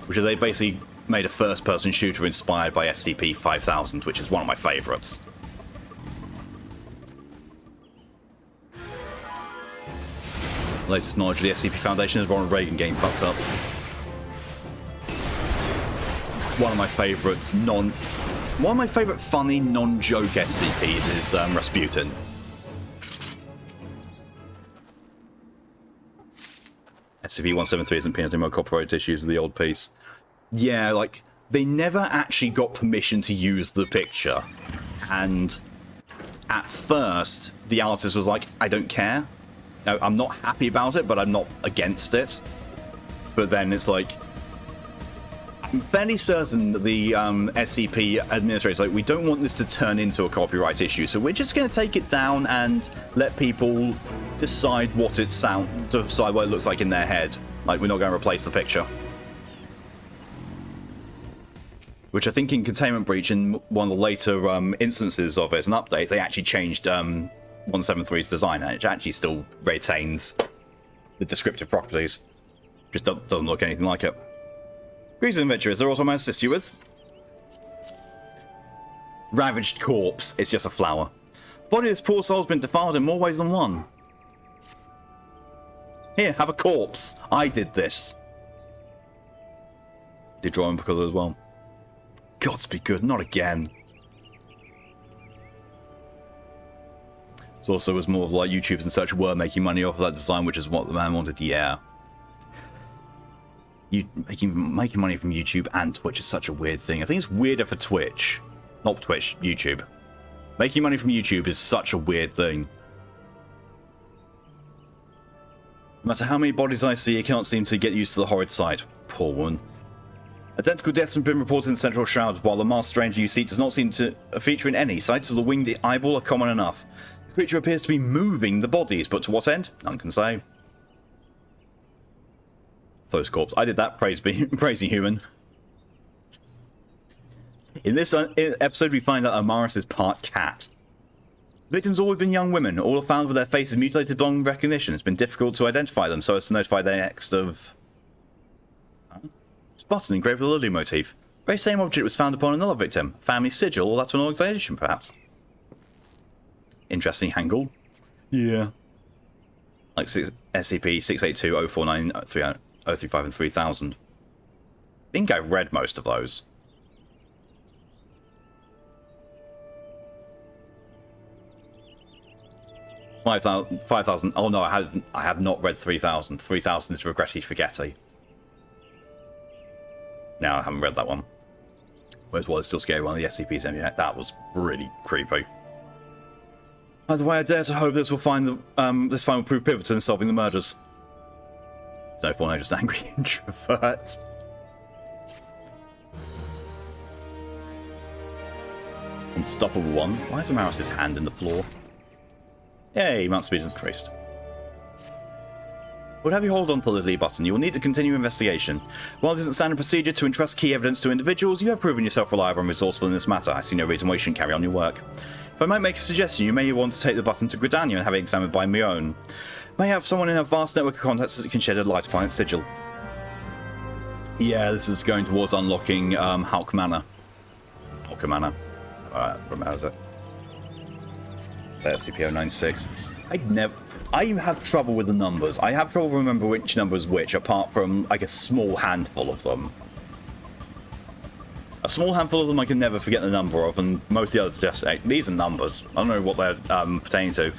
which is they basically made a first-person shooter inspired by SCP-5000, which is one of my favourites. Latest knowledge of the SCP Foundation is Ronald Reagan getting fucked up. One of my favourite funny non-joke SCPs is Rasputin. SCP-173 isn't peanut in my copyright issues with the old piece. Yeah, like, they never actually got permission to use the picture. And at first, the artist was like, I don't care. No, I'm not happy about it, but I'm not against it. But then it's like, I'm fairly certain that the SCP administrator is like, we don't want this to turn into a copyright issue, so we're just going to take it down and let people decide what it looks like in their head. Like, we're not going to replace the picture. Which I think in Containment Breach, in one of the later instances of it and updates, they actually changed 173's design, and it actually still retains the descriptive properties. Just doesn't look anything like it. Greetings, adventure. Is there also I may assist you with? Ravaged corpse. It's just a flower. Body of this poor soul's been defiled in more ways than one. Here, have a corpse. I did this. Did draw him because as well. Gods be good, not again. It also was more of like YouTubers and such were making money off of that design, which is what the man wanted. Yeah. Making money from YouTube and Twitch is such a weird thing. I think it's weirder for Twitch. Not Twitch, YouTube. Making money from YouTube is such a weird thing. No matter how many bodies I see, I cannot seem to get used to the horrid sight. Poor woman. Identical deaths have been reported in Central Shroud, while the masked stranger you see does not seem to feature in any. Sights of the winged eyeball are common enough. The creature appears to be moving the bodies, but to what end? None can say. Close corpse. I did that. Praising human. In this episode, we find that Amaris is part cat. Victims have always been young women. All are found with their faces mutilated beyond recognition. It's been difficult to identify them, so as to notify their next of... It's button engraved with a lily motif. The very same object was found upon another victim. Family sigil, or that's an organisation, perhaps. Interesting angle. Yeah. Like SCP-682, 049, 035, and 3000. I think I've read most of those. Five thousand. Oh no, I have not read 3000. 3000 is Regretti Spaghetti. No, I haven't read that one. Whereas what is still scary, one of the SCPs, that was really creepy. By the way, I dare to hope this will find this find will prove pivotal in solving the murders. So far, no, just angry introvert. Unstoppable one. Why is Amaris' hand in the floor? Yay, mount speed increased. Would have you hold on to the Lily button. You will need to continue investigation. While it isn't standard procedure to entrust key evidence to individuals, you have proven yourself reliable and resourceful in this matter. I see no reason why you shouldn't carry on your work. If I might make a suggestion, you may want to take the button to Gridania and have it examined by Mione. May have someone in a vast network of contacts that can shed a light upon its sigil. Yeah, this is going towards unlocking Hulk Manor. Hulk Manor. How is it? SCP-096. I have trouble with the numbers. I have trouble remembering which number is which, apart from like a small handful of them. A small handful of them I can never forget the number of, and most of the others just, hey, these are numbers. I don't know what they're pertaining to.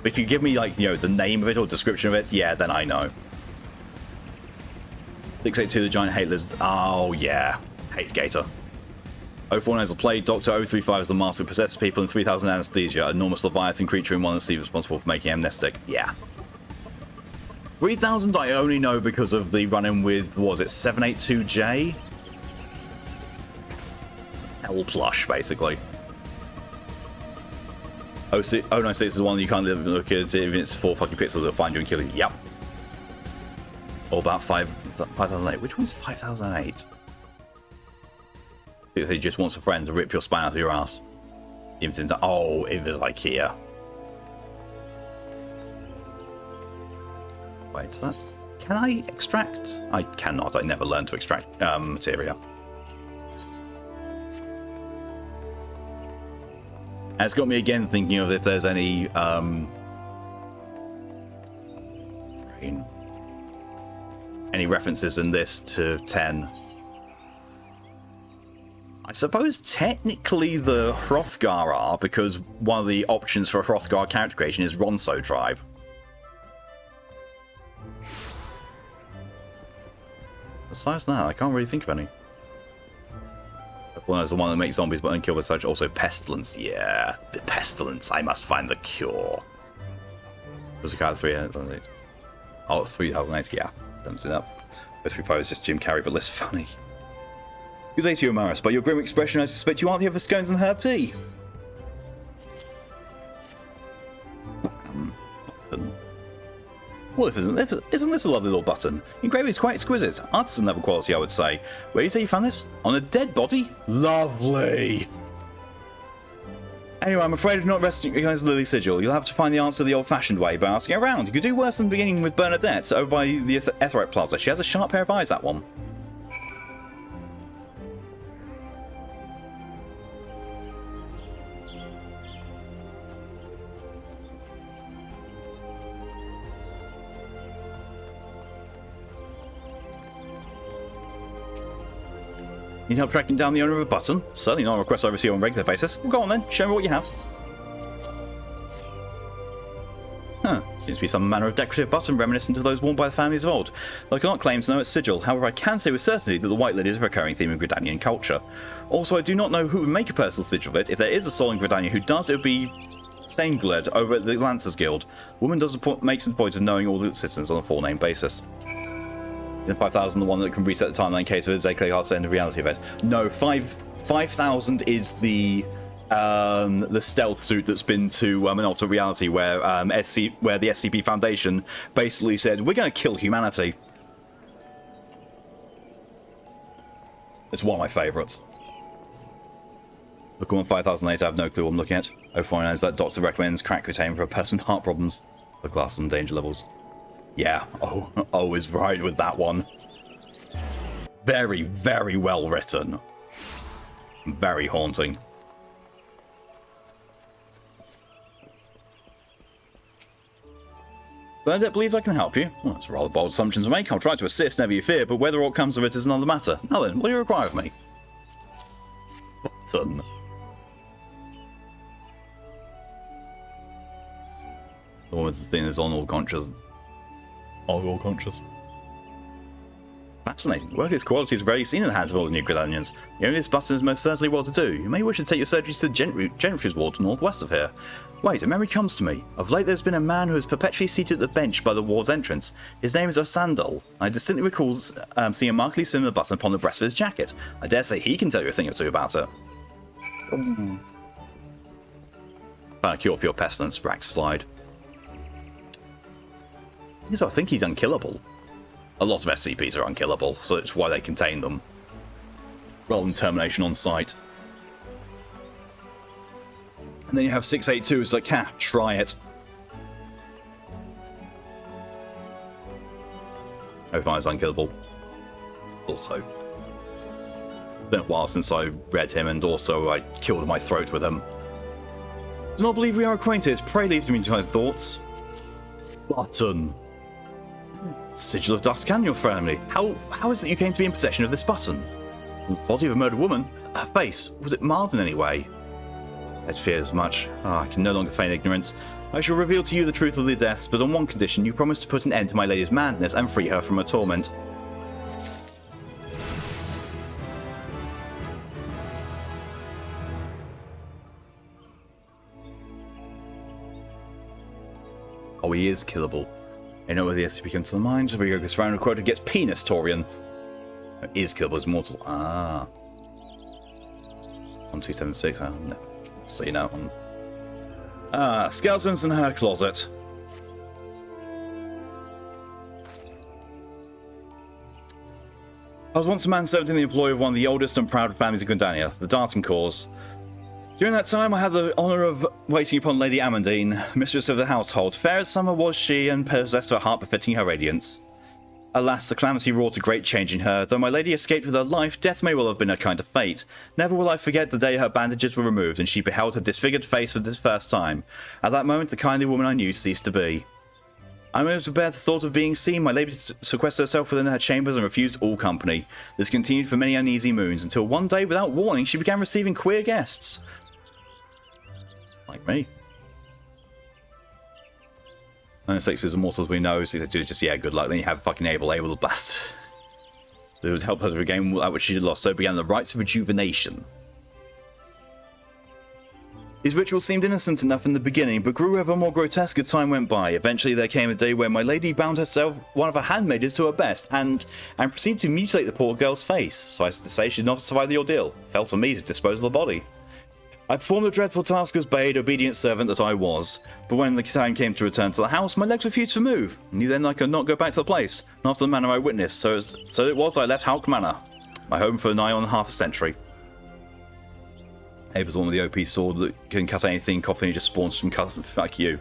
But if you give me, like, the name of it or description of it, yeah, then I know. 682, the giant hate lizard. Oh, yeah. Hate Gator. 049 is the play. Doctor 035 is the master who possesses people in 3000 anesthesia. Enormous leviathan creature in one of the sea responsible for making amnestic. Yeah. 3000 I only know because of the run-in with, what was it, 782J? Hell plush, basically. 096 is the one that you can't look at, even if it's 4 fucking pixels, it'll find you and kill you. Yep. Or about 5008. Which one's 5008? He just wants a friend to rip your spine out of your ass. Oh, it was like here. Wait, that... Can I extract? I cannot. I never learned to extract materia. And it's got me again thinking of if there's any... any references in this to 10. I suppose technically the Hrothgar are, because one of the options for Hrothgar character creation is Ronso tribe. Besides that, I can't really think of any. One is the one that makes zombies but unkill with such. Also Pestilence. Yeah, the Pestilence. I must find the cure. Was a card 3008. Oh, it's 3008. Yeah, don't see that. 035 is just Jim Carrey, but less funny. Good day to you, Amaris. By your grim expression, I suspect you aren't here for scones and herb tea. Button. Well, isn't this a lovely little button? Engraving is quite exquisite. Artisan level quality, I would say. Where do you say you found this? On a dead body? Lovely. Anyway, I'm afraid of not resting against Lily Sigil. You'll have to find the answer the old-fashioned way by asking around. You could do worse than beginning with Bernadette over by the Etherite Plaza. She has a sharp pair of eyes, that one. Need help tracking down the owner of a button? Certainly not a request I receive on a regular basis. Well, go on then, show me what you have. Huh, seems to be some manner of decorative button reminiscent of those worn by the families of old. Though I cannot claim to know its sigil, however I can say with certainty that the white lid is a recurring theme in Gridanian culture. Also, I do not know who would make a personal sigil of it. If there is a soul in Gridania who does, it would be Staingled over at the Lancers Guild. Woman makes the point of knowing all the citizens on a full-name basis. In 5000, the one that can reset the timeline in case of a Zekle Heart's end of reality event. No, 5000 is the stealth suit that's been to an alternate reality where where the SCP Foundation basically said, we're going to kill humanity. It's one of my favourites. Look on 5008, I have no clue what I'm looking at. 049 is that doctor recommends crack cocaine for a person with heart problems. The class and danger levels. Yeah, oh is right with that one. Very, very well written. Very haunting. Bernadette believes I can help you. Well, that's a rather bold assumption to make. I'll try to assist, never you fear, but whether aught comes of it is another matter. Now then, what do you require of me? Button. The one with the thing that's on all conscious. All conscious. Fascinating. Work its quality is rarely seen in the hands of all the new Gridanians. The only this button is most certainly well to do. You may wish to take your surgeries to the Gentry's Ward to northwest of here. Wait, a memory comes to me. Of late there's been a man who is perpetually seated at the bench by the ward's entrance. His name is Osandal. I distinctly recall seeing a markedly similar button upon the breast of his jacket. I dare say he can tell you a thing or two about it. Found a cure for your pestilence, Rack Slide. Yes, I think he's unkillable. A lot of SCPs are unkillable, so it's why they contain them. Rather than termination on site. And then you have 682, it's like, try it. Overfire is unkillable. Also. It's been a while since I read him, and also I killed my throat with him. Do not believe we are acquainted. Pray leave to me my thoughts. Button. Sigil of Duskan, your family. How is it you came to be in possession of this button? The body of a murdered woman? Her face. Was it marred in any way? I'd fear as much. I can no longer feign ignorance. I shall reveal to you the truth of the deaths, but on one condition: you promise to put an end to my lady's madness and free her from her torment. Oh, he is killable. You know where the SCP comes to the mind. So we go this round quoted gets penis Torian. Is killable as mortal. Ah. 1276. I'll never see that one. Ah, skeletons in her closet. I was once a manservant in the employ of one of the oldest and proud families of Gundania, the Darton Cause. During that time, I had the honour of waiting upon Lady Amandine, mistress of the household. Fair as summer was she, and possessed of a heart befitting her radiance. Alas, the calamity wrought a great change in her. Though my lady escaped with her life, death may well have been a kind of fate. Never will I forget the day her bandages were removed, and she beheld her disfigured face for the first time. At that moment, the kindly woman I knew ceased to be. I am able to bear the thought of being seen. My lady sequestered herself within her chambers and refused all company. This continued for many uneasy moons, until one day, without warning, she began receiving queer guests. Like me. 96 is immortal as we know, so just, yeah, good luck. Then you have fucking Abel the Blast. It would help her to regain that which she had lost, so began the rites of rejuvenation. These rituals seemed innocent enough in the beginning, but grew ever more grotesque as time went by. Eventually there came a day when my lady bound herself, one of her handmaidens, to her best, and proceeded to mutilate the poor girl's face. Suffice to say, she did not survive the ordeal. Fell to me to dispose of the body. I performed a dreadful task as bade, obedient servant that I was. But when the time came to return to the house, my legs refused to move. Knew then I could not go back to the place, not after the manner I witnessed. So it was I left Halk Manor, my home for nigh on half a century. Abel's one with the OP sword that can cut anything, coughing just spawns from cuts. Fuck you.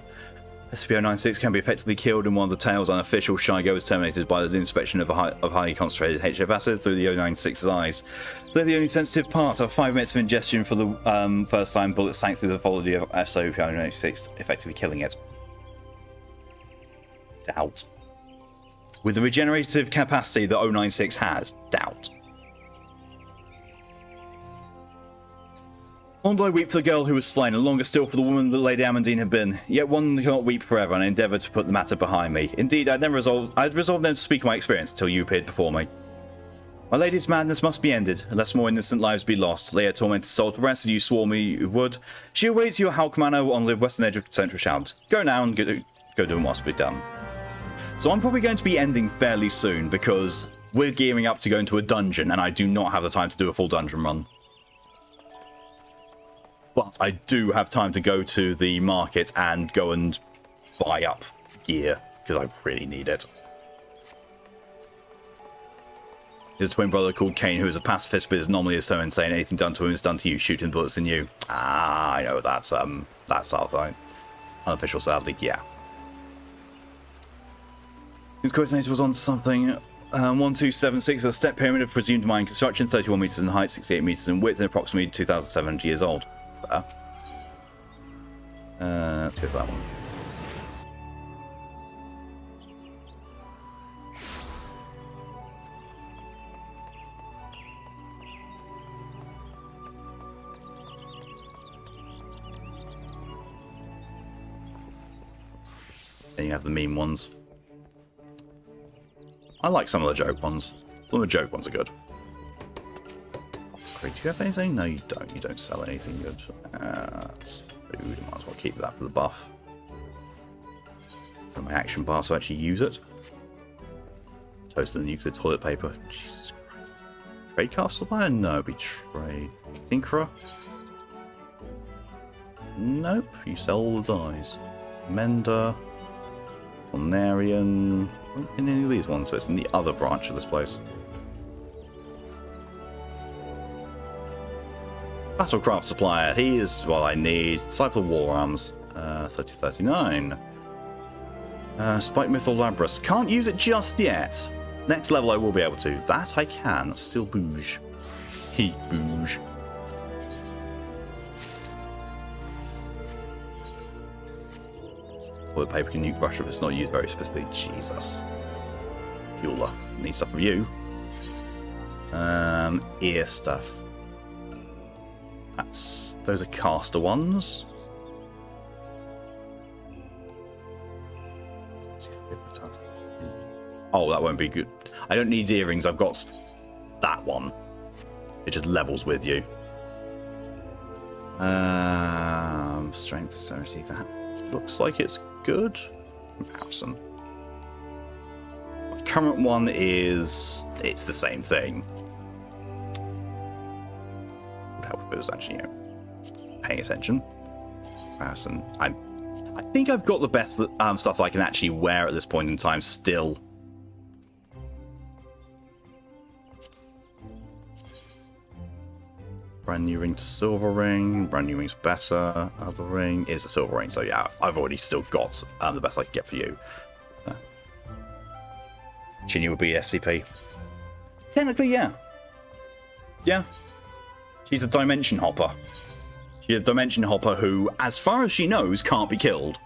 SCP-096 can be effectively killed in one of the tail's unofficial Shigo is terminated by the inspection of highly concentrated HF acid through the 096's eyes. They're the only sensitive part. Of 5 minutes of ingestion for the first time, bullets sank through the body of SCP-096, effectively killing it. Doubt. With the regenerative capacity that 096 has, doubt. Long did I weep for the girl who was slain, and longer still for the woman that Lady Amandine had been. Yet one cannot weep forever, and I endeavoured to put the matter behind me. Indeed, I had resolved never to speak of my experience until you appeared before me. My lady's madness must be ended, unless more innocent lives be lost. Lay her tormented soul to rest as you swore me you would. She awaits you at Halk Manor on the western edge of Central Shout. Go now and go do what must be done. So I'm probably going to be ending fairly soon, because we're gearing up to go into a dungeon, and I do not have the time to do a full dungeon run. But I do have time to go to the market and go and buy up gear, because I really need it. His twin brother called Kane, who is a pacifist but is normally so insane, anything done to him is done to you, shooting bullets in you. Ah, I know that's our thing. Unofficial, sadly, yeah. His coordinator was on something. 1276, a step pyramid of presumed mine construction, 31 meters in height, 68 meters in width, and approximately 2,700 years old. Let's go to that one. Then you have the meme ones. I like some of the joke ones. Some of the joke ones are good. Do you have anything? No, you don't. You don't sell anything good. It's food. Might as well keep that for the buff. Put my action bar so I actually use it. Toast the nuclear toilet paper. Jesus Christ. Trade craft supplier? No, it'd be trade. Tinkerer? Nope. You sell all the dyes. Mender. Cornarian. In any of these ones, so it's in the other branch of this place. Battlecraft supplier, he is what I need. Disciple of War Arms, 3039. Spike Mythal Labrys, can't use it just yet. Next level I will be able to. That I can. Still bouge. He bouge. Toilet paper can nuke Russia if it's not used very specifically. Jesus. Fueler. Need stuff from you. Ear stuff. Those are caster ones. Oh, that won't be good. I don't need earrings. I've got that one. It just levels with you. Strength, dexterity. That looks like it's good. Comparison. Current one is... it's the same thing. Would help if it was actually, paying attention. Comparison. I think I've got the best stuff I can actually wear at this point in time still. Brand new ring to silver ring. Brand new ring's better. Other ring is a silver ring. So yeah, I've already still got the best I can get for you. Chinya would be SCP. Technically, yeah. Yeah. She's a dimension hopper. She's a dimension hopper who, as far as she knows, can't be killed.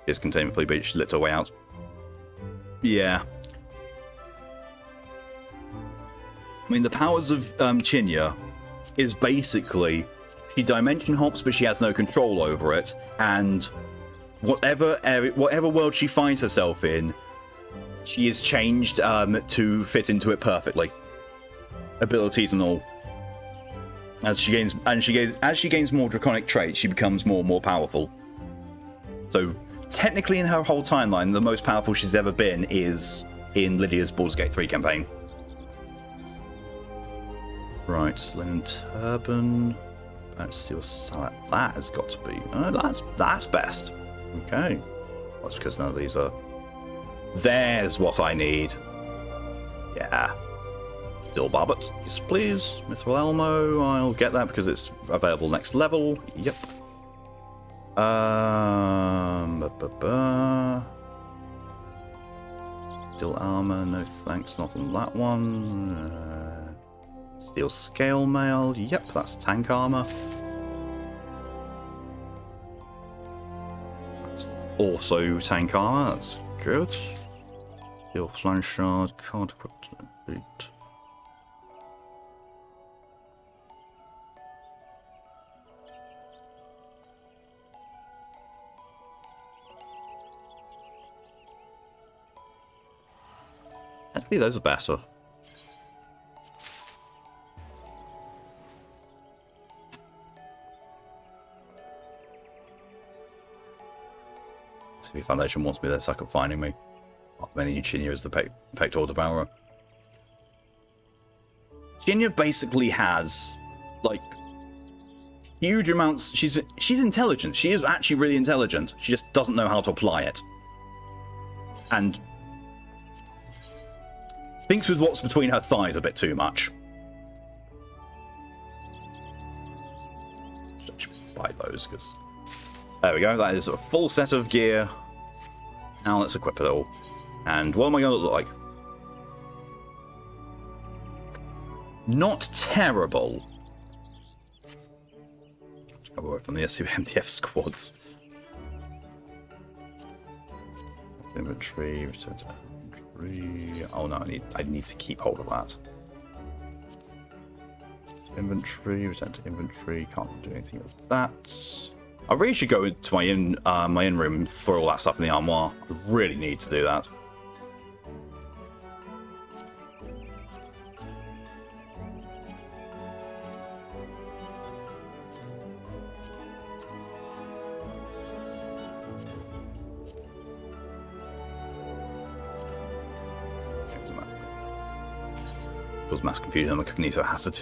Here's containment plea beach, lit her way out. Yeah. I mean, the powers of Chinya is basically she dimension hops, but she has no control over it, and whatever world she finds herself in, she is changed to fit into it perfectly. Abilities and all. As she gains more draconic traits, she becomes more and more powerful. So technically, in her whole timeline, the most powerful she's ever been is in Lydia's Baldur's Gate 3 campaign. Right, linen turban. Steel salad. That has got to be. That's best. Okay. That's because none of these are. There's what I need. Yeah. Steel barbet. Yes, please. Mithril Elmo. I'll get that because it's available next level. Yep. Steel armor. No thanks. Not on that one. Steel scale mail. Yep, that's tank armor. Also tank armor. That's good. Steel flange shard. Can't equip boot. Technically, those are better. CV Foundation wants me, they're stuck at finding me. Many Chinya is the Pector Devourer. Chinya basically has, like, huge amounts. She's intelligent. She is actually really intelligent. She just doesn't know how to apply it. And thinks with what's between her thighs a bit too much. Should buy those, because... there we go, that is a full set of gear. Now let's equip it all. And what am I going to look like? Not terrible. Go away from the SUMDF squads. Inventory, return to inventory. Oh no, I need to keep hold of that. Inventory, return to inventory. Can't do anything with that. I really should go into my in room and throw all that stuff in the armoire. I really need to do that. Cause mass confusion on the Cognito hazard.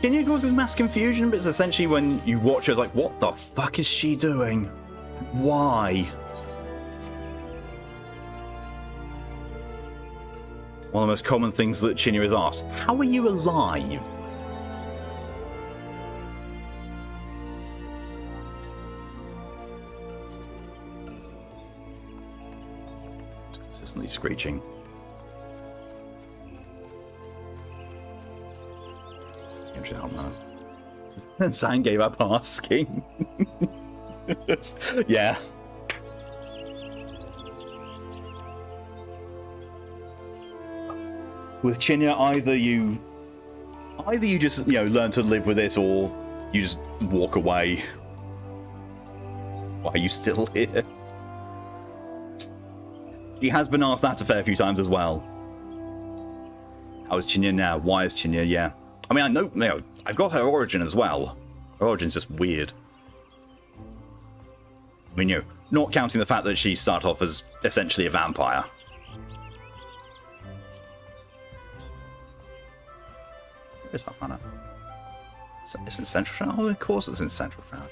Chinya causes mass confusion, but it's essentially when you watch her, it's like, what the fuck is she doing? Why? One of the most common things that Chinya is asked, how are you alive? It's consistently screeching. And San gave up asking. Yeah. With Chinya, either you just, learn to live with it, or you just walk away. Why are you still here? She has been asked that a fair few times as well. How is Chinya now? Why is Chinya? Yeah. I mean, I know, you know, I've got her origin as well. Her origin's just weird. I mean, you know, not counting the fact that she started off as essentially a vampire. Where's that banner? It's in Central Shroud? Oh, of course it's in Central Shroud.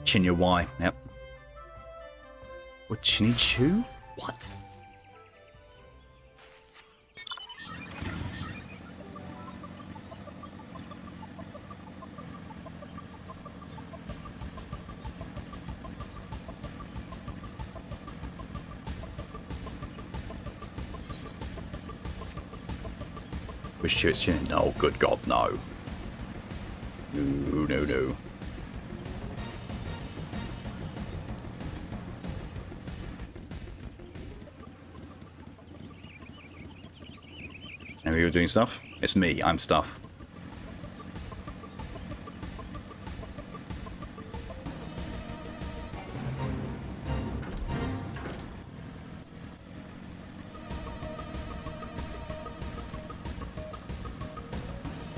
Chinya Y, yep. What, Chinny Chu? What? Which Chu it's Chin? No, good God, no. No, no, no. And you were doing stuff? It's me, I'm stuff.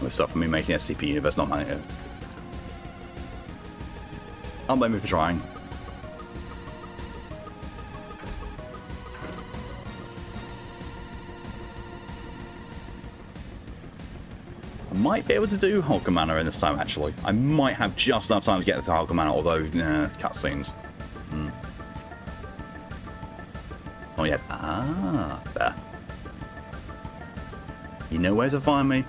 With stuff from me making SCP Universe, not mine. I'll blame me for trying. I might be able to do Hulk Manor in this time, actually. I might have just enough time to get to Hulk Manor, although, cutscenes. Oh, yes. Ah, there. You know where to find me.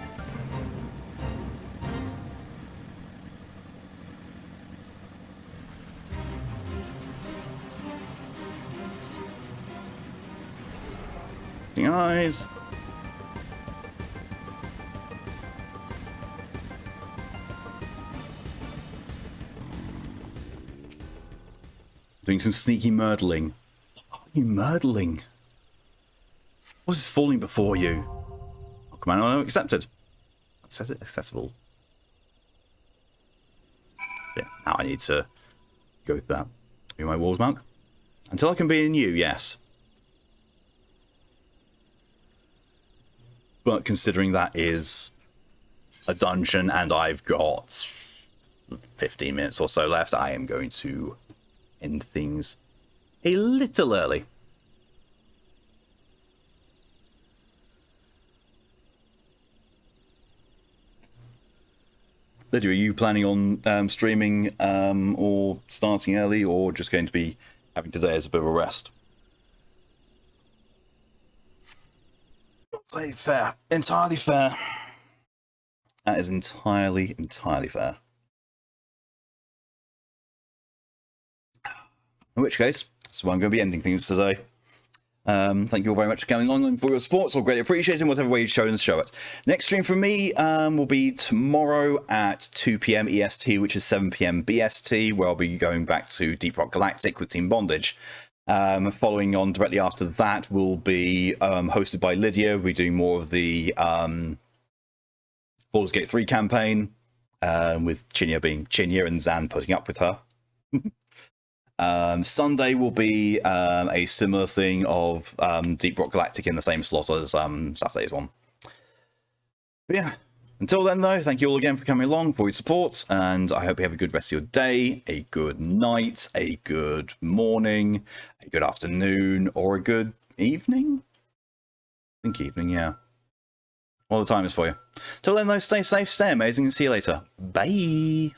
Eyes. Doing some sneaky murdering. What are you murdering? What is falling before you? Oh, come on, accepted. Accessible. Yeah, now I need to go with that. Be my walls mark. Until I can be in you, yes. But considering that is a dungeon and I've got 15 minutes or so left, I am going to end things a little early. Lydia, are you planning on streaming or starting early, or just going to be having today as a bit of a rest? Say fair. Entirely fair. That is entirely fair. In which case, so I'm going to be ending things today. Thank you all very much for coming along for your support. It's all greatly appreciated in whatever way you've chosen to show it. Next stream from me will be tomorrow at 2 PM EST, which is 7 PM BST, where I'll be going back to Deep Rock Galactic with Team Bondage. Following on directly after that will be hosted by Lydia. We'll be doing more of the Baldur's Gate 3 campaign, with Chinya being Chinya and Zan putting up with her. Sunday will be a similar thing of Deep Rock Galactic in the same slot as Saturday's one. But yeah, until then though, thank you all again for coming along, for your support, and I hope you have a good rest of your day, a good night, a good morning, a good afternoon, or a good evening? I think evening, yeah. All the time is for you. Till then though, stay safe, stay amazing, and see you later. Bye!